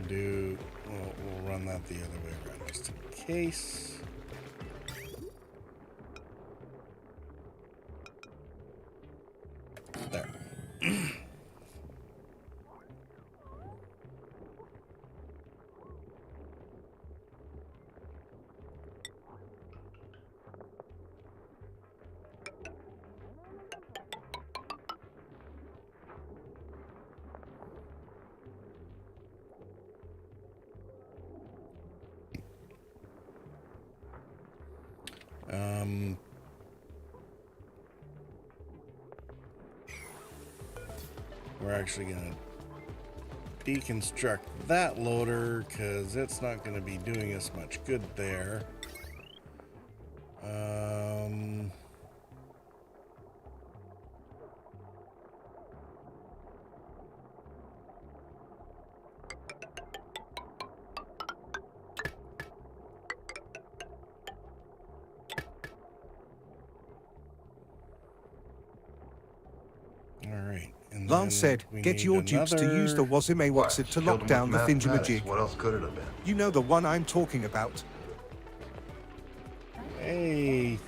We'll run that the other way around just in case. There. We're actually going to deconstruct that loader because it's not going to be doing us much good there. Lance said, get your dupes to use the Wazime Watsit to lock down the thingamajig. What else could it have been? You know the one I'm talking about. Hey.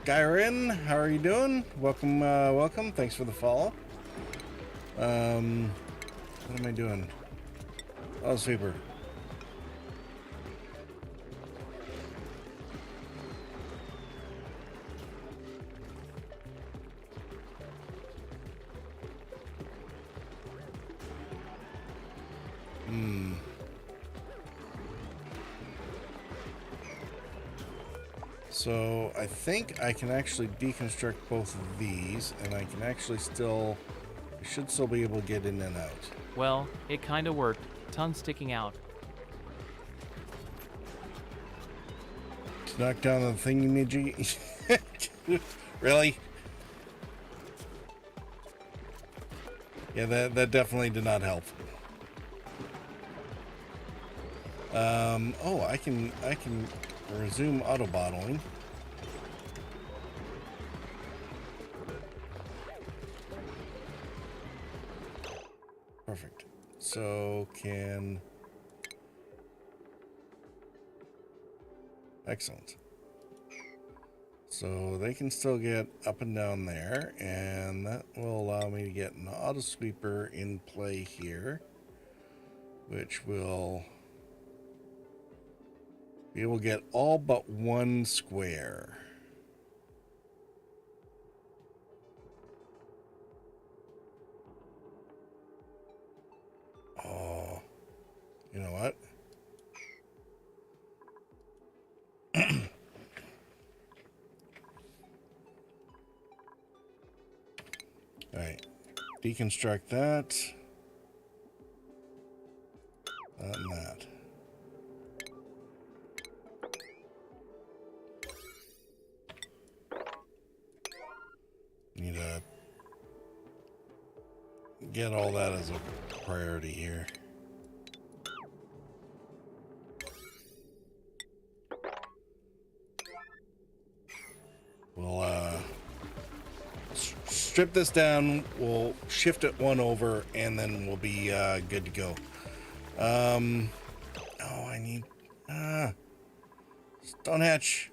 Skyrin, how are you doing? Welcome, welcome. Thanks for the follow. What am I doing? Oh, sweeper. So I think I can actually deconstruct both of these, and I can actually I should still be able to get in and out. Well, it kinda worked. Tongue sticking out. To knock down the thingamajig. Really? Yeah, that definitely did not help. Oh, I can resume auto bottling. Perfect. So excellent. So they can still get up and down there, and that will allow me to get an auto sweeper in play here, which will be able to get all but one square. Oh, you know what? All right, deconstruct that, that and that. Need to get all that as a priority here. We'll strip this down, we'll shift it one over, and then we'll be good to go. Oh, I need stone hatch.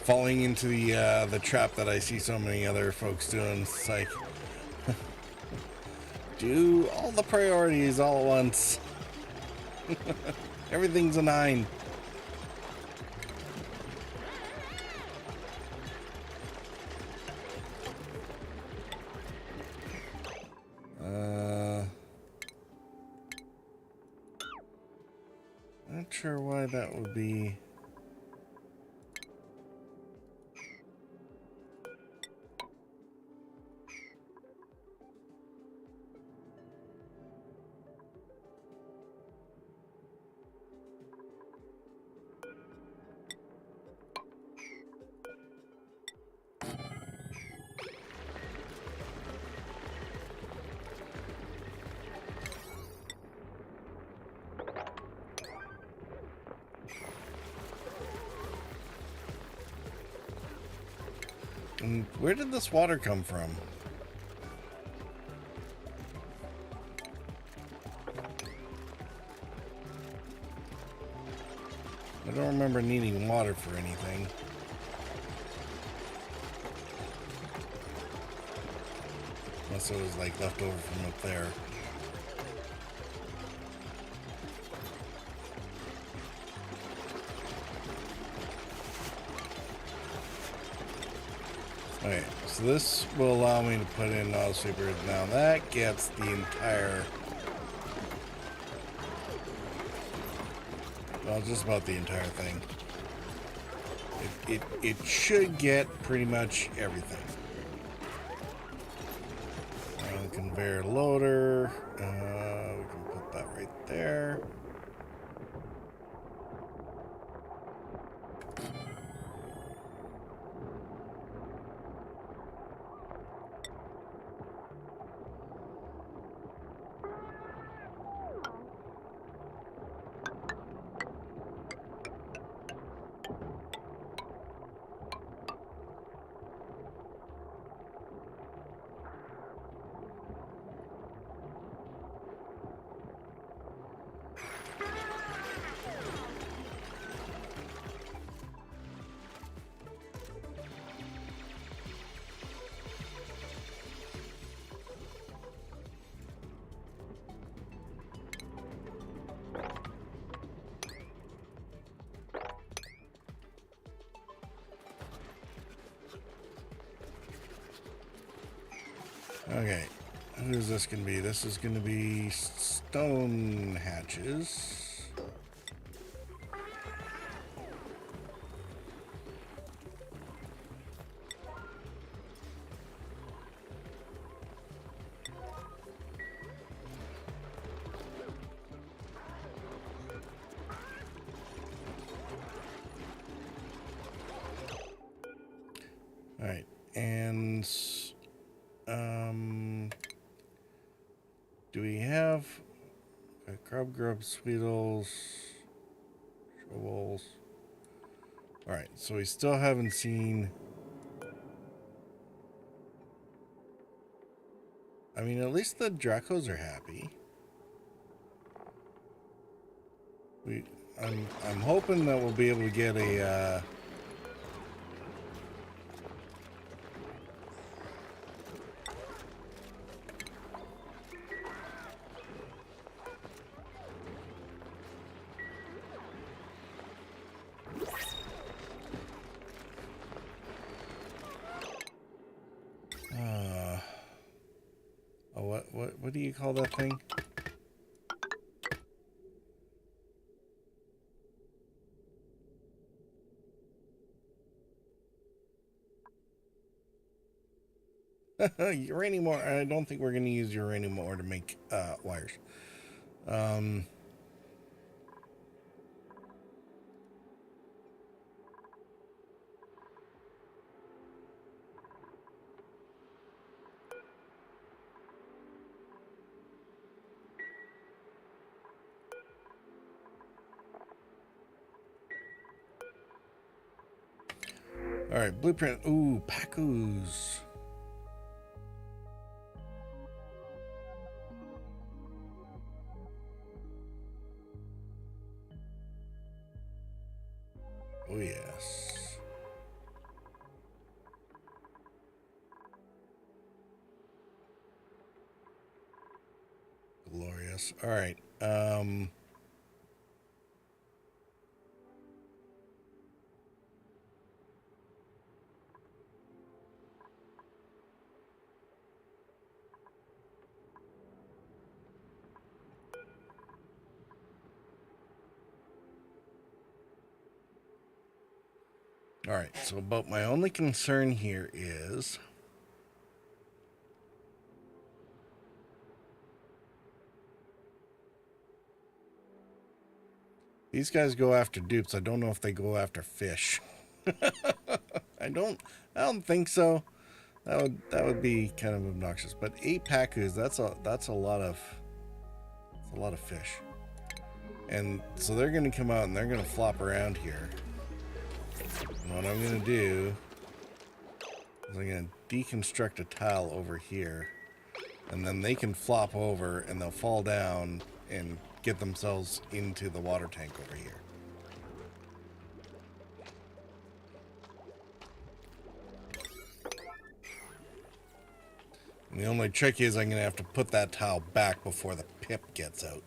falling into the trap that I see so many other folks doing. It's like, do all the priorities all at once. Everything's a 9. Not sure why that would be. And where did this water come from? I don't remember needing water for anything. Unless it was like left over from up there. Okay, so this will allow me to put in auto sweepers. Now that gets the entire, well, just about the entire thing. It should get pretty much everything. Conveyor loader, we can put that right there. Okay, who's this going to be? This is going to be stone hatches. All right, and do we have grub, sweetles, shovels? All right, so we still haven't seen. I mean, at least the Dracos are happy. I'm hoping that we'll be able to get a. What do you call that thing? Uranium ore. I don't think we're going to use uranium ore to make wires. All right, blueprint. Ooh, Pacus. Oh, yes. progress. All right. All right, so about my only concern here is these guys go after dupes. I don't know if they go after fish. I don't think so. That would be kind of obnoxious. But 8 pacus, that's a lot of fish. And so they're gonna come out and they're gonna flop around here. And what I'm gonna do is I'm gonna deconstruct a tile over here, and then they can flop over and they'll fall down and get themselves into the water tank over here. And the only trick is I'm gonna have to put that tile back before the pip gets out.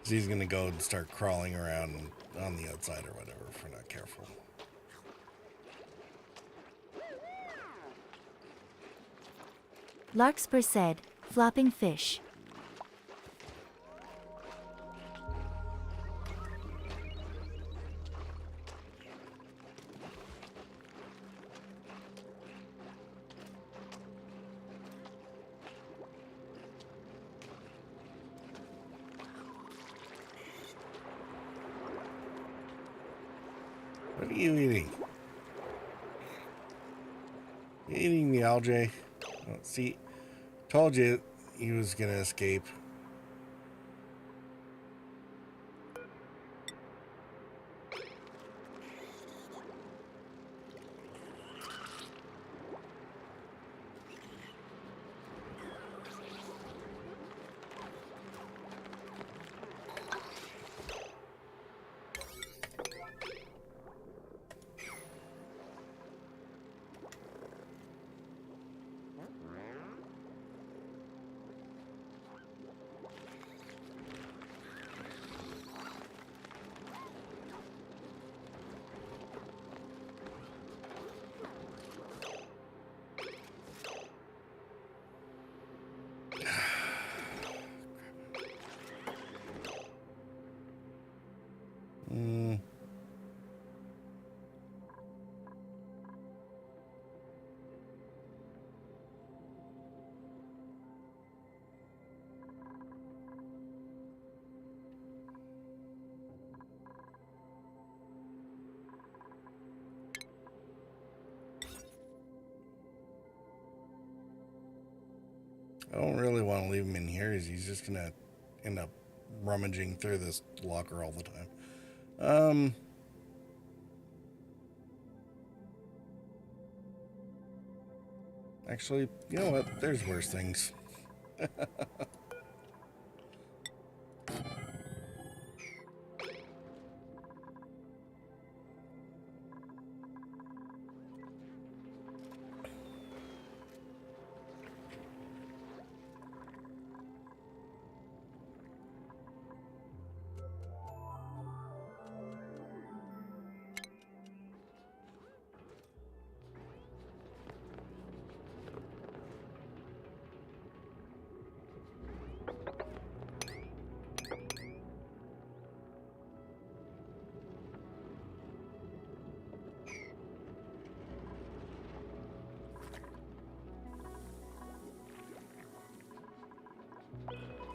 He's gonna go and start crawling around on the outside or whatever if we're not careful. Larkspur said, flopping fish. What are you eating? You eating the algae? Oh, see, told you he was gonna escape. I don't really want to leave him in here. He's just gonna end up rummaging through this locker all the time. Actually, you know what? There's worse things.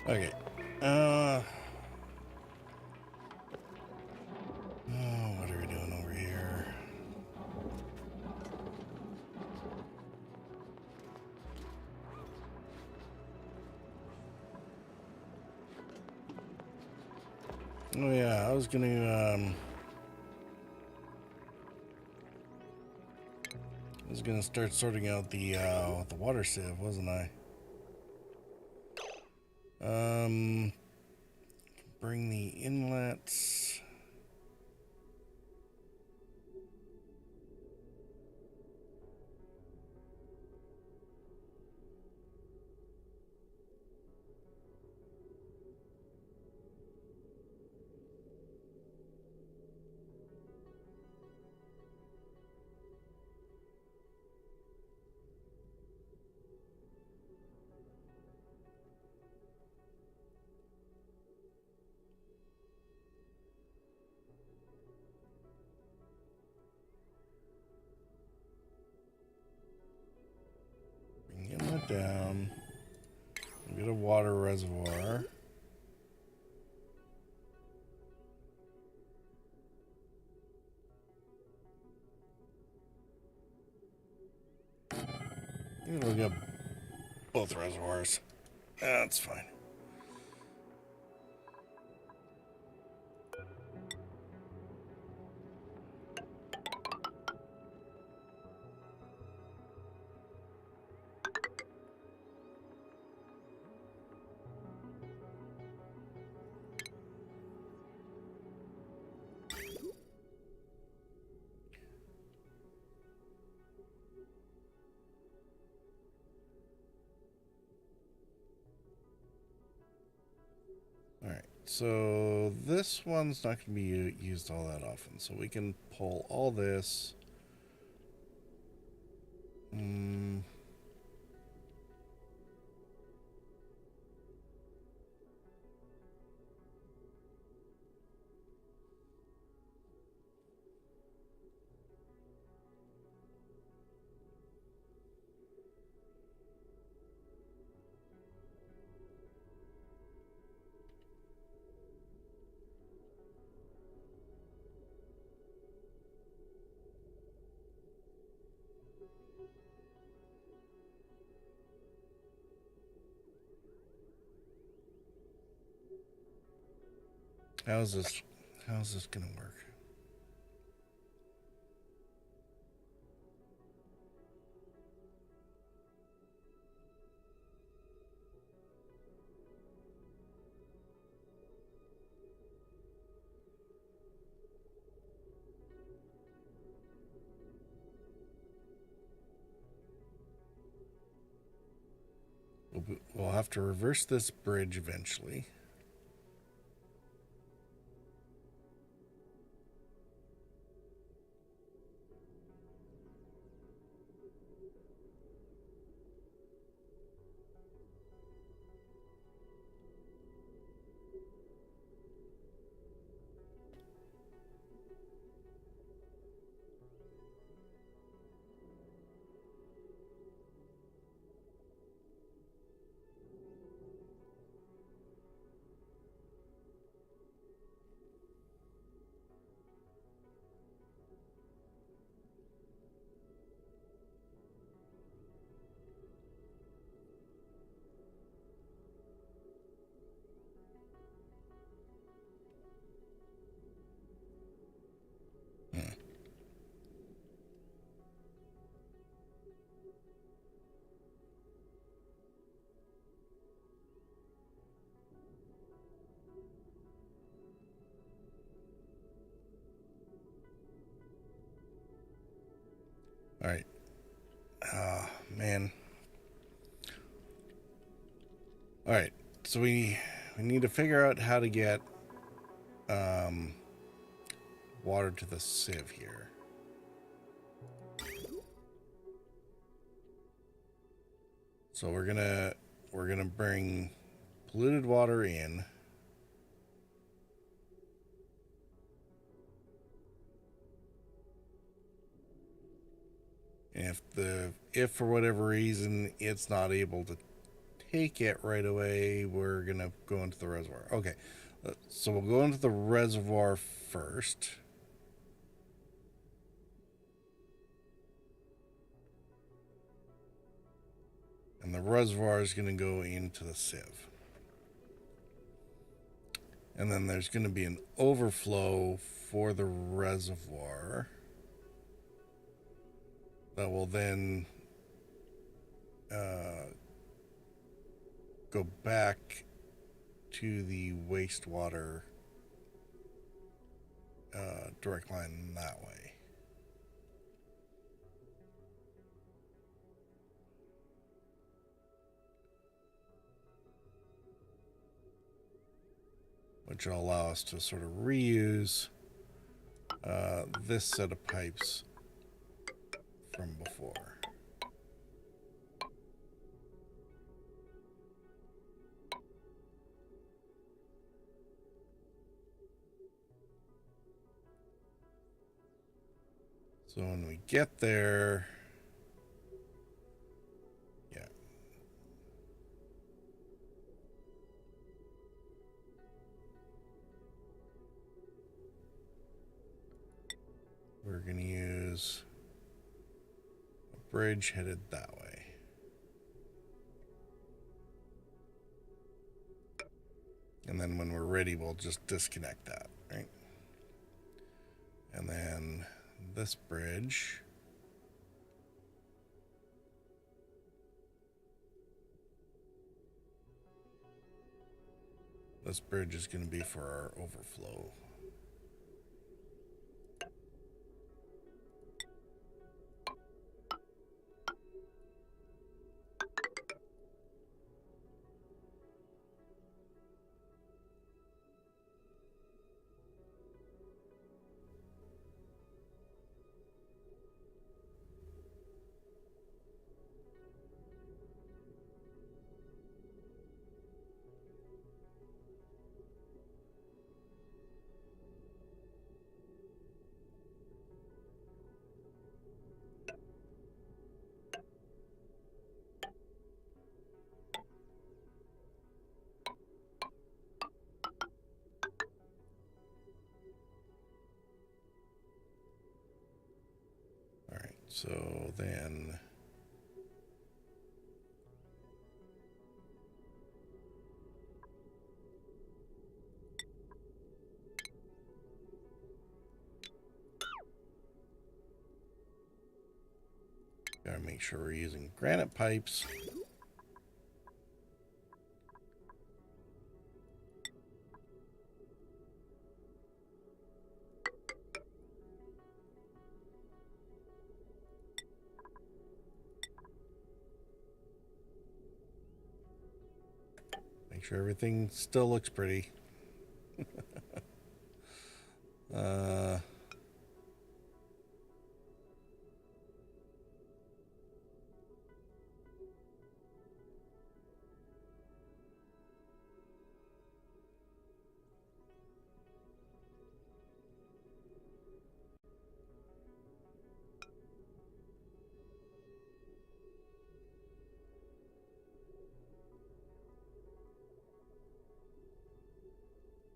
Okay. What are we doing over here? Oh yeah, I was gonna start sorting out the water sieve, wasn't I? Bring the inlets. down. We get a water reservoir. We'll get both reservoirs. That's fine. Alright, so this one's not going to be used all that often, so we can pull all this. How's this gonna work? We'll have to reverse this bridge eventually. All right. Man. All right. So we need to figure out how to get water to the sieve here. So we're gonna bring polluted water in. If for whatever reason it's not able to take it right away, we're gonna go into the reservoir. Okay, so we'll go into the reservoir first. And the reservoir is gonna go into the sieve. And then there's gonna be an overflow for the reservoir that will then go back to the wastewater direct line that way. Which will allow us to sort of reuse this set of pipes from before. So when we get there, yeah, we're going to use a bridge headed that way. And then when we're ready, we'll just disconnect that, right? And then this bridge. This bridge is going to be for our overflow. So then gotta make sure we're using granite pipes. Make sure everything still looks pretty.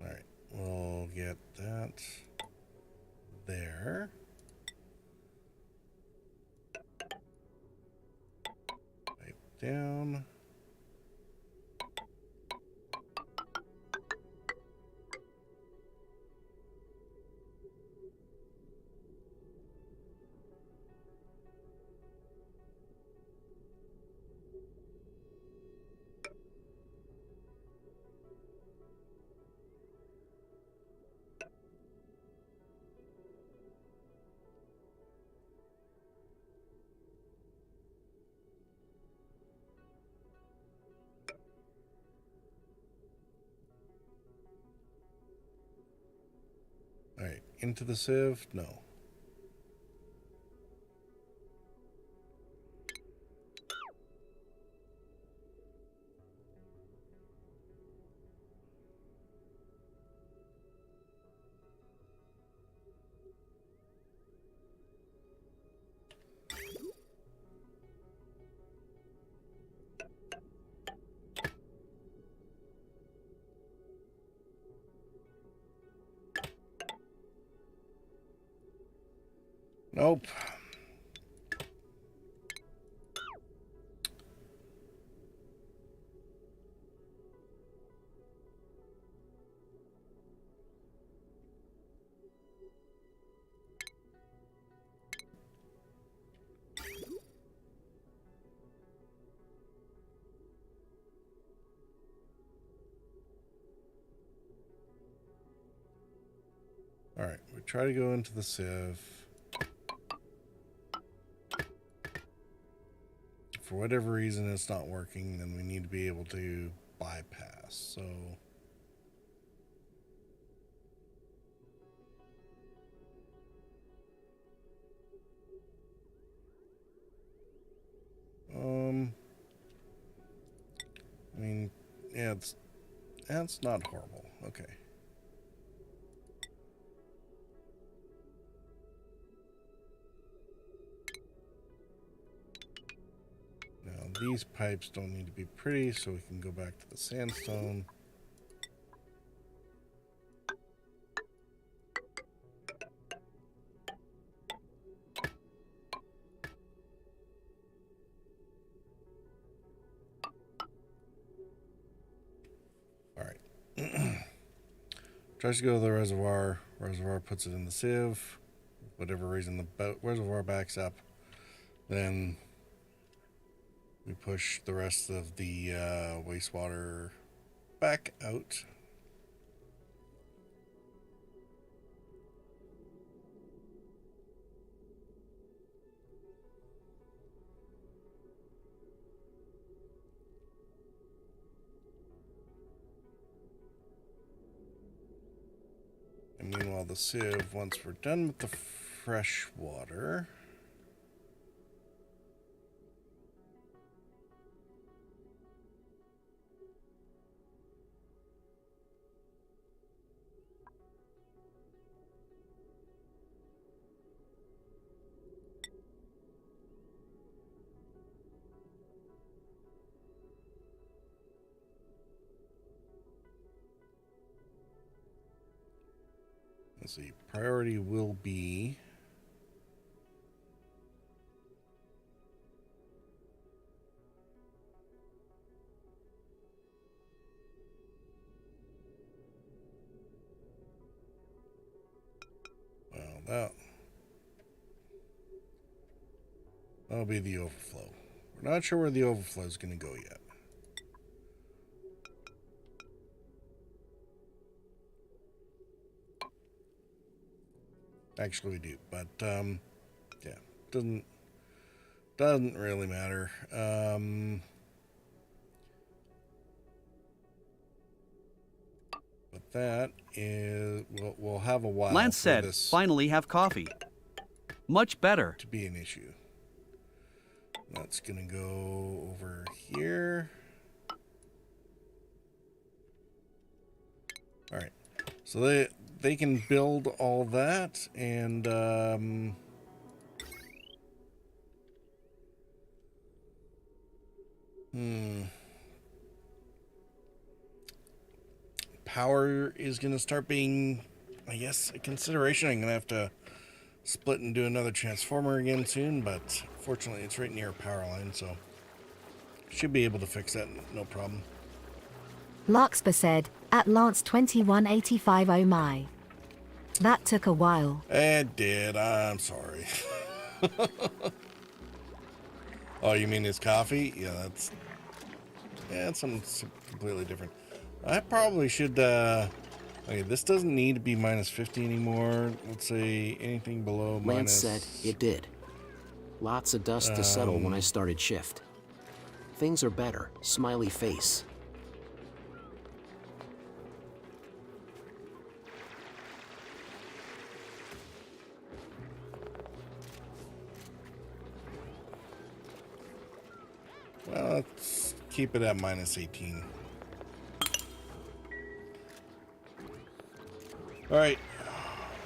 All right, we'll get that there. Pipe down. All right, into the sieve? No. Nope. All right, we try to go into the sieve. For whatever reason it's not working, then we need to be able to bypass. So I mean, yeah, that's not horrible. Okay. Now these pipes don't need to be pretty, so we can go back to the sandstone. All right. Tries to go to the reservoir. Reservoir puts it in the sieve. Whatever reason the reservoir backs up. Then we push the rest of the wastewater back out. And meanwhile, the sieve, once we're done with the fresh water, let's see, priority will be that'll be the overflow. We're not sure where the overflow is going to go yet. Actually, we do, but yeah, doesn't really matter. But that is we'll have a while. Lance for said, this finally have coffee. Much better. to be an issue. That's gonna go over here. All right, so they can build all that, and power is gonna start being, I guess, a consideration. I'm gonna have to split and do another transformer again soon, but fortunately it's right near a power line, so should be able to fix that, no problem. Larkspur said, at Lance 2185 oh my. That took a while. It did, I'm sorry. Oh, you mean his coffee? Yeah, that's something completely different. I probably should, okay, this doesn't need to be minus 50 anymore. Let's say anything below Lance minus... said it did. Lots of dust to settle when I started shift. Things are better. Smiley face. Well, let's keep it at minus 18. Alright,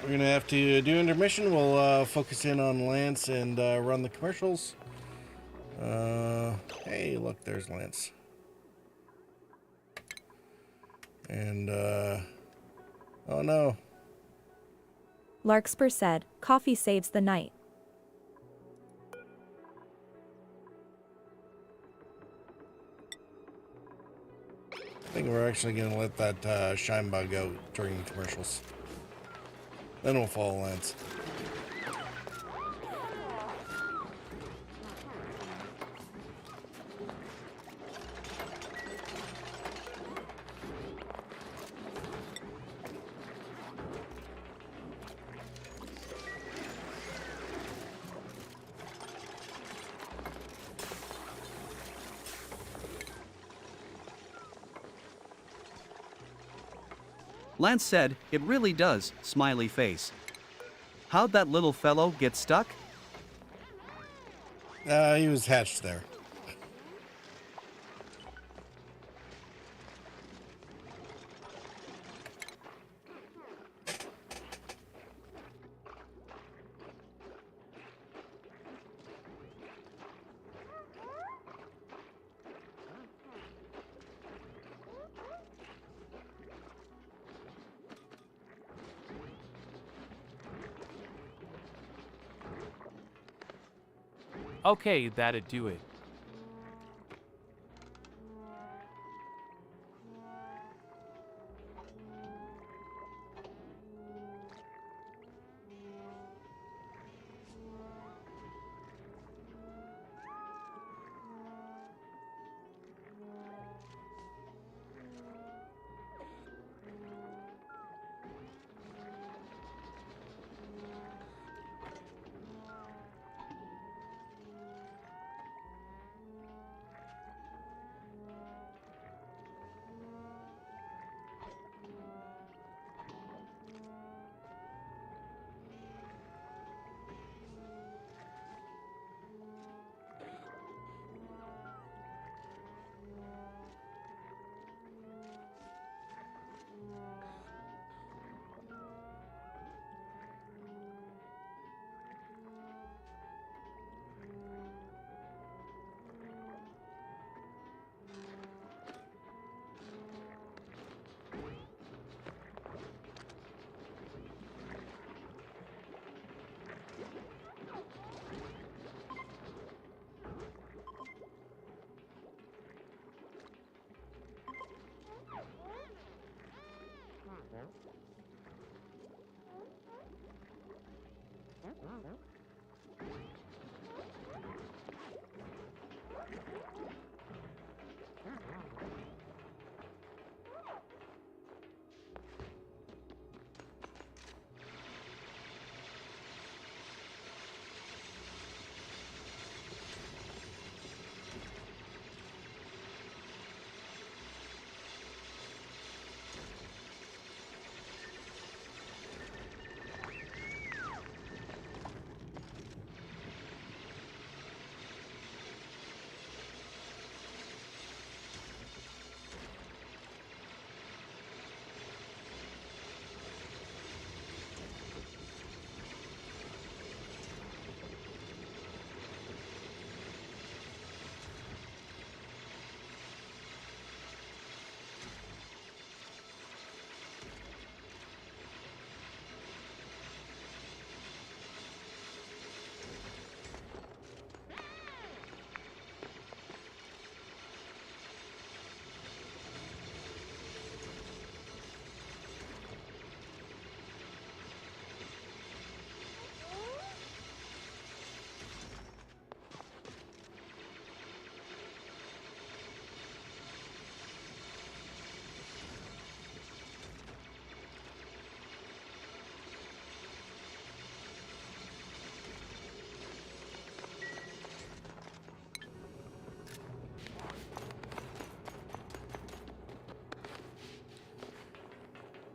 we're going to have to do intermission. We'll focus in on Lance and run the commercials. Hey, look, there's Lance. And, oh no. Larkspur said, coffee saves the night. I think we're actually going to let that shine bug out during the commercials. Then we'll follow Lance. Lance said, it really does, smiley face. How'd that little fellow get stuck? He was hatched there. Okay, that'd do it.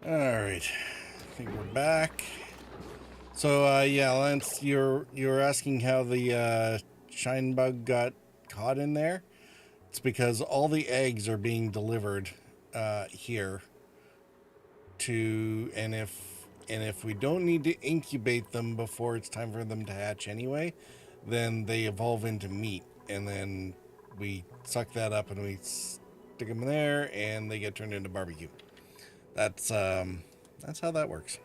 All right, I think we're back. So yeah, Lance, you're asking how the shine bug got caught in there. It's because all the eggs are being delivered here to, and if we don't need to incubate them before it's time for them to hatch anyway, then they evolve into meat, and then we suck that up and we stick them in there, and they get turned into barbecue. That's how that works.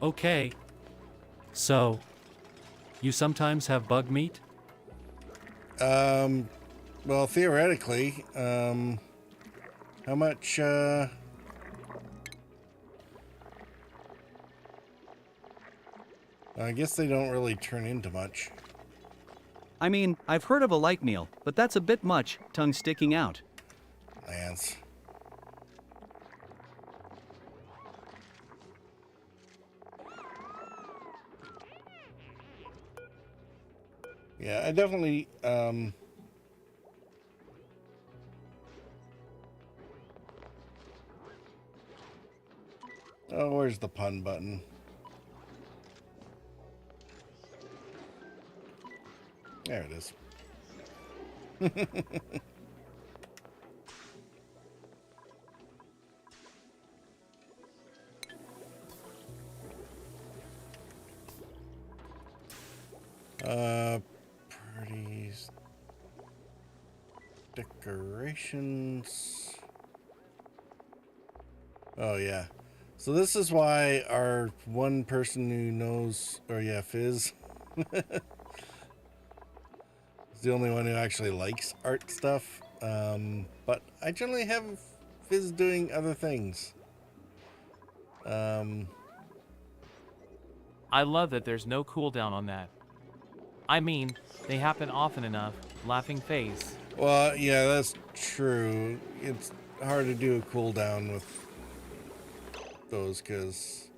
Okay. So, you sometimes have bug meat? Well, theoretically, how much, I guess they don't really turn into much. I mean, I've heard of a light meal, but that's a bit much, tongue sticking out. Lance. Yeah, I definitely, oh, where's the pun button? There it is. Parties, decorations. Oh yeah. So this is why our one person who knows, or yeah, Fizz, is the only one who actually likes art stuff. But I generally have Fizz doing other things. I love that there's no cooldown on that. I mean, they happen often enough. Laughing face. Well, yeah, that's true. It's hard to do a cooldown with those because,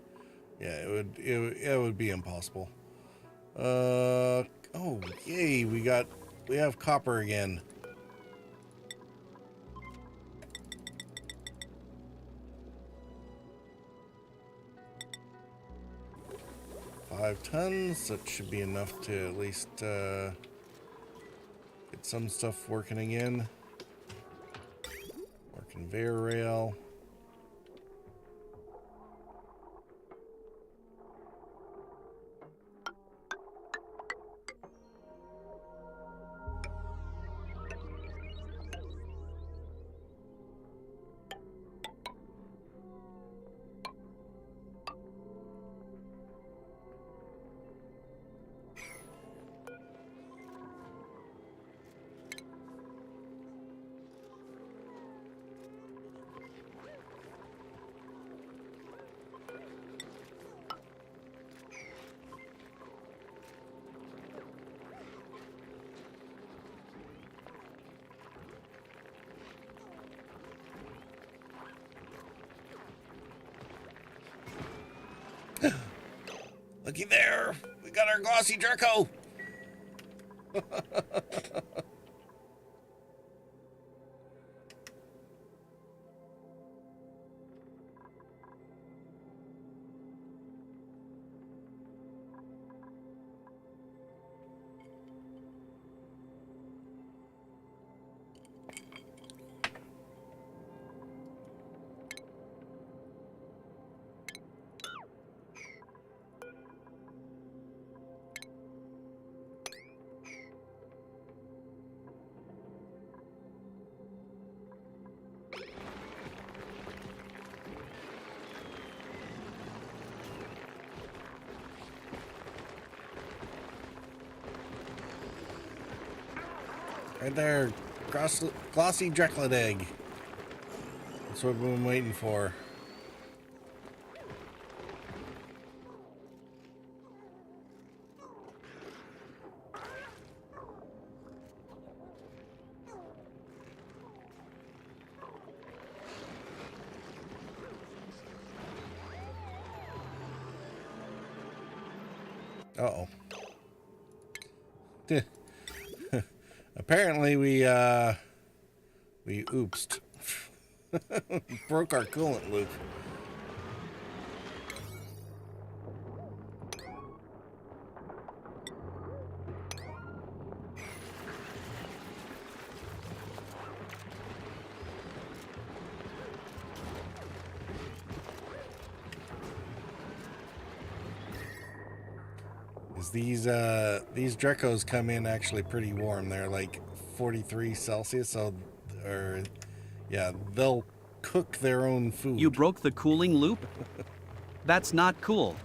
yeah, it would be impossible. Oh, yay, we have copper again. Five tons, that should be enough to at least get some stuff working again. More conveyor rail. Looky there! We got our glossy Draco! Right there, glossy Drecklid egg. That's what we've been waiting for. Uh-oh. Apparently we oopsed. Broke our coolant loop. These Drecos come in actually pretty warm. They're like 43 Celsius, so yeah, they'll cook their own food. You broke the cooling loop? That's not cool.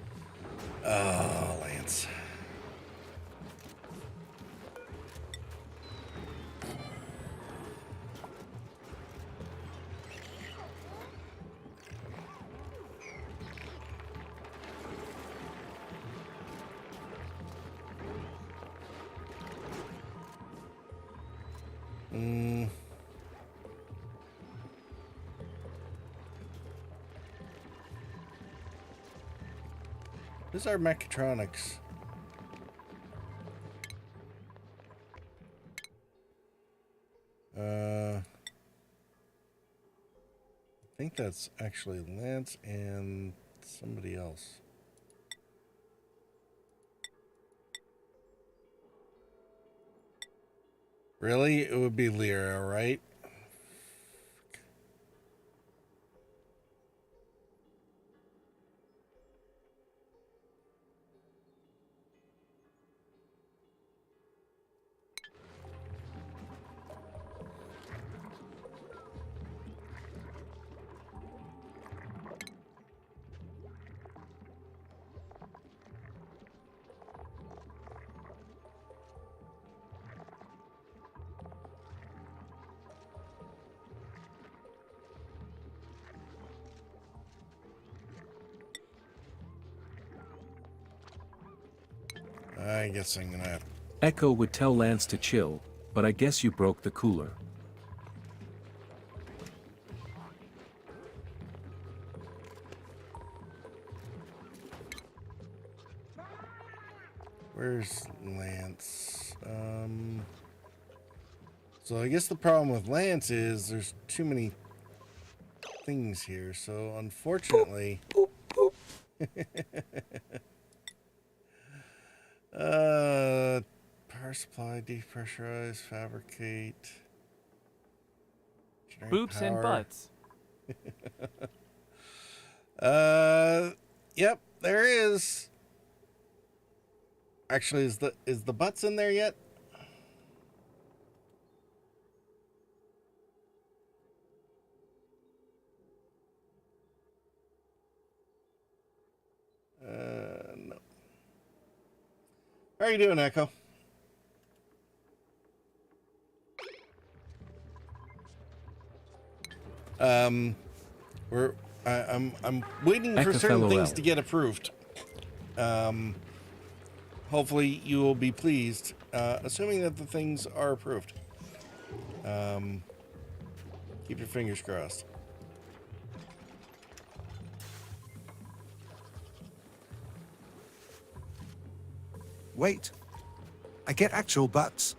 Oh, Lance. Who's our mechatronics? I think that's actually Lance and somebody else. Really? It would be Lyra, right? I guess I'm gonna have... Echo would tell Lance to chill, but I guess you broke the cooler. Where's Lance? So I guess the problem with Lance is there's too many things here. So unfortunately, power supply, depressurize, fabricate, generate Boops and power. butts. Yep, there is. Actually, is the butts in there yet? No. How are you doing, Echo? I'm waiting for certain things to get approved. Hopefully you will be pleased, assuming that the things are approved. Keep your fingers crossed. Wait. I get actual butts.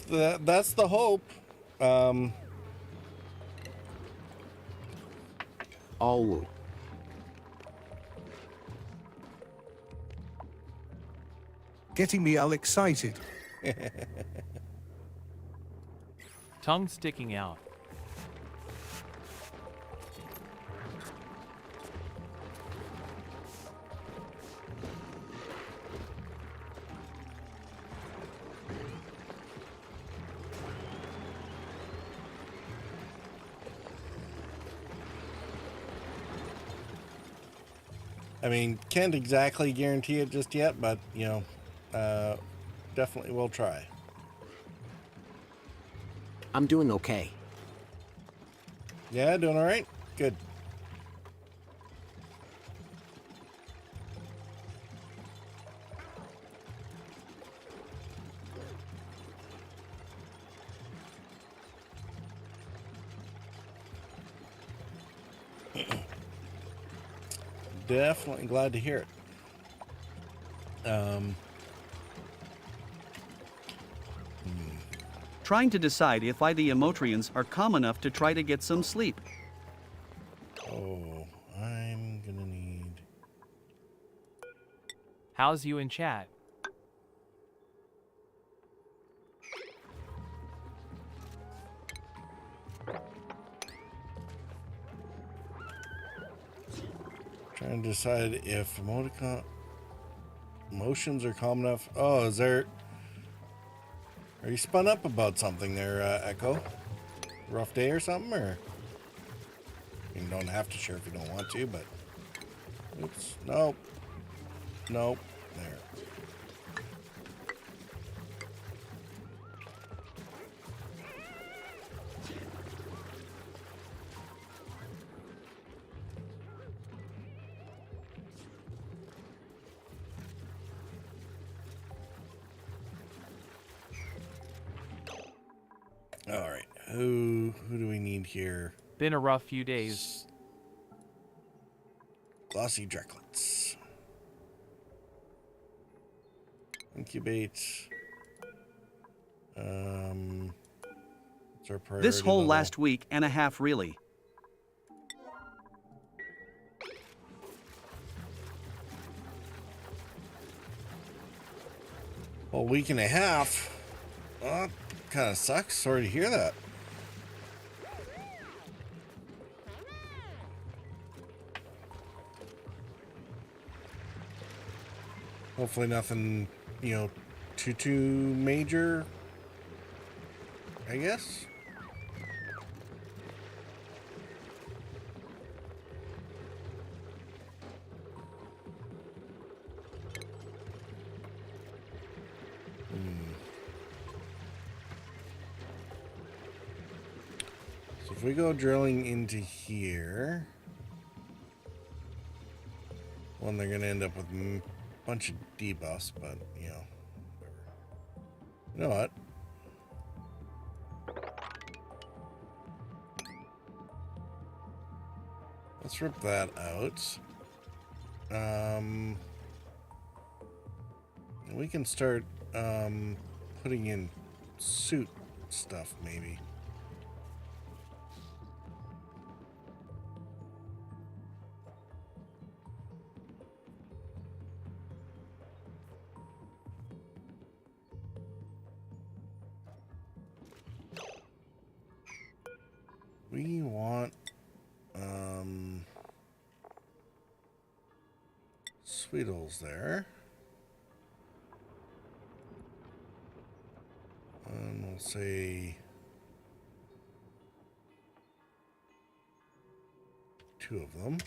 That's the hope. All Getting me all excited. Tongue sticking out. I mean, can't exactly guarantee it just yet, but, you know, definitely will try. I'm doing okay. Yeah, doing all right. Good. Definitely glad to hear it. Trying to decide if the Emotrians are calm enough to try to get some sleep. Oh, I'm gonna need... How's you in chat? Trying to decide if emotions are calm enough. Oh, is there... Are you spun up about something there, Echo? Rough day or something, or? You don't have to share if you don't want to, but... Oops. Nope. Nope. There. All right, who do we need here? Been a rough few days. Glossy Drecklets. Incubate. What's our priority This whole level? last week and a half, really. Well, week and a half. Well, kind of sucks. Sorry to hear that. Hopefully nothing, too major, I guess. So if we go drilling into here, one, they're going to end up with a bunch of debuffs, but, whatever. You know what? Let's rip that out. We can start putting in suit stuff, maybe. We want Sweetles there. And we'll say 2 of them.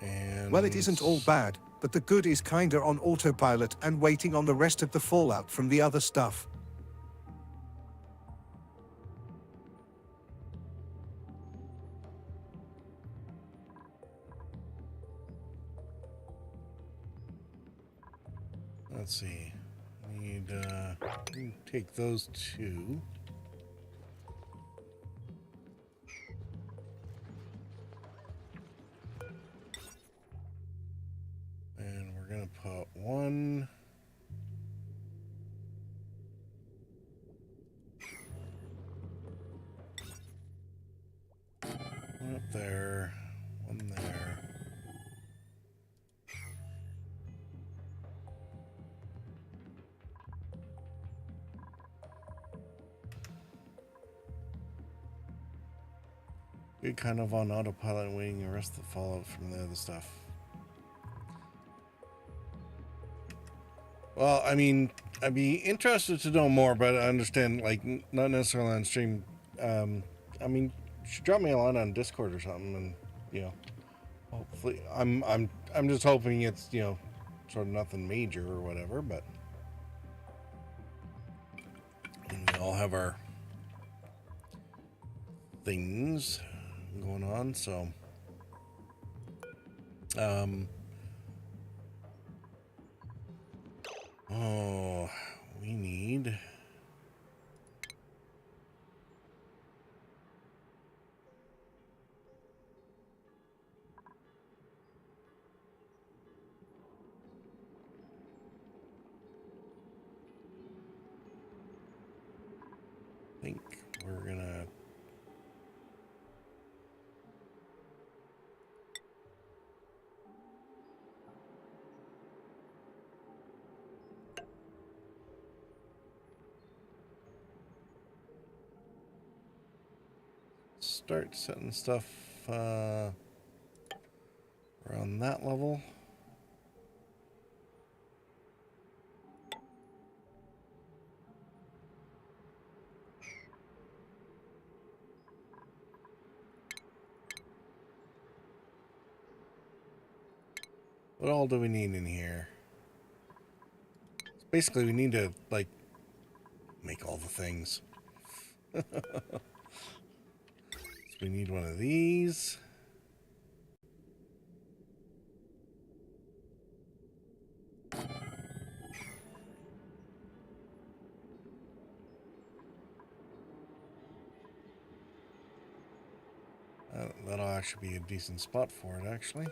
And Well, it isn't all bad, but the good is kinda on autopilot and waiting on the rest of the fallout from the other stuff. let's see. Need take those 2. And we're gonna put 1 up there, 1 there. You're kind of on autopilot waiting the rest of the fallout from the other stuff. Well, I mean, I'd be interested to know more, but I understand, like, not necessarily on stream. I mean, you should drop me a line on Discord or something, and you know, hopefully, I'm just hoping it's, you know, sort of nothing major or whatever, but and we all have our things going on, so oh, we need I think we're gonna start setting stuff around that level. What all do we need in here? Basically, we need to, like, make all the things. So we need one of these. That'll actually be a decent spot for it, actually.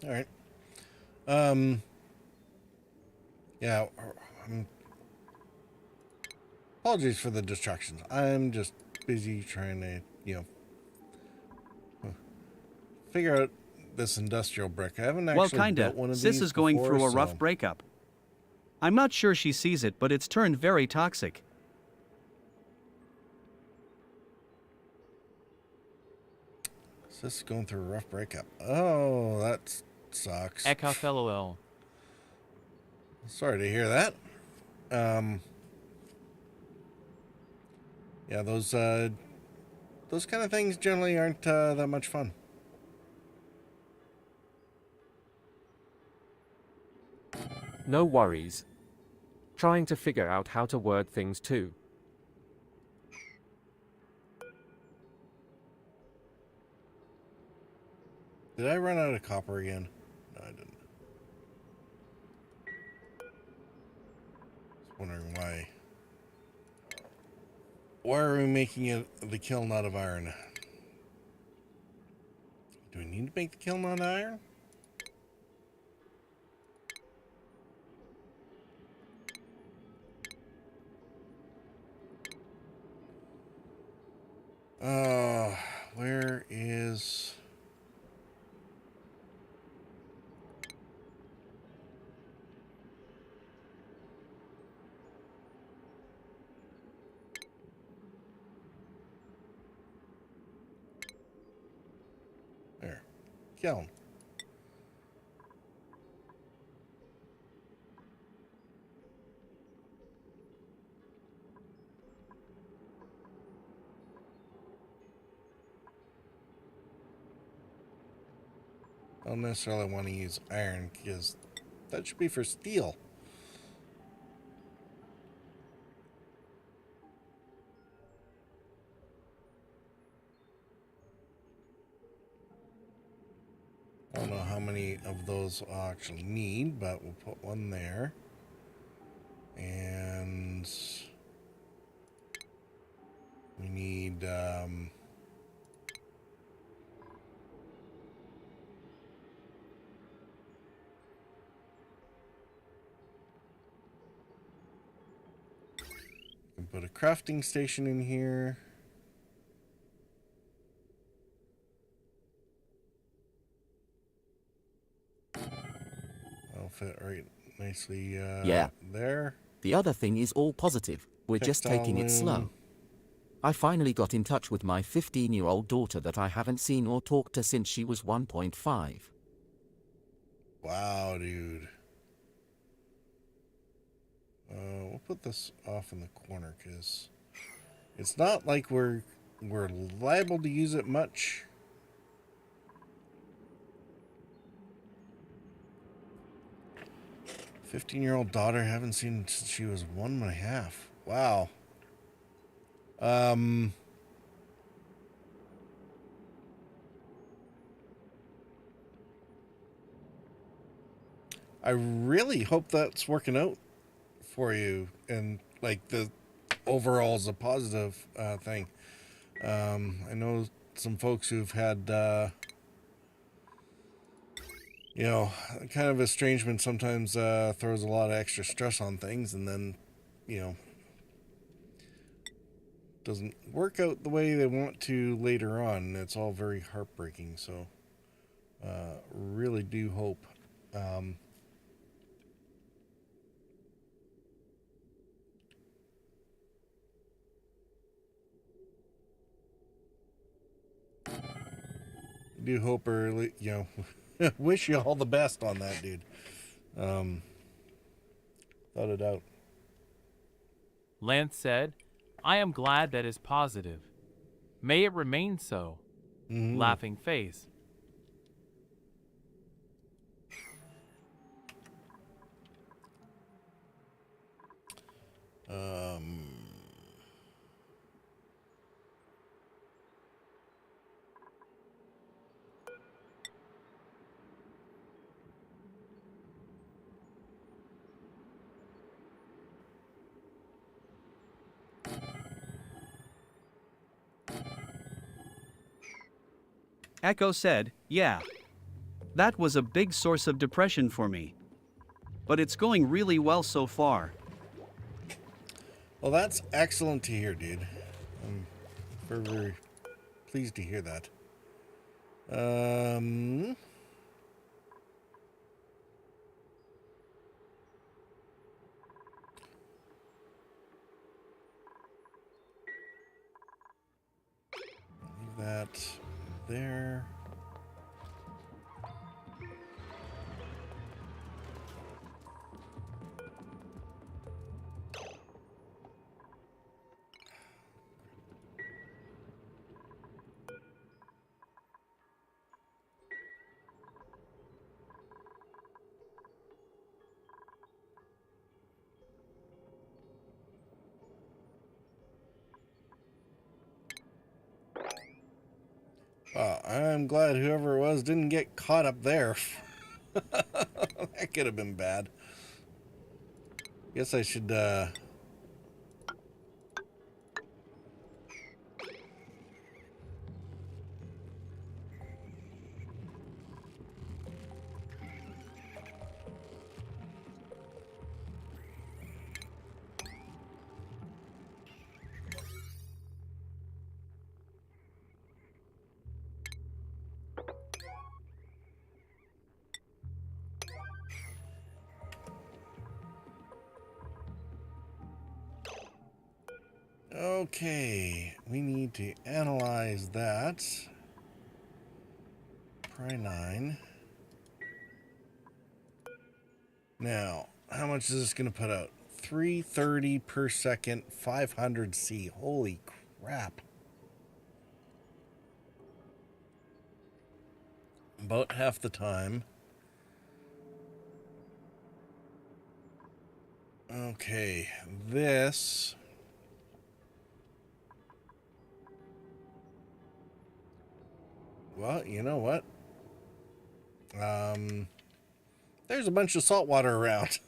All right. Yeah. Apologies for the distractions. I'm just busy trying to, you know, figure out this industrial brick. I haven't Well, actually kinda. built one of Sis these is going before, through a so rough breakup. I'm not sure she sees it, but it's turned very toxic. Sis is going through a rough breakup. Oh, that sucks. Ekafelloel. Sorry to hear that. Yeah, those kind of things generally aren't that much fun. No worries. Trying to figure out how to word things too. Did I run out of copper again? No, I didn't. Just wondering why. Why are we making it the kiln out of iron? Do we need to make the kiln out of iron? Where is... There. Kiln. I don't necessarily want to use iron because that should be for steel. I don't know how many of those I'll actually need, but we'll put one there. And we need put a crafting station in here. That'll fit right nicely there. The other thing is all positive. We're just Textile taking it slow. loom. I finally got in touch with my 15-year-old daughter that I haven't seen or talked to since she was 1.5. Wow, dude. We'll put this off in the corner because it's not like we're liable to use it much. "15-year-old daughter, haven't seen since she was 1.5. Wow. I really hope that's working out for you, and like the overall is a positive thing. I know some folks who've had you know, kind of estrangement sometimes throws a lot of extra stress on things, and then, you know, doesn't work out the way they want to later on. It's all very heartbreaking. So really do hope or, you know, wish you all the best on that, dude. Without a doubt. Lance said, I am glad that is positive. May it remain so. Laughing face. Echo said, yeah. That was a big source of depression for me. But it's going really well so far. Well, that's excellent to hear, dude. I'm very, very pleased to hear that. Leave that there. I'm glad whoever it was didn't get caught up there. That could have been bad. Guess I should, okay, we need to analyze that. Pry 9. Now, how much is this going to put out? 330 per second, 500 C. Holy crap. about half the time. Okay, this... Well, you know what? There's a bunch of salt water around.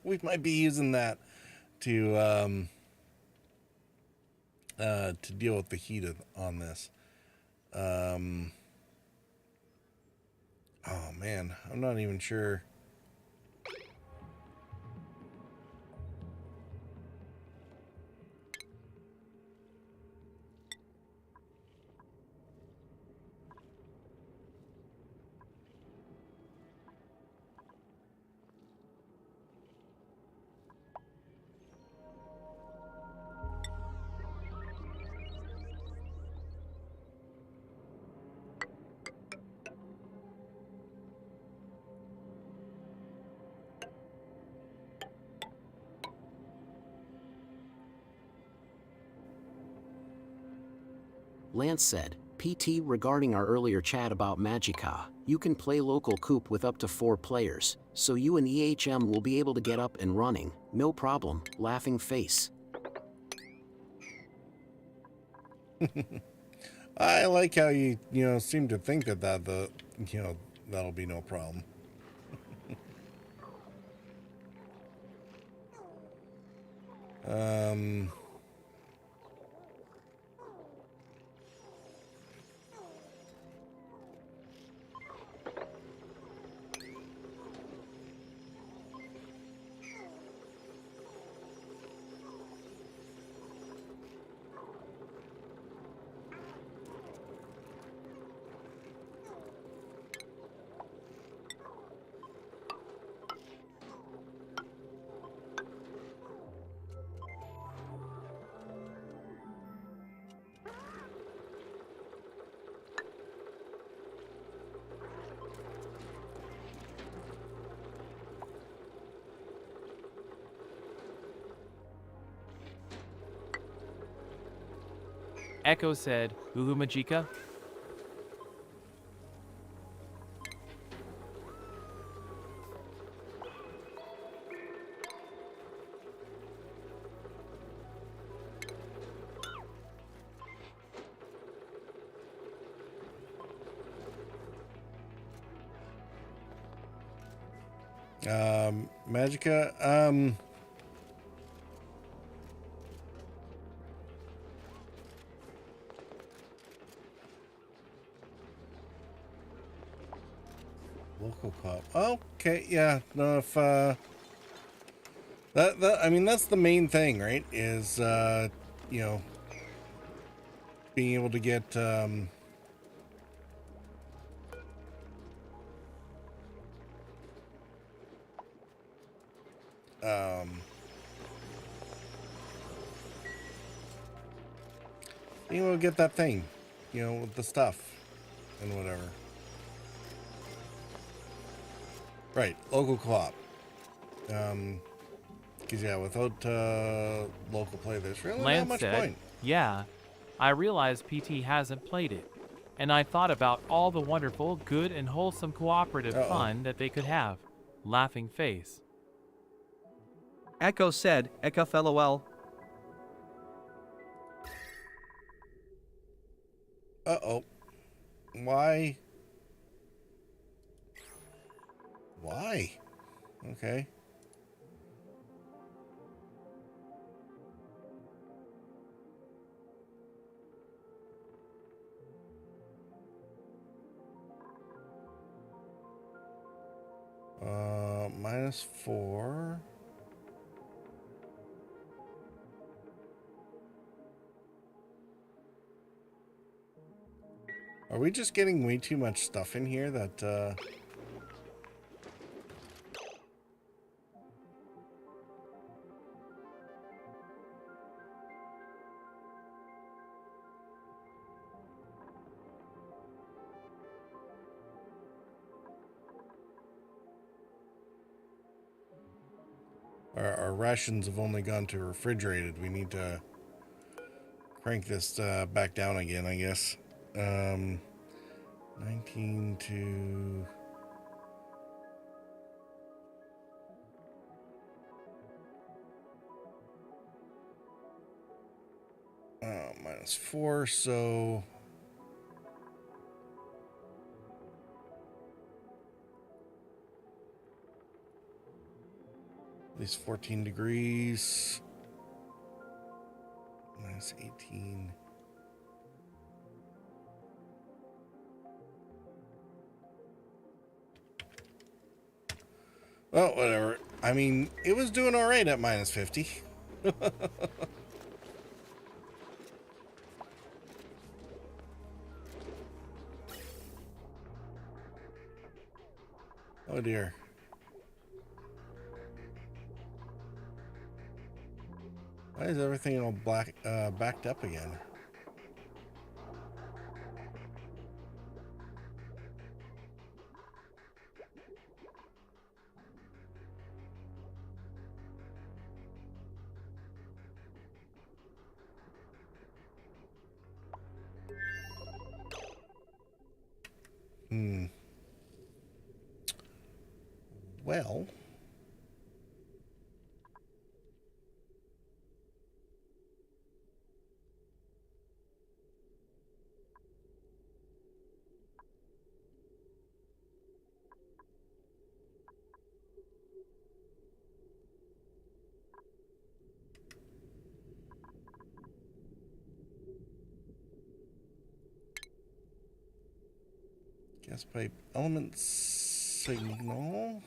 We might be using that to deal with the heat on this. Oh man, I'm not even sure. Lance said, PT, regarding our earlier chat about Magica, you can play local coop with up to 4 players, so you and EHM will be able to get up and running, no problem, laughing face. I like how you seem to think that that'll be no problem. Echo said, Ulu Majika? Magica, local cop. Okay, yeah. No, if that I mean that's the main thing, right? Is being able to get being able to get that thing, with the stuff and whatever. Right, local co-op. Because yeah, without local play, there's really Lance not much said, point. Yeah, I realize PT hasn't played it, and I thought about all the wonderful, good, and wholesome cooperative fun that they could have. Laughing face. Echo said, Echo LOL. Uh-oh. Why? Why? Okay. -4. Are we just getting way too much stuff in here that our rations have only gone to refrigerated? We need to crank this back down again, I guess. 19 to... -4, so... At least 14 degrees. -18. Oh, whatever. I mean, it was doing all right at -50. Oh dear. Why is everything all black, backed up again? Well... Gas pipe element signal.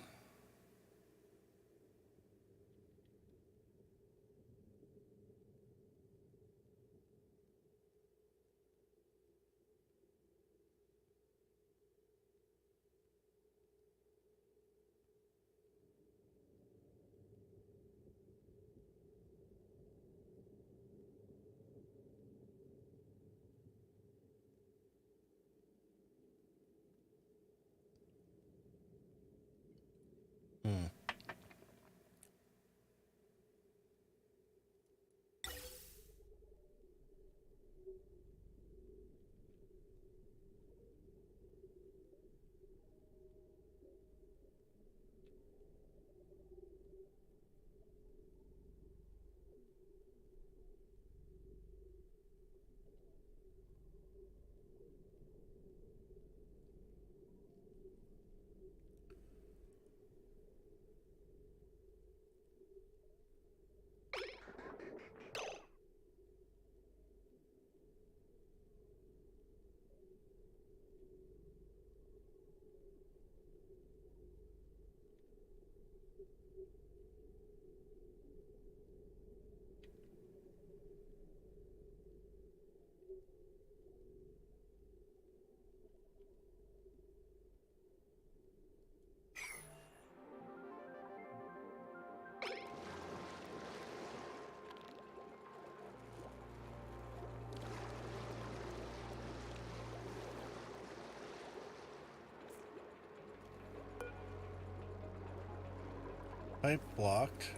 Pipe blocked.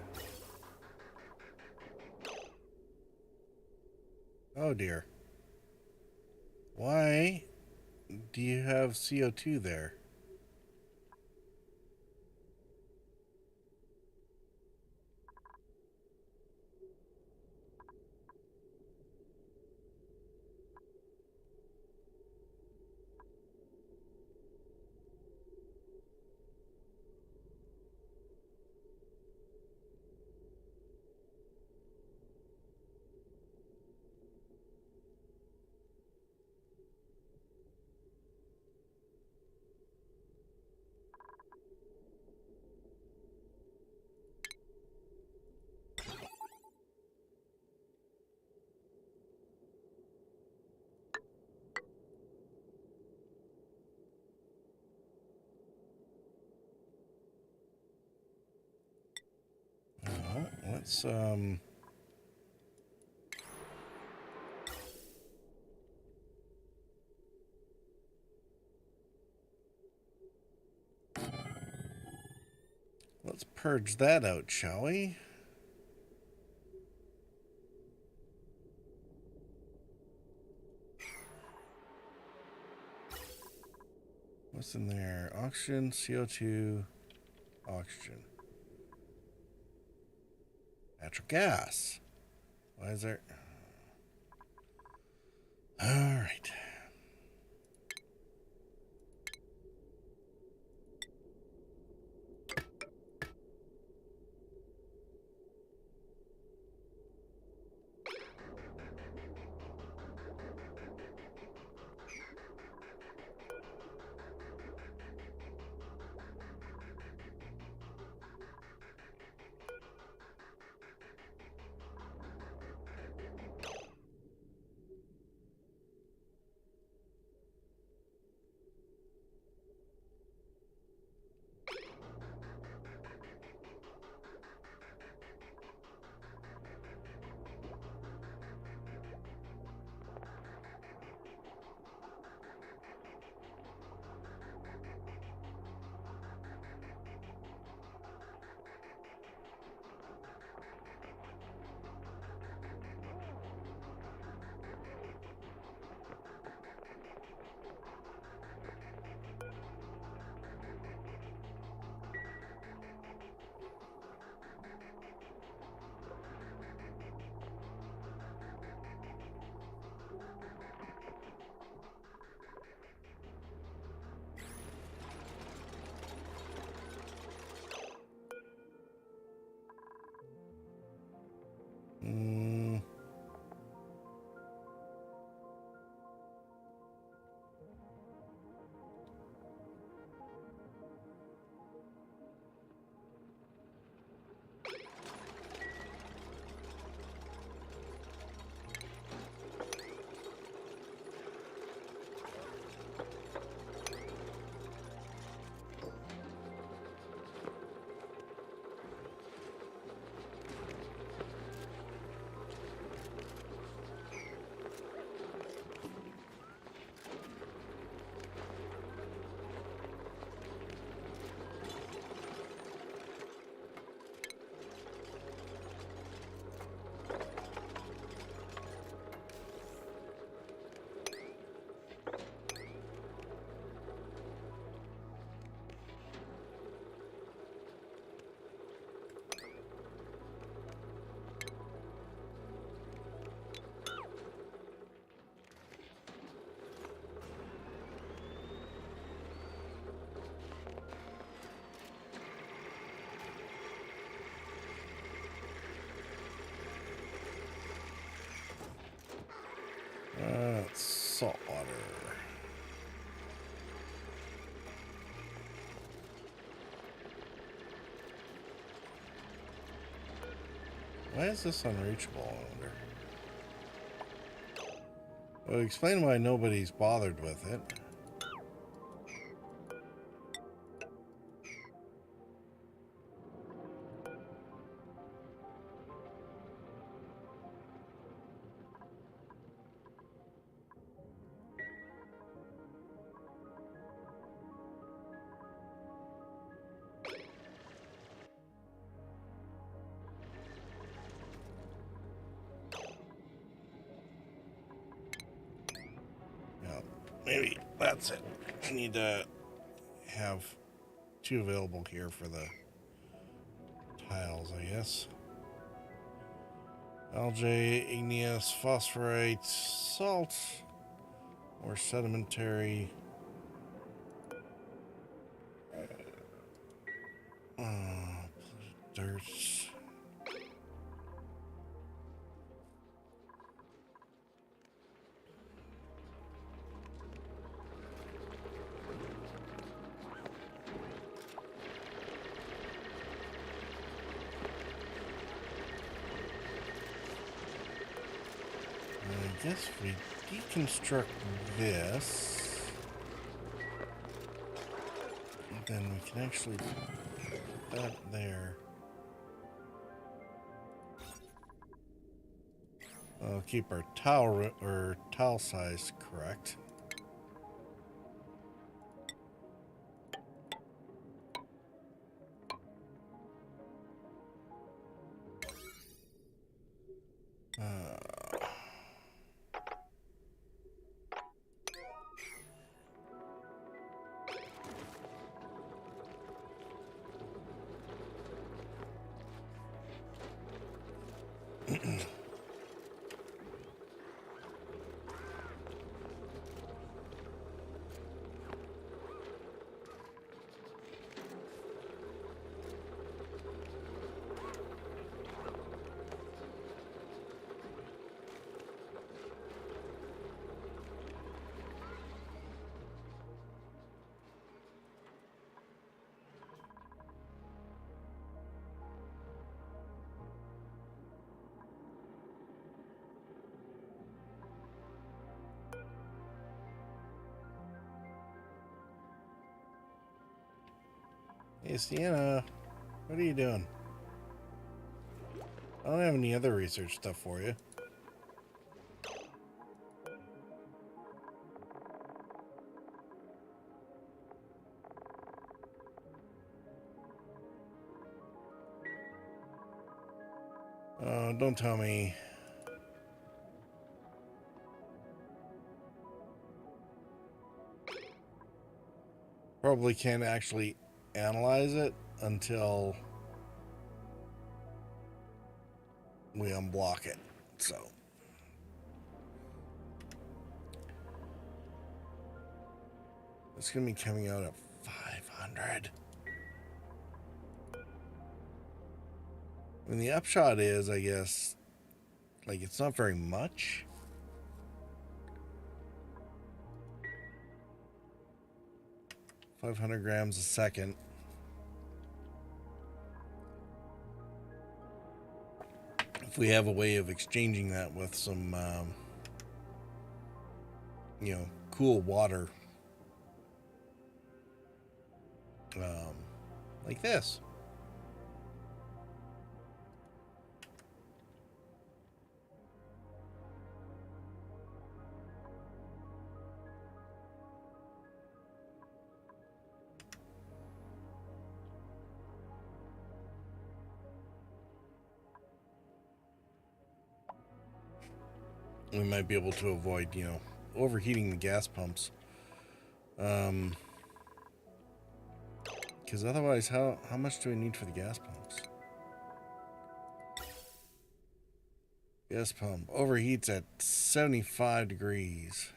Oh dear. Why do you have CO2 there? Let's purge that out, shall we? What's in there? Oxygen, CO2, oxygen. Natural gas. Why is there... Alright. Salt water. Why is this unreachable, I wonder? Well, explain why nobody's bothered with it. Maybe that's it. I need to have 2 available here for the tiles, I guess. Algae, igneous, phosphorite, salt, or sedimentary. Dirt. I guess we deconstruct this, then we can actually put that there. Keep our tile size correct. Hey, Sienna, what are you doing? I don't have any other research stuff for you. Oh, don't tell me. Probably can't actually analyze it until we unblock it. So it's gonna be coming out at 500. I mean, the upshot is, I guess, like, it's not very much. $500 a second. If we have a way of exchanging that with some, you know, cool water, like this. We might be able to avoid, you know, overheating the gas pumps. Because otherwise, how much do we need for the gas pumps? Gas pump overheats at 75 degrees.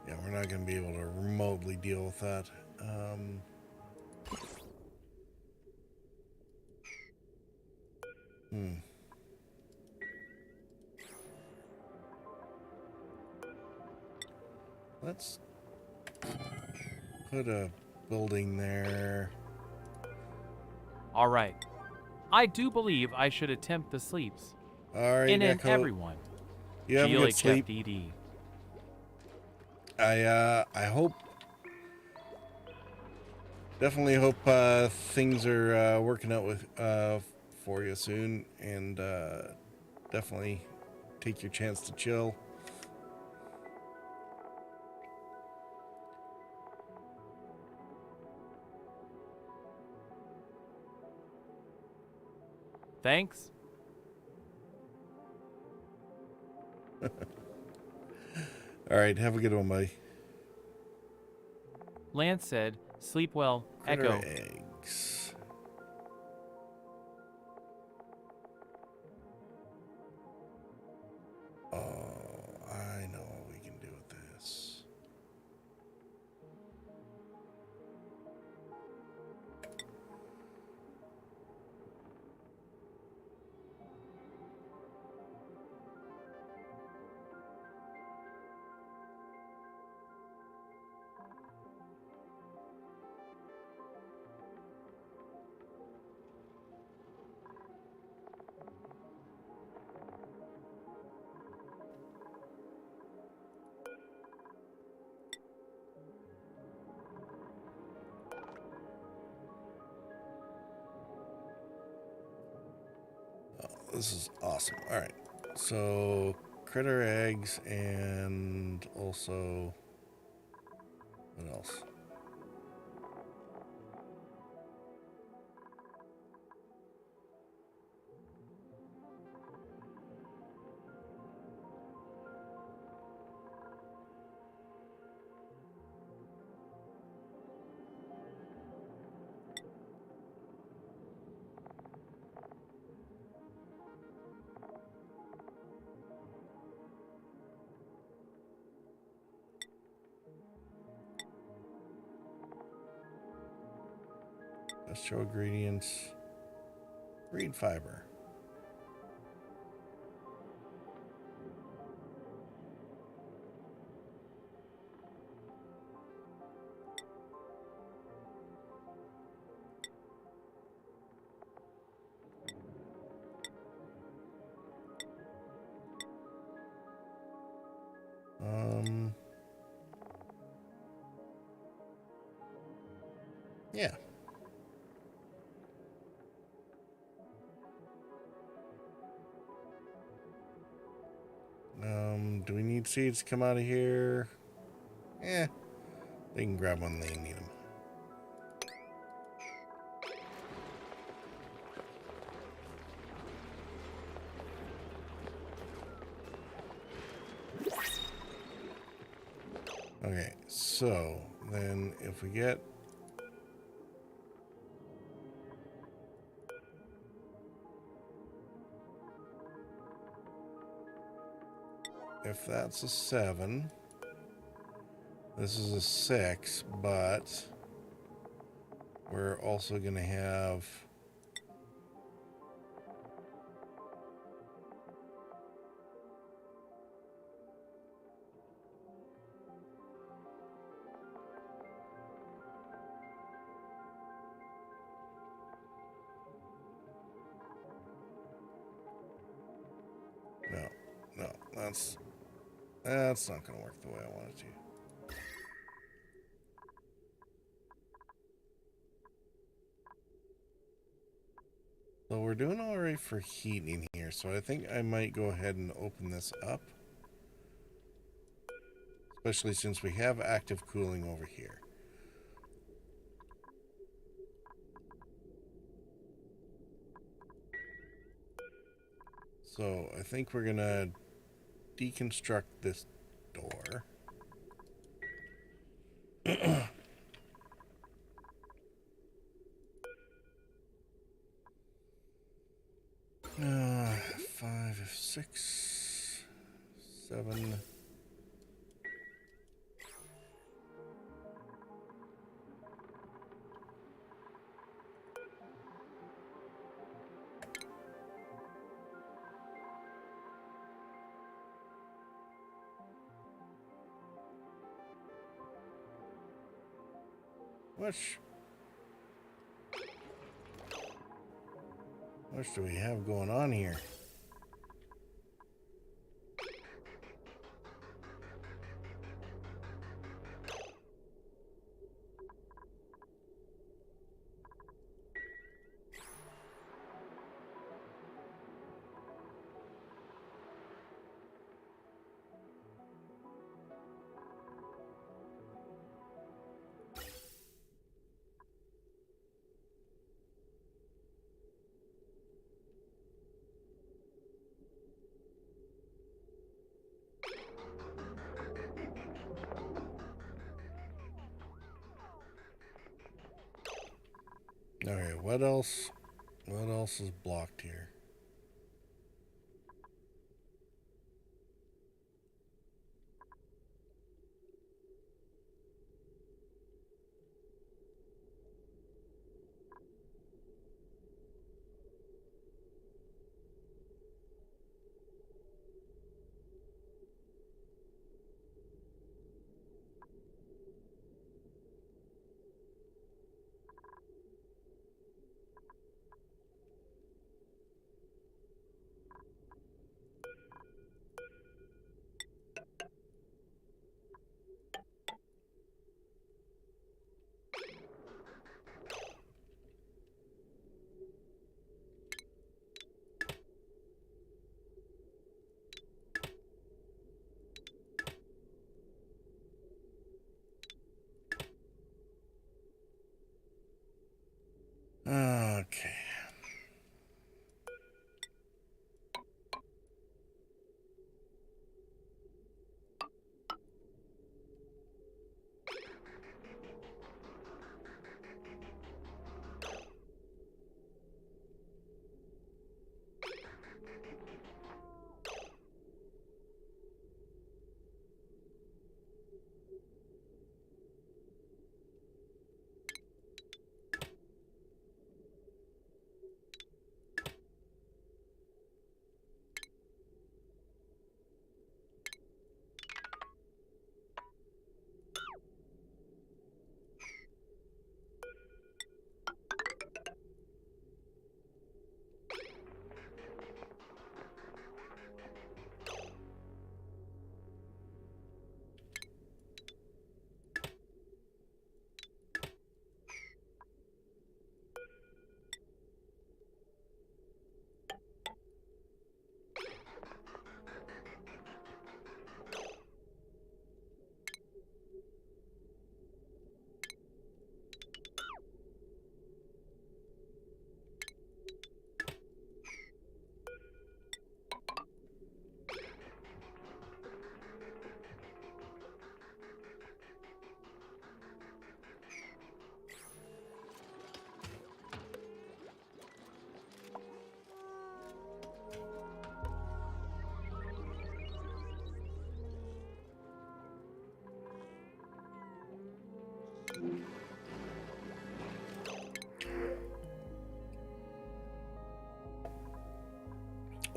Yeah, we're not going to be able to remotely deal with that. Let's put a building there. All right. I do believe I should attempt the sleeps. All right, In and Echo. everyone. You have a good sleep. GLHFDD. I hope, definitely hope things are working out with for you soon, and definitely take your chance to chill. Thanks. All right, have a good one, buddy. Lance said, sleep well, Critter Echo. eggs. Oh, I know what we can do with this. This is awesome. All right, so critter eggs, and also what else? Industrial ingredients, reed fiber. Yeah. Do we need seeds to come out of here? Eh. They can grab when they need them. Okay, so then if we get if that's a 7, this is a 6, but we're also going to have no, that's not going to work the way I want it to. So we're doing all right for heating here, so I think I might go ahead and open this up. Especially since we have active cooling over here. So I think we're going to deconstruct this door. 5, 6, 7. What do we have going on here? Okay, what else? What else is blocked here? Okay.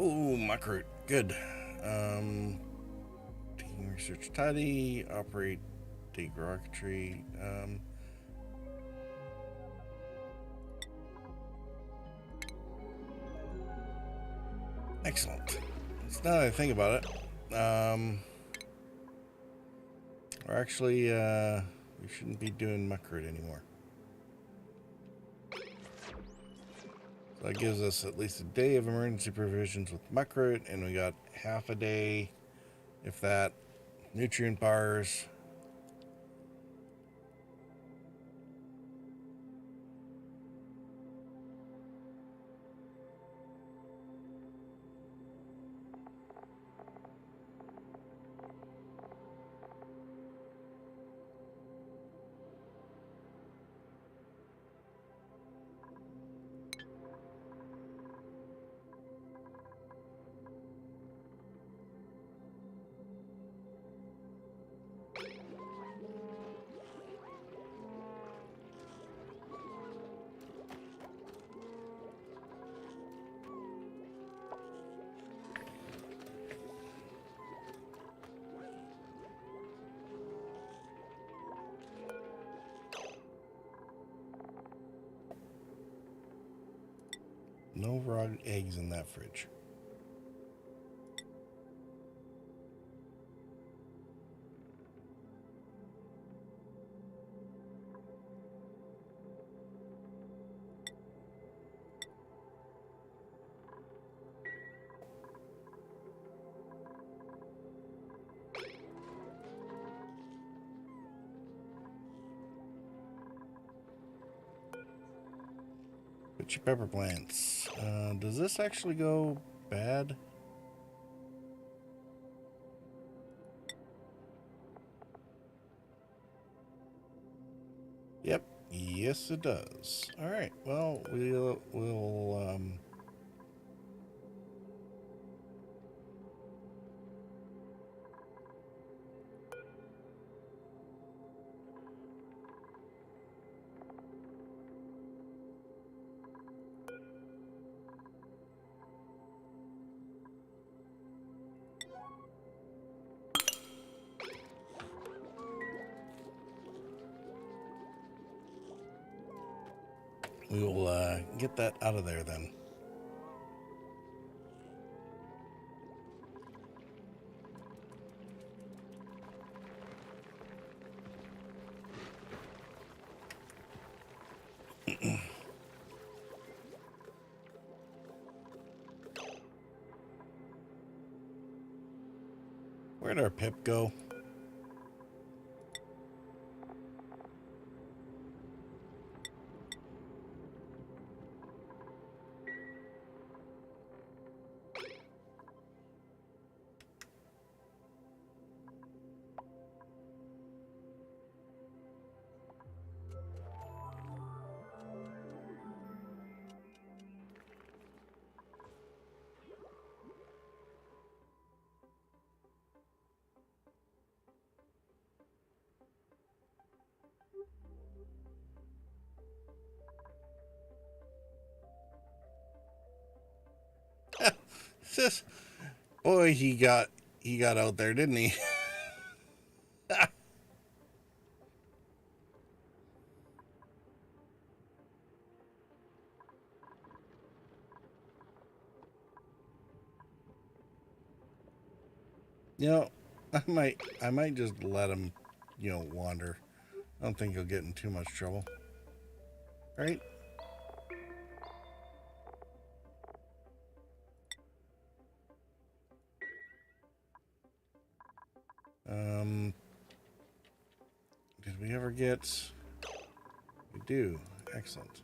Oh, muckroot. Good. Taking research tidy, operate dig rocketry. Excellent. So now that I think about it, we're actually, we shouldn't be doing muckroot anymore. So that gives us at least a day of emergency provisions with muckroot, and we got half a day, if that, nutrient bars. No raw eggs in that fridge. Pitchy pepper plants. Does this actually go bad? Yep. Yes, it does. All right. Well, we'll get that out of there then. Where'd our pip go? Boy, he got out there, didn't he? You know, I might just let him, wander. I don't think he'll get in too much trouble. Right? Did we ever get... We do. Excellent.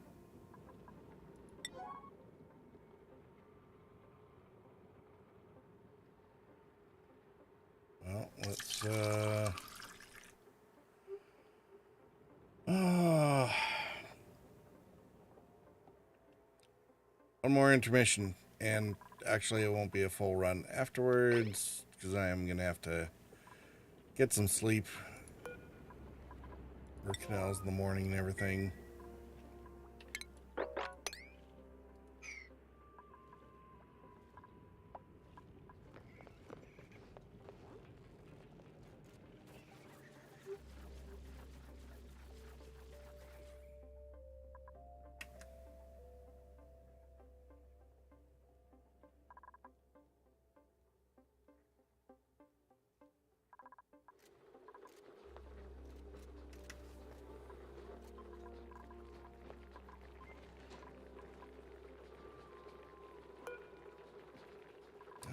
Well, let's, one more intermission, and actually it won't be a full run afterwards, because I am going to have to get some sleep. Root canals in the morning and everything.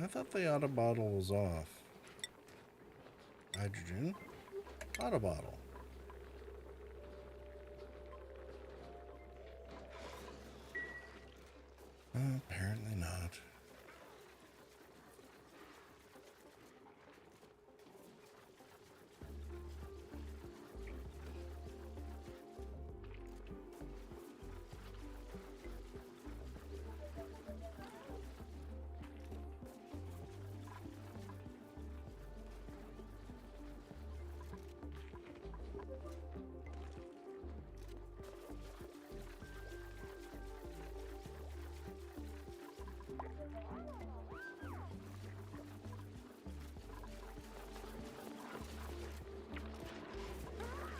I thought the auto bottle was off. Hydrogen. Auto bottle. Apparently not.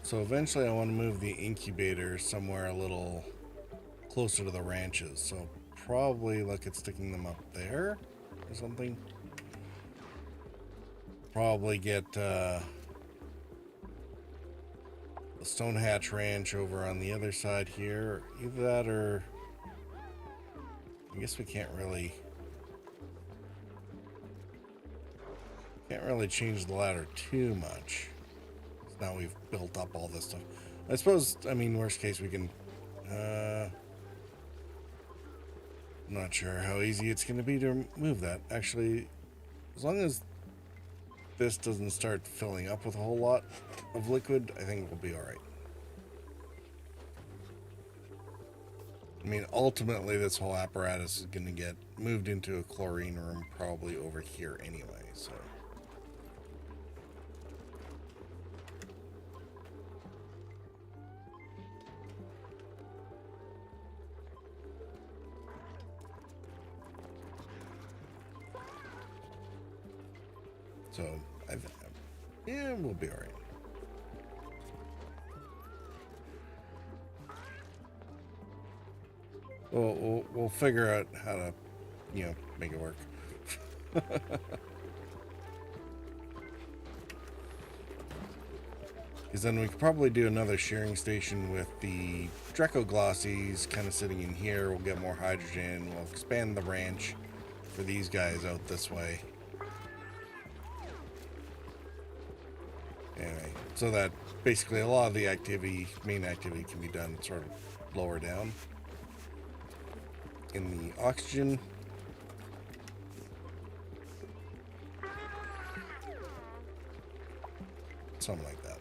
So eventually I want to move the incubator somewhere a little closer to the ranches. So probably look at sticking them up there or something. Probably get the Stone Hatch Ranch over on the other side here. Either that or I guess we can't really change the ladder too much. Now we've built up all this stuff. I suppose, I mean, worst case we can, I'm not sure how easy it's going to be to move that. Actually, as long as this doesn't start filling up with a whole lot of liquid, I think we'll be all right. I mean, ultimately this whole apparatus is going to get moved into a chlorine room probably over here anyway, so. So, yeah, we'll be all right. We'll figure out how to, you know, make it work. Because then we could probably do another shearing station with the Dreco Glossies kind of sitting in here. We'll get more hydrogen. We'll expand the ranch for these guys out this way. Anyway, so that basically a lot of the activity, main activity, can be done sort of lower down in the oxygen. Something like that.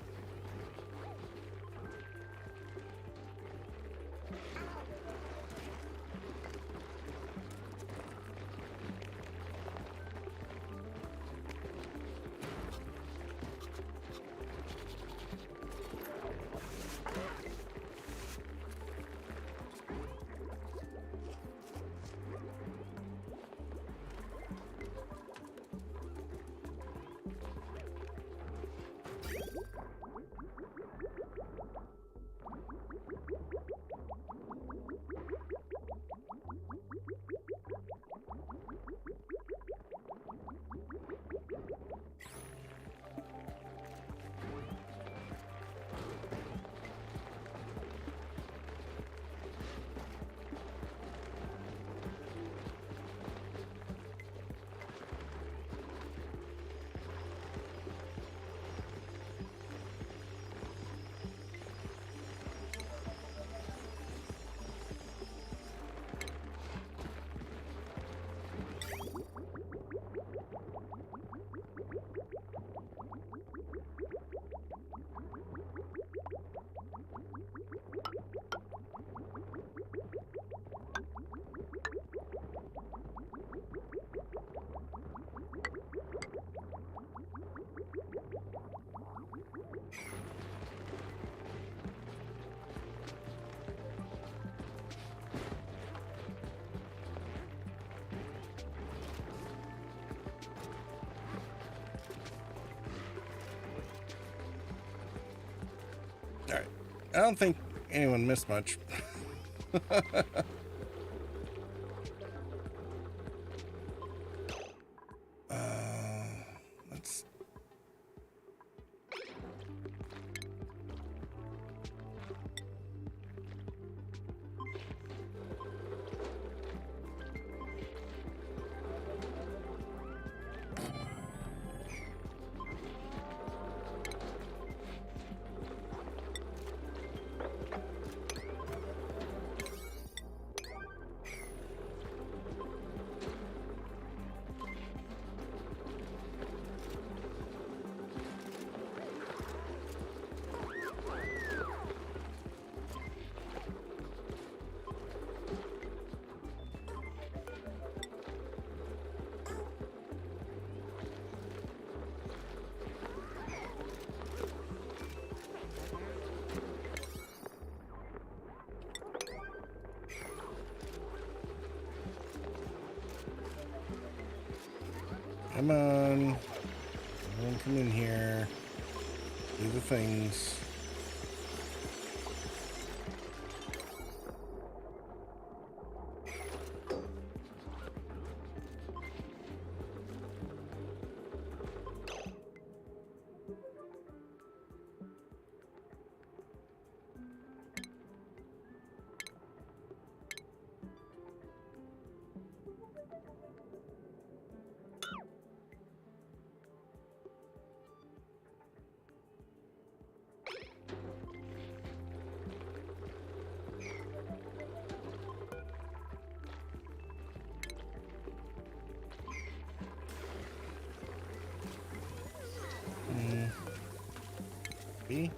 Alright. I don't think anyone missed much. Let's... Come on. Everyone come in here. Do the things. B.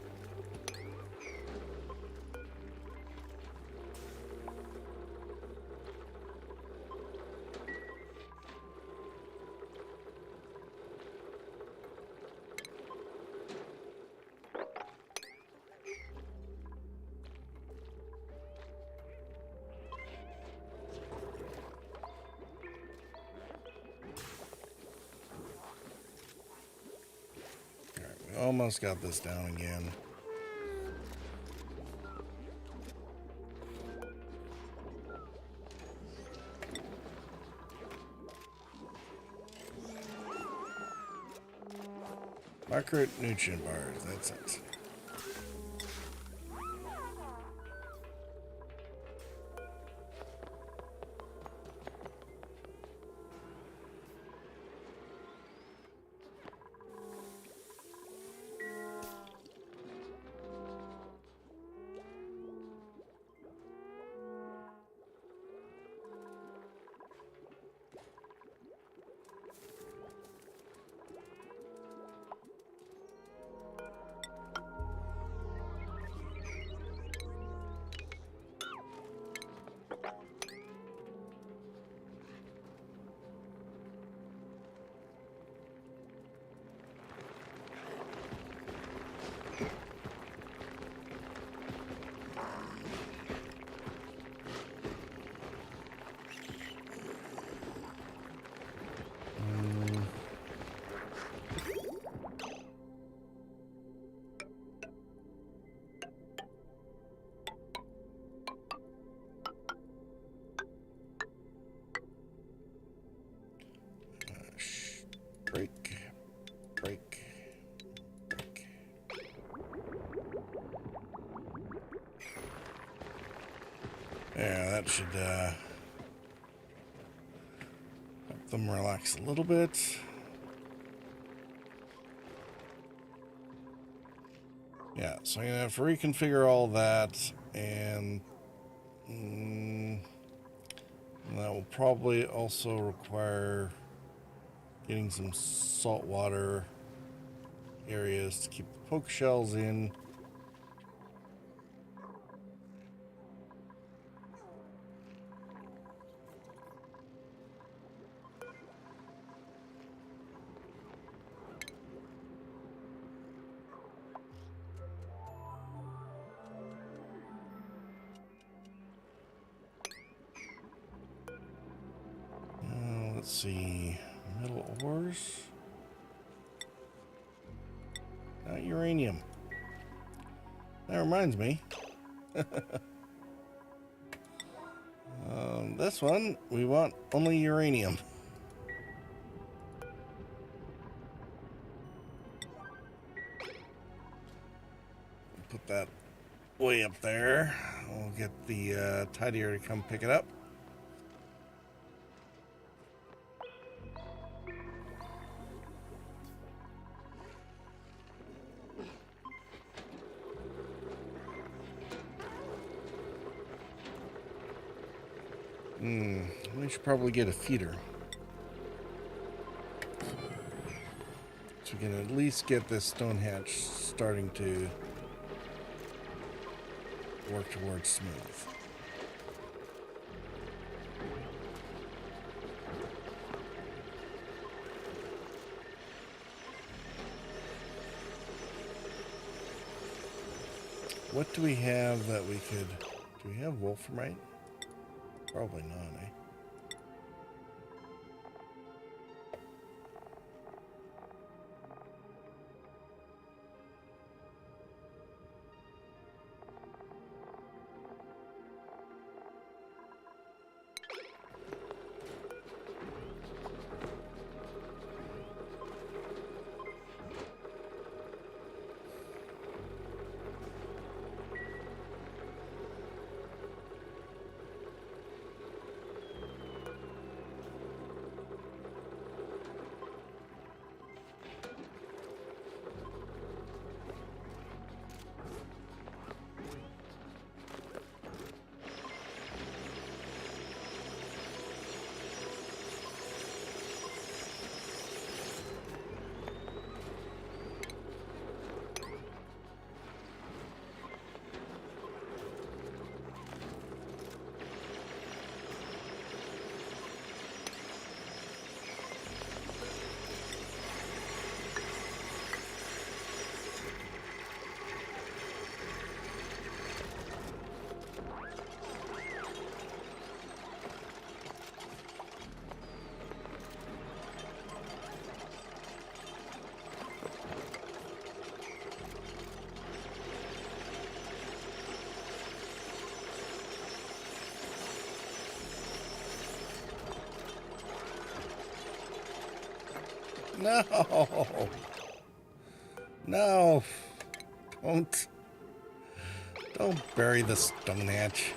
Almost got this down again. Macronutrient bars, that's it. Break. Yeah, that should help them relax a little bit. Yeah, so I'm gonna have to reconfigure all that, and that will probably also require getting some saltwater areas to keep the poke shells in. Let's see, metal ores. Not uranium. That reminds me. This one, we want only uranium. Put that way up there. We'll get the tidier to come pick it up. We should probably get a feeder. So we can at least get this stone hatch starting to work towards smooth. What do we have that we could... Do we have wolframite? Probably not, eh? No. No. Don't bury the stone hatch.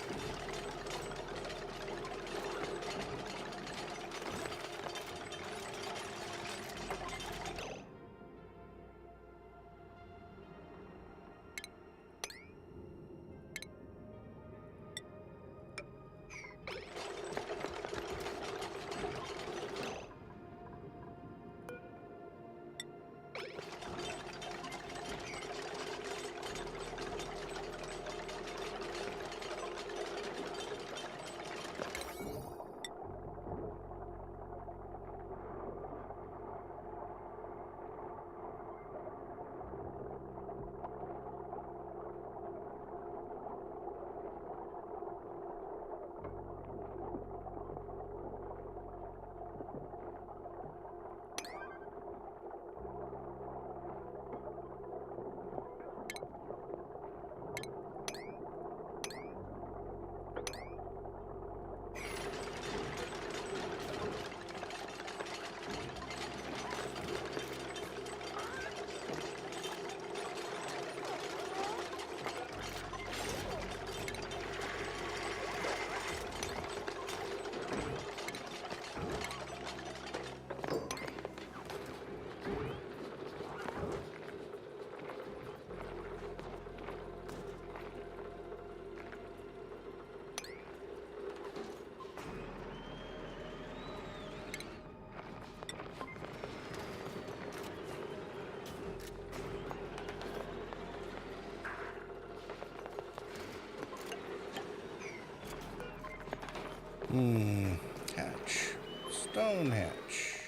Hatch. Stone hatch.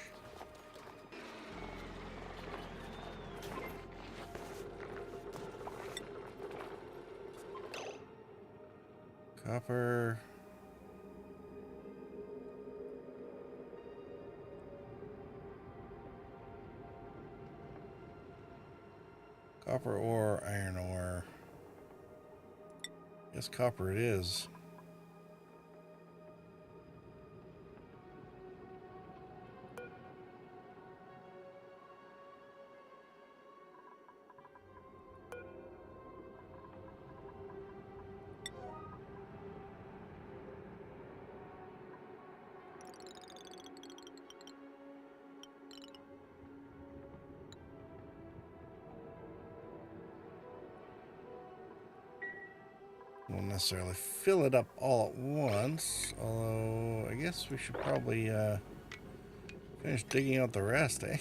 Copper. Copper ore, iron ore. Guess copper it is. Won't necessarily fill it up all at once, although I guess we should probably finish digging out the rest, eh?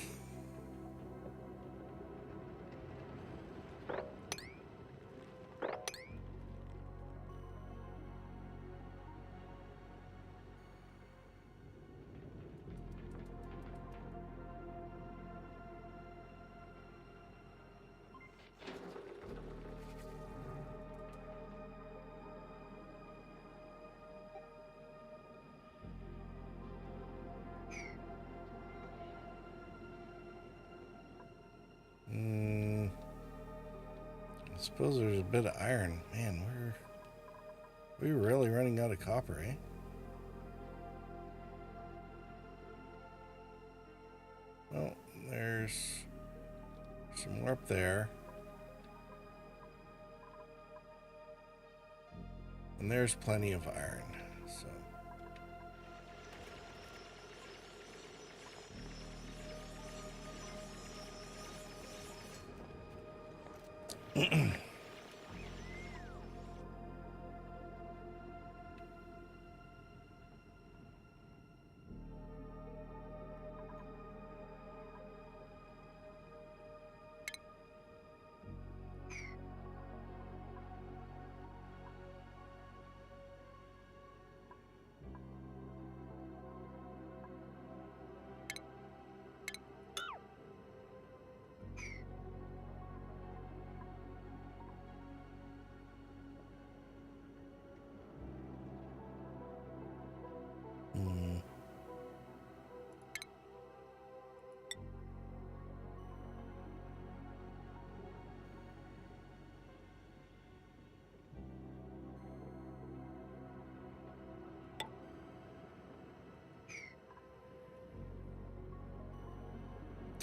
I suppose there's a bit of iron. Man, we're really running out of copper, eh? Well, there's some more up there. And there's plenty of iron, so.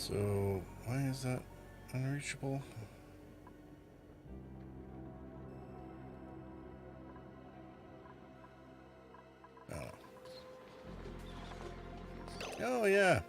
So, why is that unreachable? Oh yeah.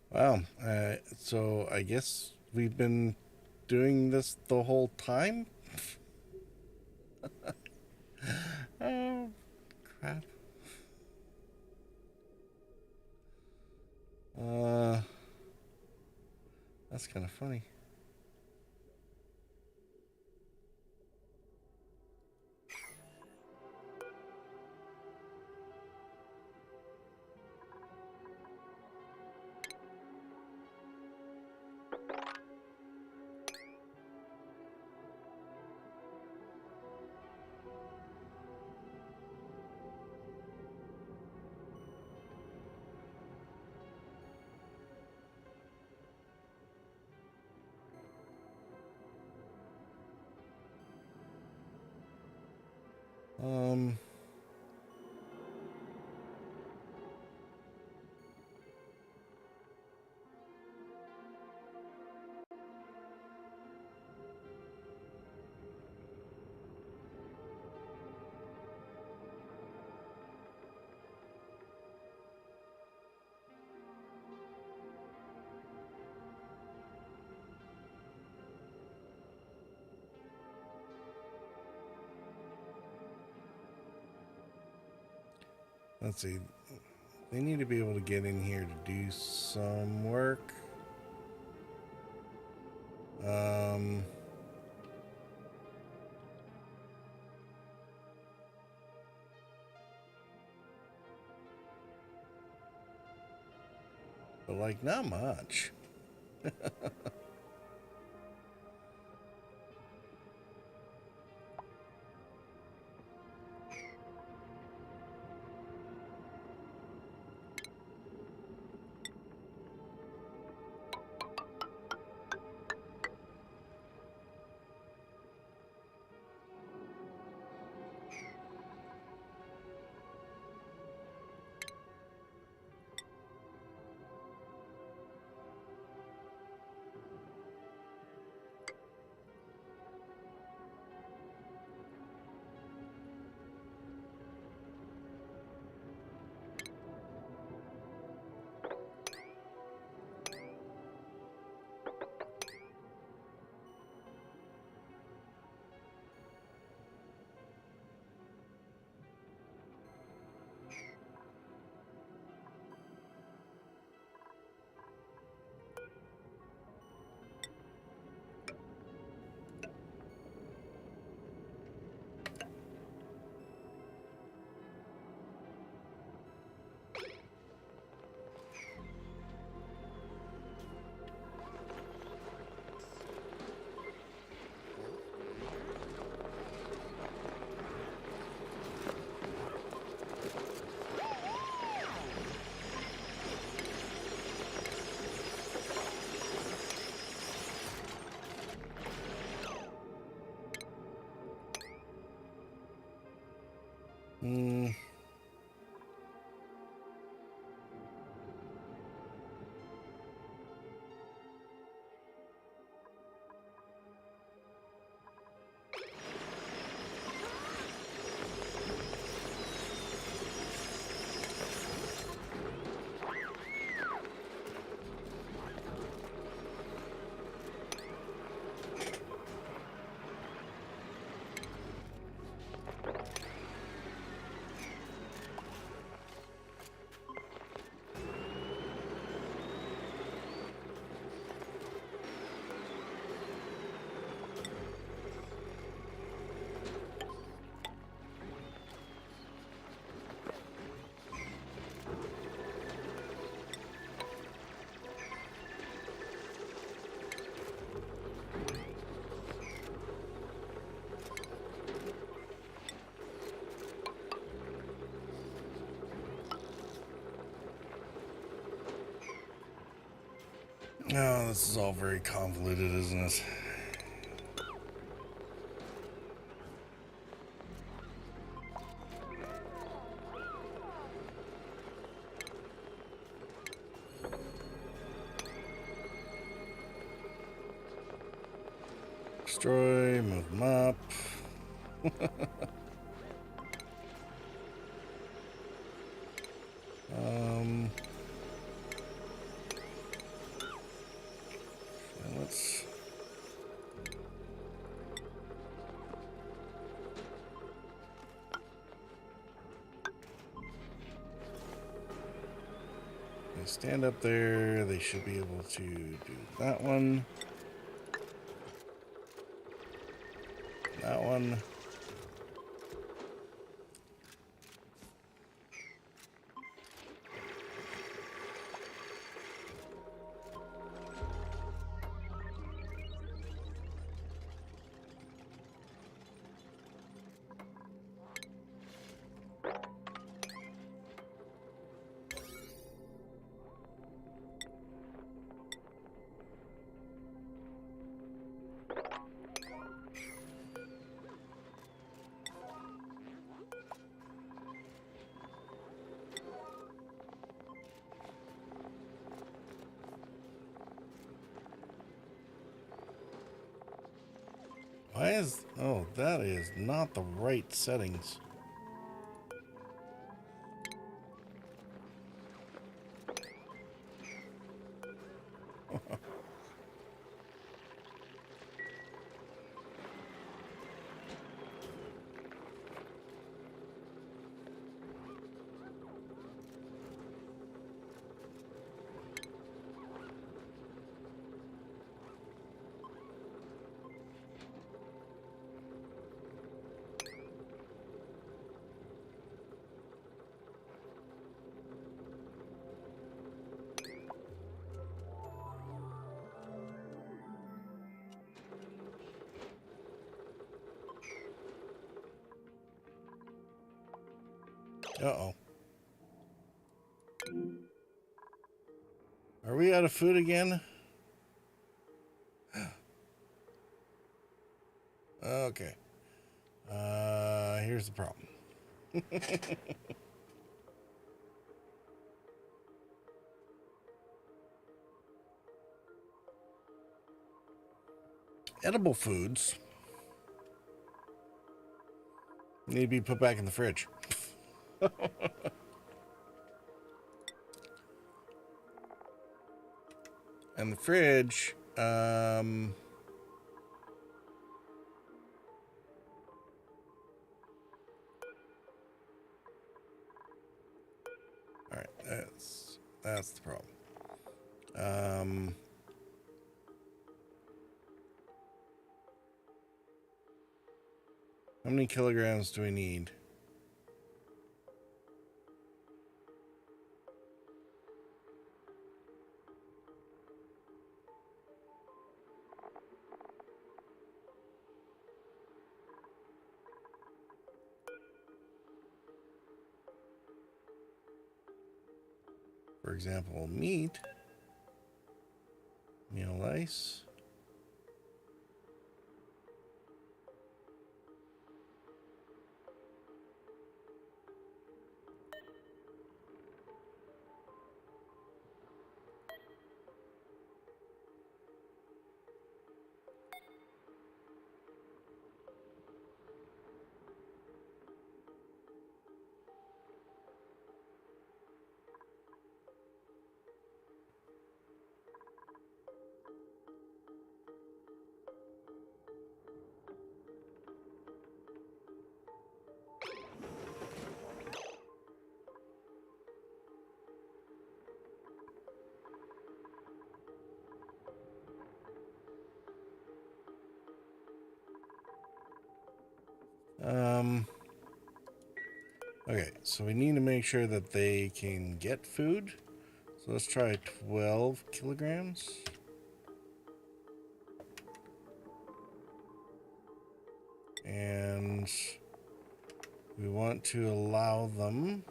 Wow. So I guess we've been doing this the whole time? Oh, crap. That's kind of funny. Um, let's see. They need to be able to get in here to do some work. But like, not much. Hmm. this is all very convoluted, isn't it? Destroy, move them up. Let's they stand up there. They should be able to do that one. That one. Why is... Oh, that is not the right settings. Uh-oh. Are we out of food again? Okay. Here's the problem. Edible foods need to be put back in the fridge. And the fridge, all right, that's the problem. How many kilograms do we need? For example, meat, meal ice. Okay, so we need to make sure that they can get food. So let's try 12 kilograms. And we want to allow them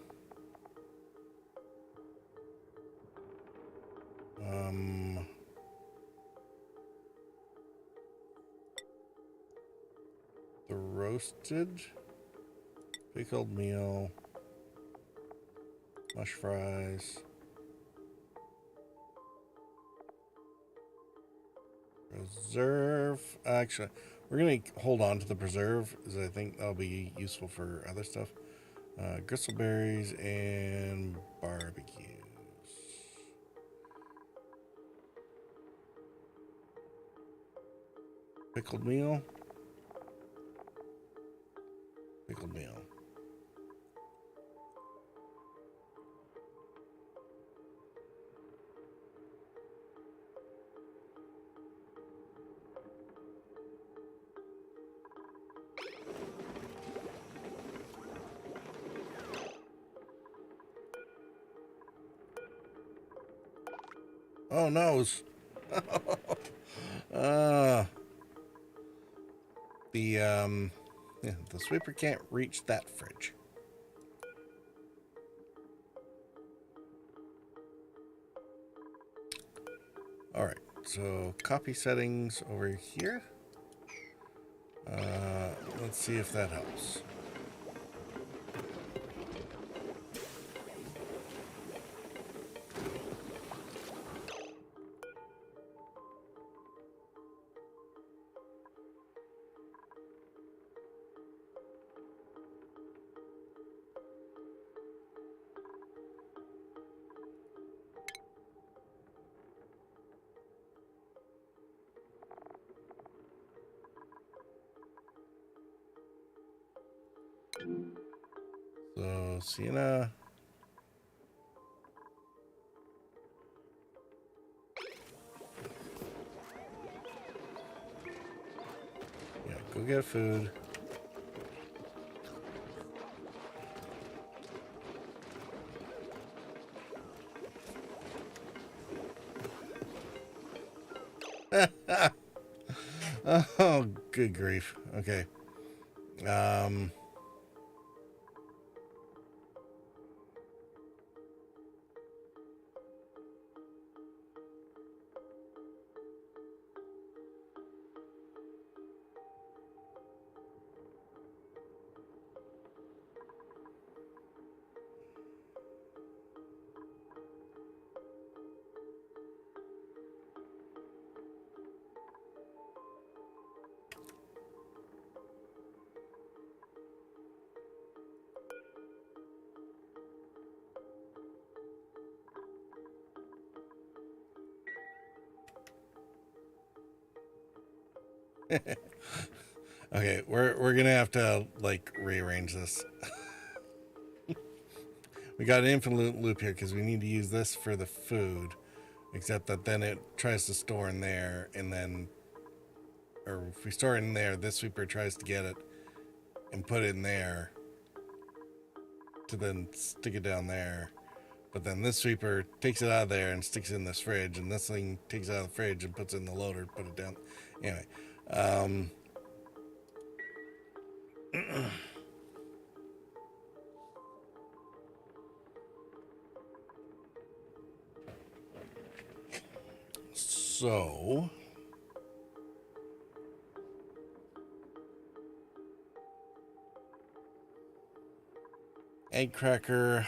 roasted, pickled meal, mush fries, preserve. Actually, we're gonna hold on to the preserve, as I think that'll be useful for other stuff. Gristleberries and barbecues. Pickled meal. Pickled meal. Oh no. The sweeper can't reach that fridge. All right, so copy settings over here. Let's see if that helps. So, Sienna. Yeah, go get food. Oh, good grief. Okay. Okay, we're gonna have to like rearrange this. We got an infinite loop here because we need to use this for the food, except that then it tries to store in there, and then, or if we store it in there, this sweeper tries to get it and put it in there to then stick it down there. But then this sweeper takes it out of there and sticks it in this fridge, and this thing takes it out of the fridge and puts it in the loader, put it down. Anyway, so egg cracker.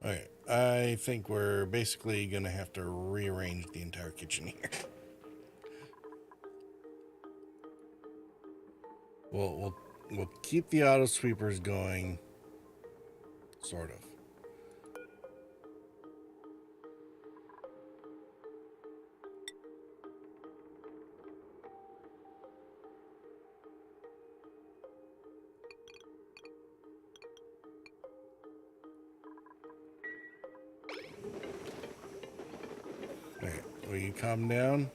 Okay, I think we're basically gonna have to rearrange the entire kitchen here. We'll keep the auto sweepers going, sort of. Okay, will you calm down?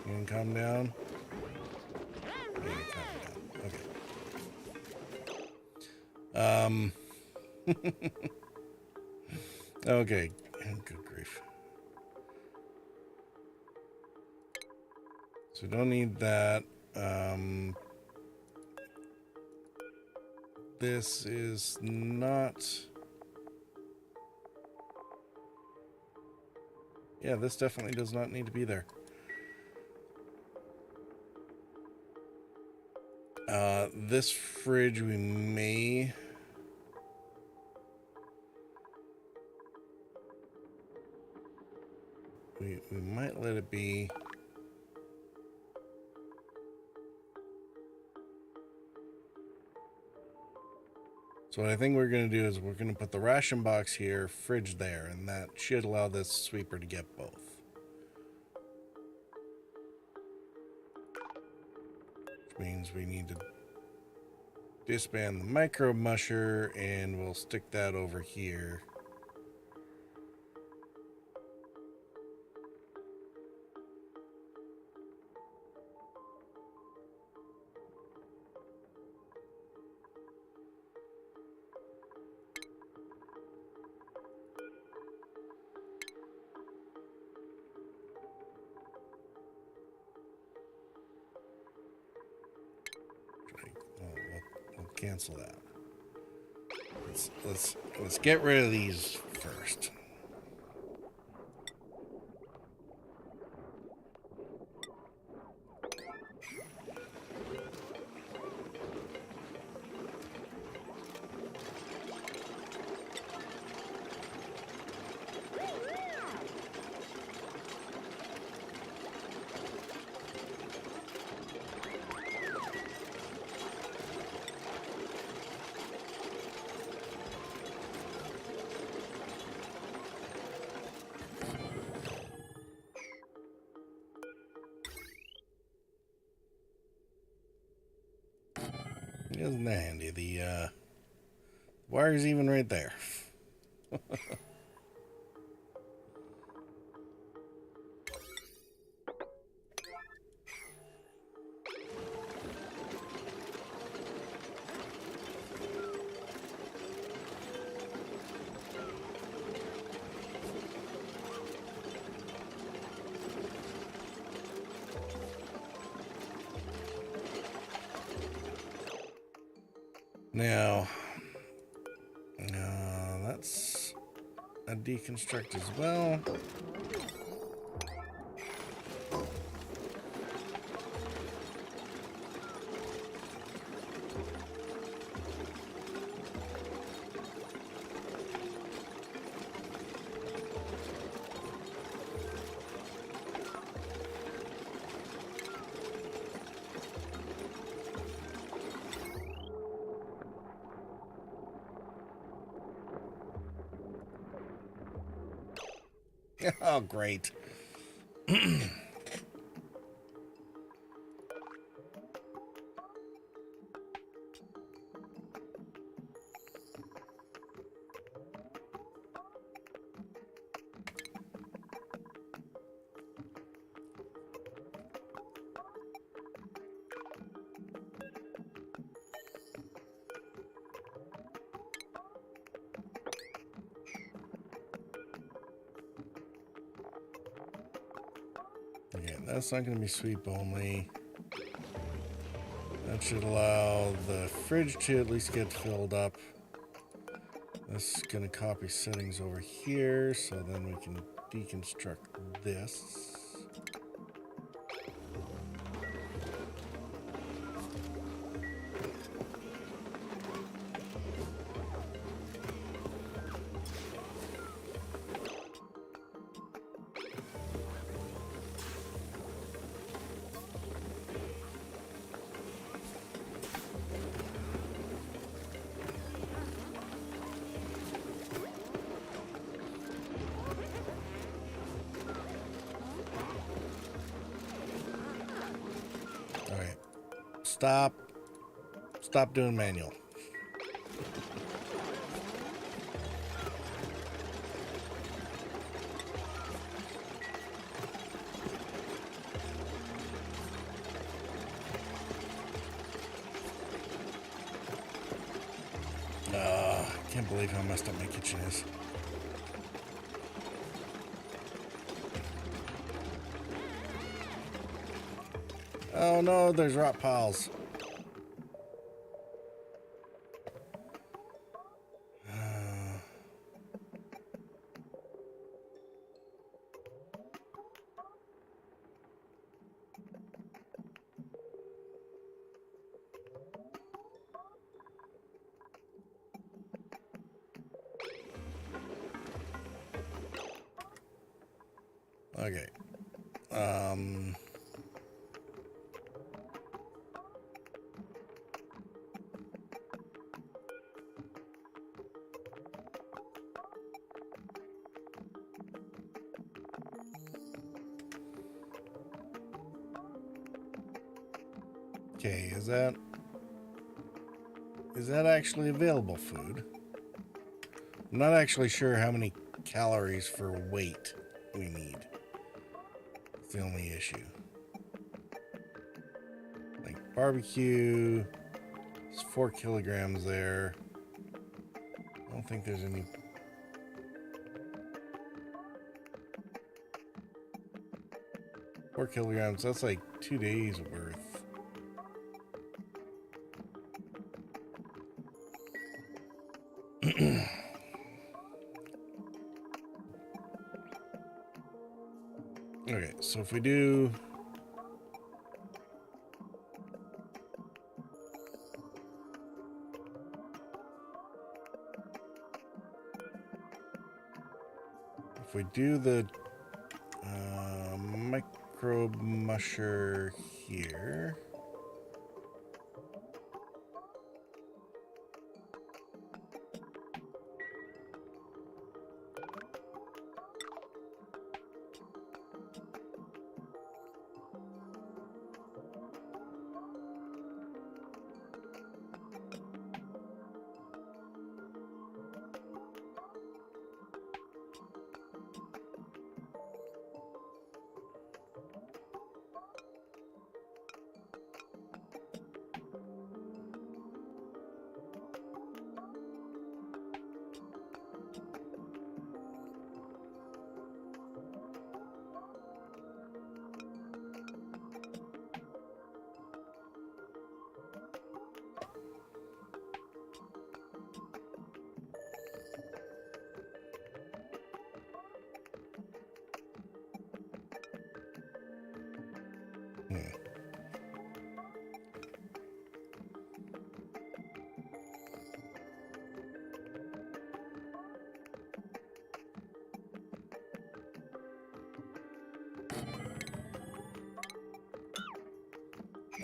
You can calm down. You can calm down. Okay. Okay, good grief. So we don't need that. This is not... Yeah, this definitely does not need to be there. This fridge we may... We might let it be... So what I think we're going to do is we're going to put the ration box here, fridge there, and that should allow this sweeper to get both. Which means we need to disband the micro musher, and we'll stick that over here. We'll cancel that. Let's get rid of these first. Isn't that handy? The wire's even right there. Now, that's a deconstruct as well. Oh, great. Okay, that's not going to be sweep only. That should allow the fridge to at least get filled up. This is going to copy settings over here, so then we can deconstruct this. Stop doing manual. I can't believe how messed up my kitchen is. Oh no, there's rot piles. Okay. Okay, is that actually available food? I'm not actually sure how many calories for weight we need. It's the only issue. Like barbecue, it's 4 kilograms there. I don't think there's any. 4 kilograms, that's like 2 days worth. Okay, so if we do the microbe musher here.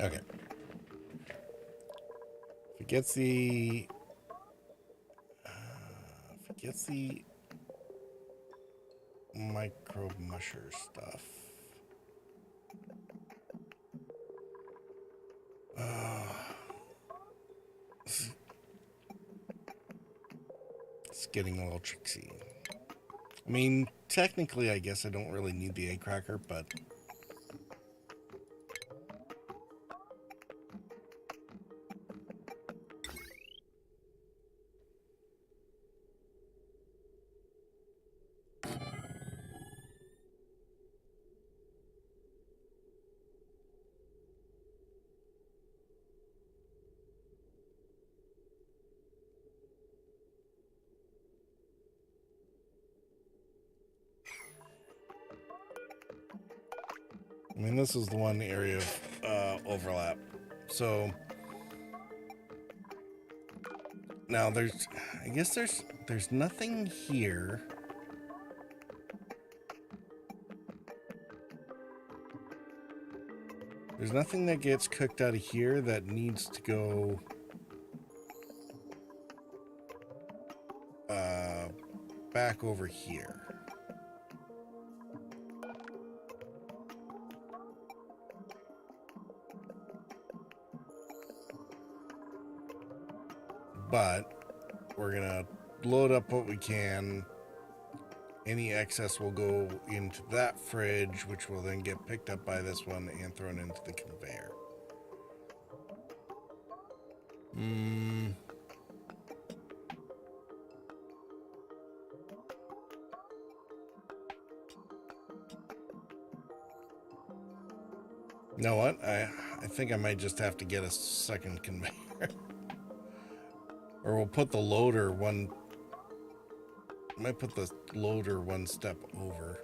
Okay. If it gets the microbe musher stuff. It's getting a little tricksy. I mean, technically, I guess I don't really need the egg cracker, but I mean, this is the one area of overlap. So now I guess there's nothing here. There's nothing that gets cooked out of here that needs to go back over here. But we're gonna load up what we can. Any excess will go into that fridge, which will then get picked up by this one and thrown into the conveyor. You know what? I think I might just have to get a second conveyor. Or we'll put the loader one... I might put the loader one step over.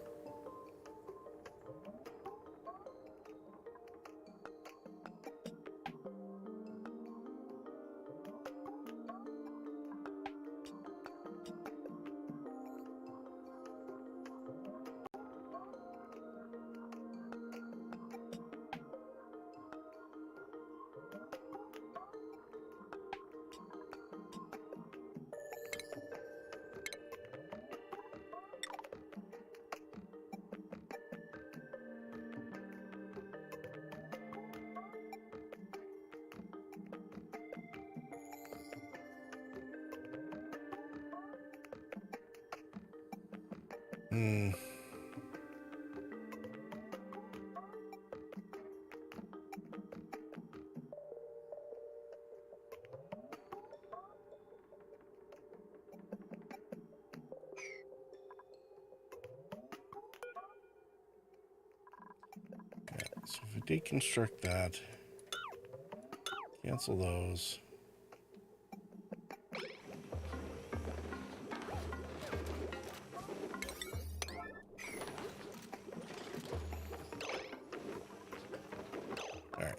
Hmm. Okay, so if we deconstruct that, cancel those. All right.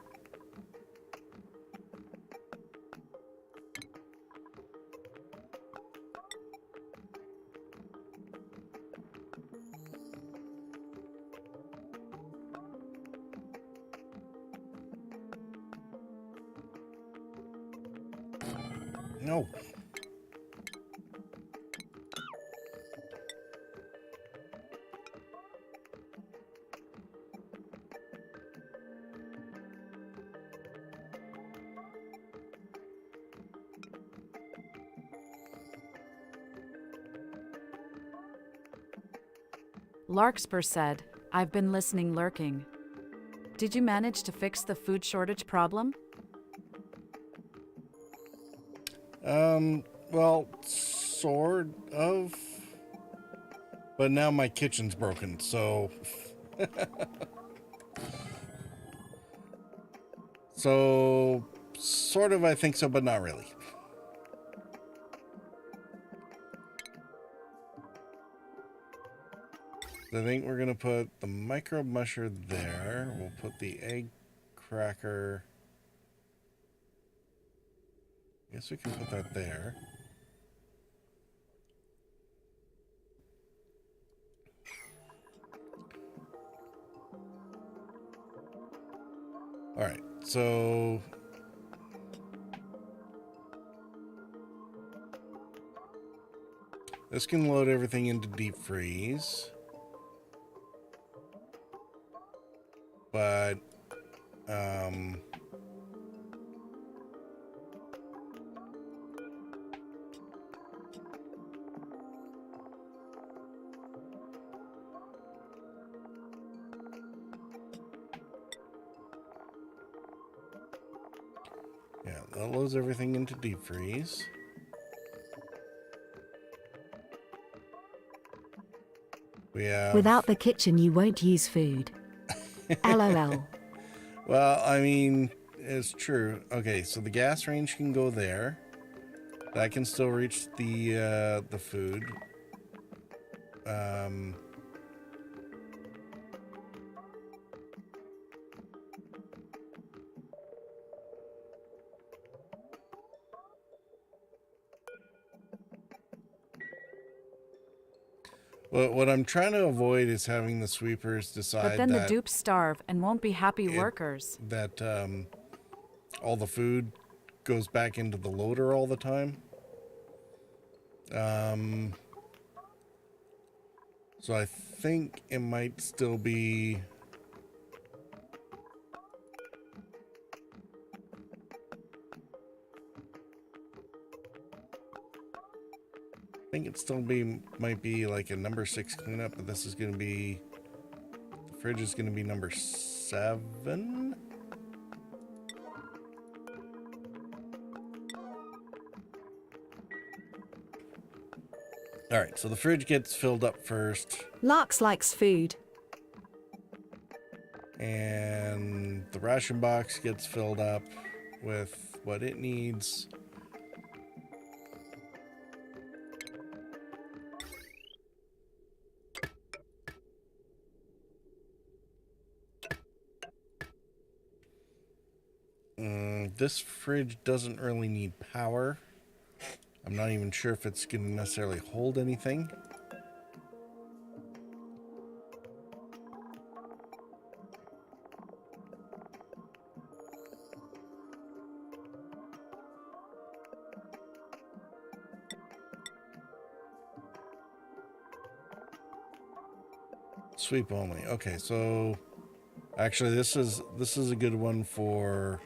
No. Larkspur said, I've been listening lurking. Did you manage to fix the food shortage problem? Well, sort of. But now my kitchen's broken, so... So, sort of I think so, but not really. I think we're gonna put the micro musher there. We'll put the egg cracker. I guess we can put that there. All right, so this can load everything into deep freeze. But, yeah, that loads everything into deep freeze. We have... Without the kitchen, you won't use food. LOL. Well, I mean, it's true. Okay, so the gas range can go there. That can still reach the food. What I'm trying to avoid is having the sweepers decide But then that the dupes starve and won't be happy workers. that all the food goes back into the loader all the time. So I think it might still be... I think it still might be like a number 6 cleanup, but this is going to be... The fridge is going to be number 7? Alright, so the fridge gets filled up first. Larks likes food. And the ration box gets filled up with what it needs. This fridge doesn't really need power. I'm not even sure if it's going to necessarily hold anything. Sweep only. Okay, so actually this is a good one for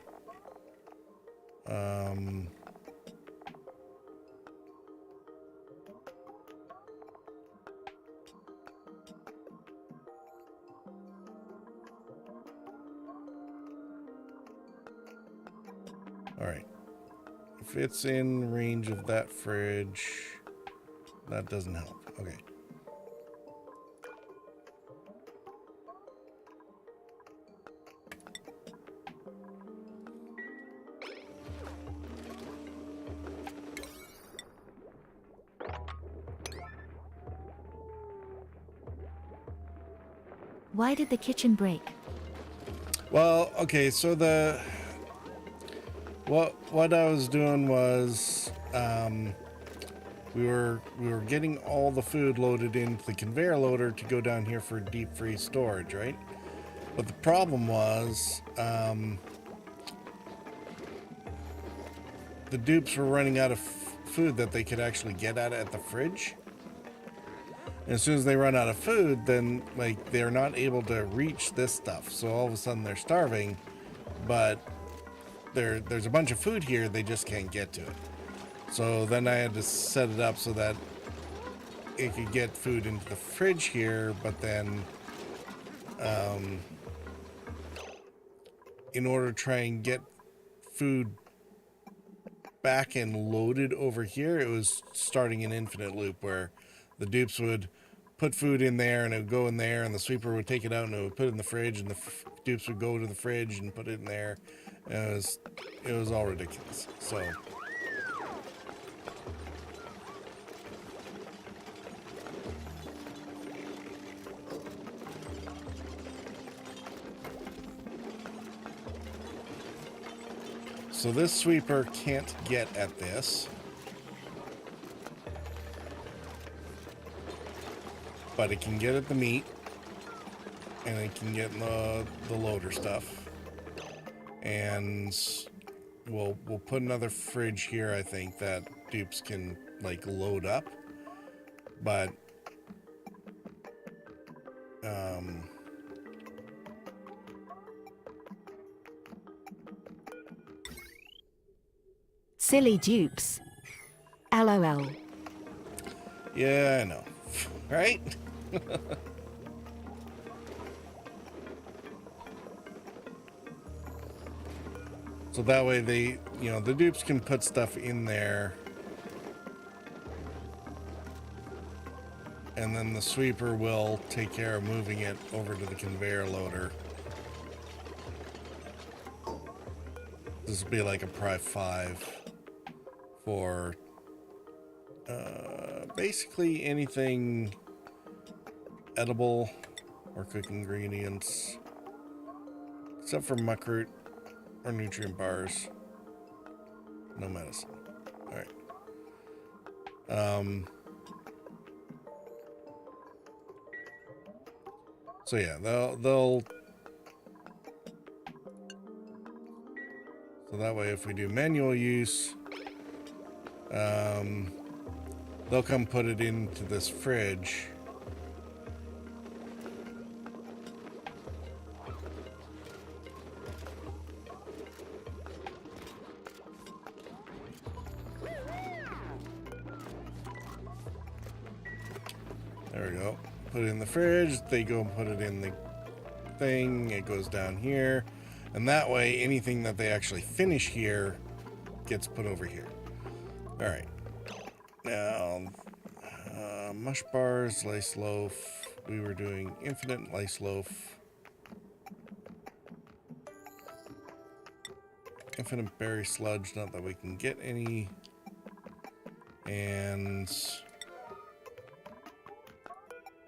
all right. If it's in range of that fridge, that doesn't help. Okay. Why did the kitchen break? Well, okay, so what I was doing was we were getting all the food loaded into the conveyor loader to go down here for deep freeze storage, right? But the problem was the dupes were running out of food that they could actually get at the fridge. And as soon as they run out of food, then like they're not able to reach this stuff. So all of a sudden they're starving, but there's a bunch of food here, they just can't get to it. So then I had to set it up so that it could get food into the fridge here, but then in order to try and get food back and loaded over here, it was starting an infinite loop where the dupes would put food in there and it would go in there, and the sweeper would take it out and it would put it in the fridge, and the dupes would go to the fridge and put it in there. And it was all ridiculous. So this sweeper can't get at this, but it can get at the meat, and it can get the loader stuff. And we'll put another fridge here, I think, that dupes can like load up. But Silly dupes. LOL. yeah, I know. Right? So that way they, the dupes can put stuff in there. And then the sweeper will take care of moving it over to the conveyor loader. This will be like a Pry 5 for basically anything edible or cook ingredients, except for muckroot or nutrient bars. No medicine. All right. So yeah, they'll so that way if we do manual use, they'll come put it into this fridge. There we go. Put it in the fridge, they go and put it in the thing, it goes down here, and that way anything that they actually finish here gets put over here. All right. Now, mush bars, lace loaf. We were doing infinite lace loaf. infinite berry sludge, not that we can get any. And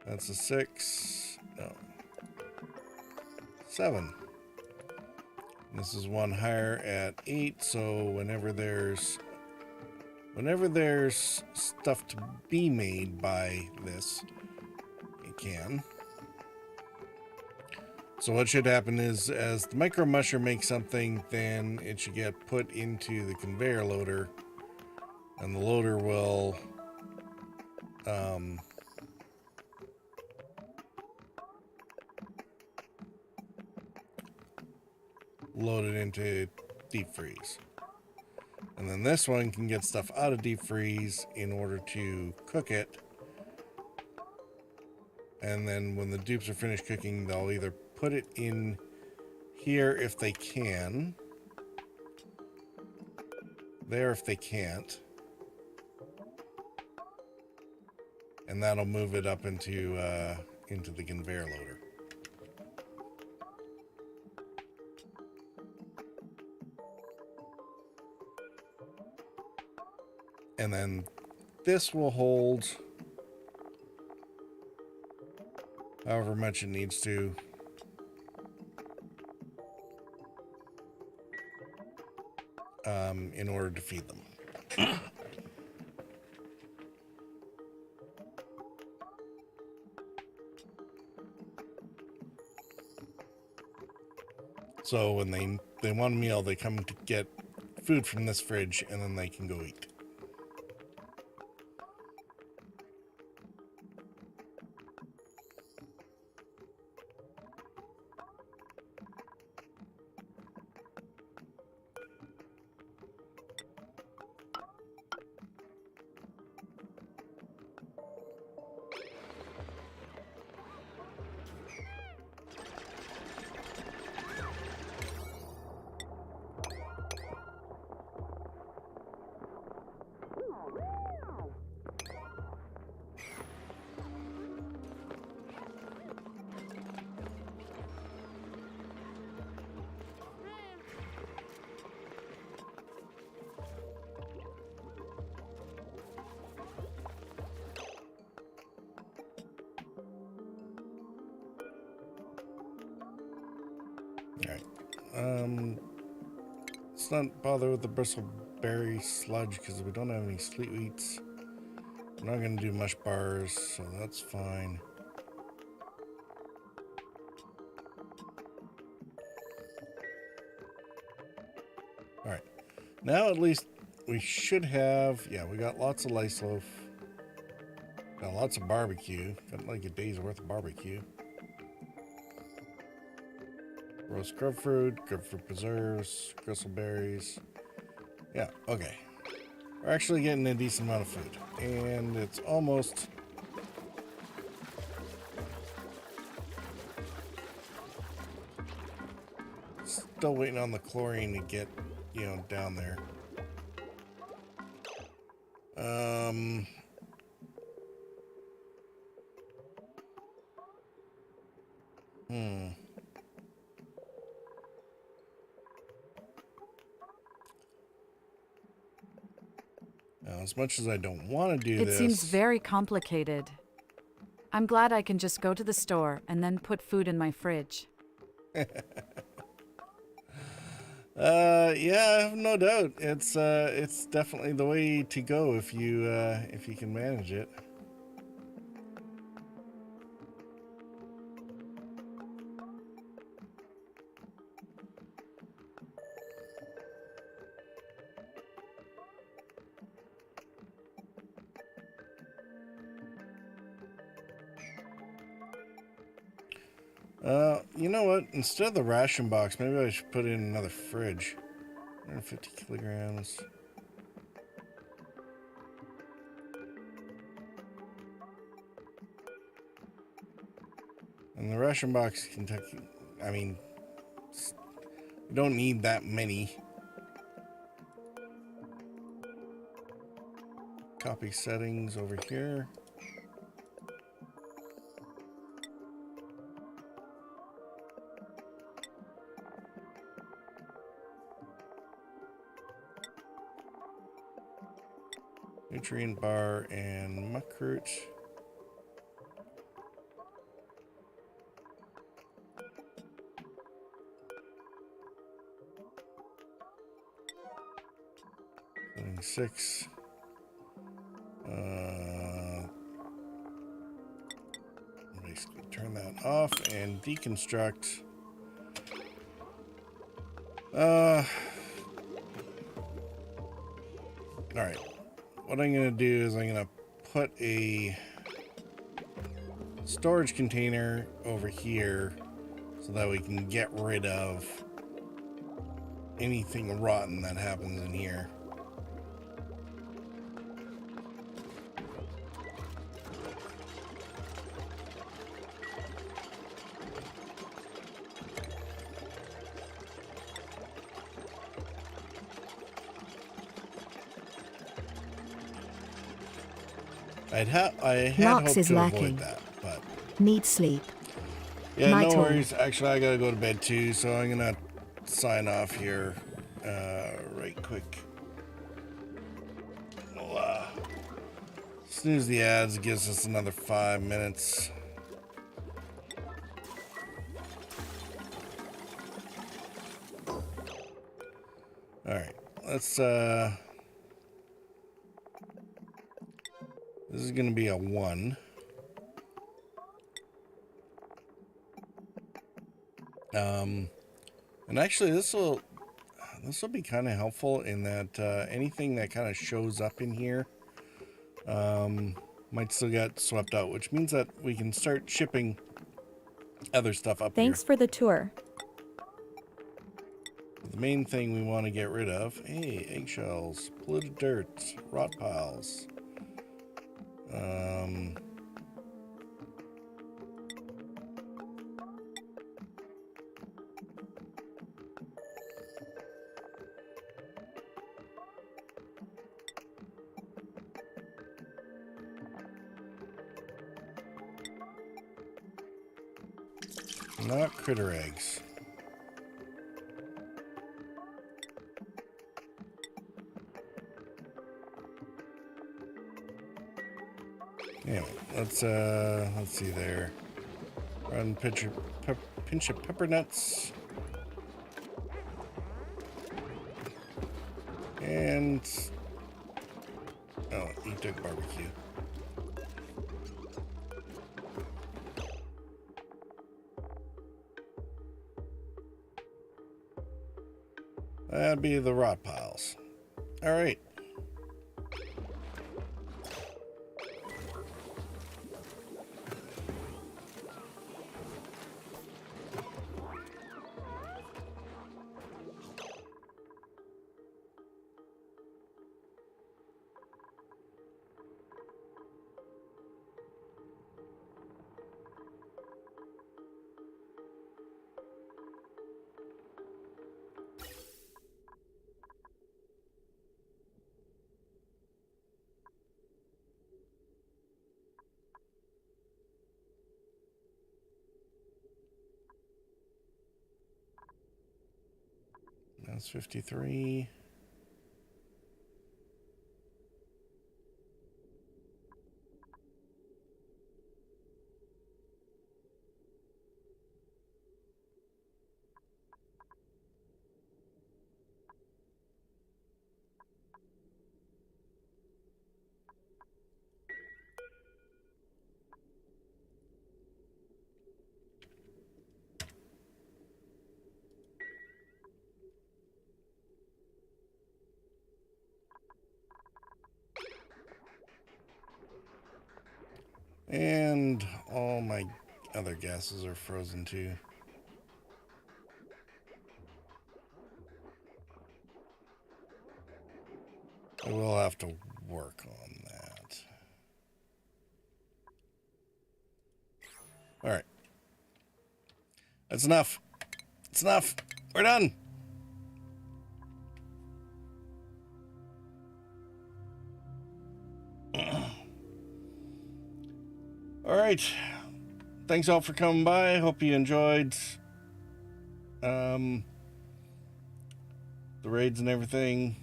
that's a 6. No. 7. This is one higher at 8, so whenever there's stuff to be made by this, it can. So what should happen is, as the micro musher makes something, then it should get put into the conveyor loader, and the loader will load it into deep freeze. And then this one can get stuff out of deep freeze in order to cook it. And then when the dupes are finished cooking, they'll either put it in here if they can, there if they can't, and that'll move it up into the conveyor loader. And then this will hold however much it needs to. In order to feed them. So when they want a meal, they come to get food from this fridge, and then they can go eat. Alright. Let's not bother with the bristleberry sludge because we don't have any sweet wheats. We're not going to do mush bars, so that's fine. Alright. Now at least we should have... Yeah, we got lots of lice loaf. Got lots of barbecue. Got like a day's worth of barbecue. Roast grapefruit preserves, gristleberries. Yeah, okay. We're actually getting a decent amount of food. And it's almost... Still waiting on the chlorine to get, down there. Now, as much as I don't want to do this... It seems very complicated. I'm glad I can just go to the store and then put food in my fridge. Yeah, I have no doubt. It's definitely the way to go if you can manage it. You know what? Instead of the ration box, maybe I should put in another fridge. 150 kilograms. And the ration box can take... I mean, you don't need that many. Copy settings over here. Nutrient bar and muckroot. Setting 6. Basically turn that off and deconstruct. Alright. What I'm going to do is I'm going to put a storage container over here so that we can get rid of anything rotten that happens in here. I had Larks hoped is to lacking. avoid that, but Need sleep. yeah, My no turn. worries. Actually, I gotta go to bed too, so I'm gonna sign off here right quick. We'll snooze the ads, gives us another 5 minutes. All right, let's this is gonna be a 1. And actually this will be kind of helpful in that anything that kind of shows up in here might still get swept out, which means that we can start shipping other stuff up Thanks for the tour. here. The main thing we want to get rid of, hey, eggshells, polluted dirt, rot piles. Not critter eggs. Anyway, let's see there. Run pinch of pepper nuts. And oh, eat duck barbecue. That'd be the rot piles. All right. That's 53. And all my other gases are frozen too. I will have to work on that. All right. That's enough. It's enough. We're done. All right. Thanks all for coming by. Hope you enjoyed the raids and everything.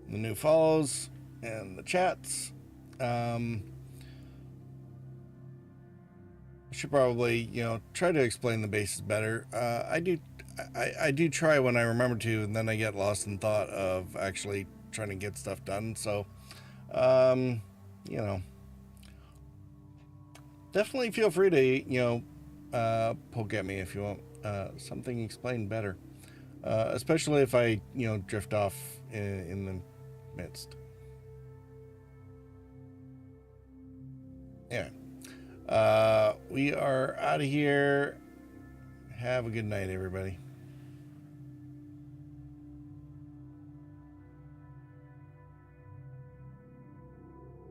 The new follows. and the chats. I should probably, try to explain the bases better. I do try when I remember to, and then I get lost in thought of actually trying to get stuff done. So, definitely feel free to, poke at me if you want something explained better. Especially if I, drift off in the midst. Yeah. We are out of here. Have a good night, everybody.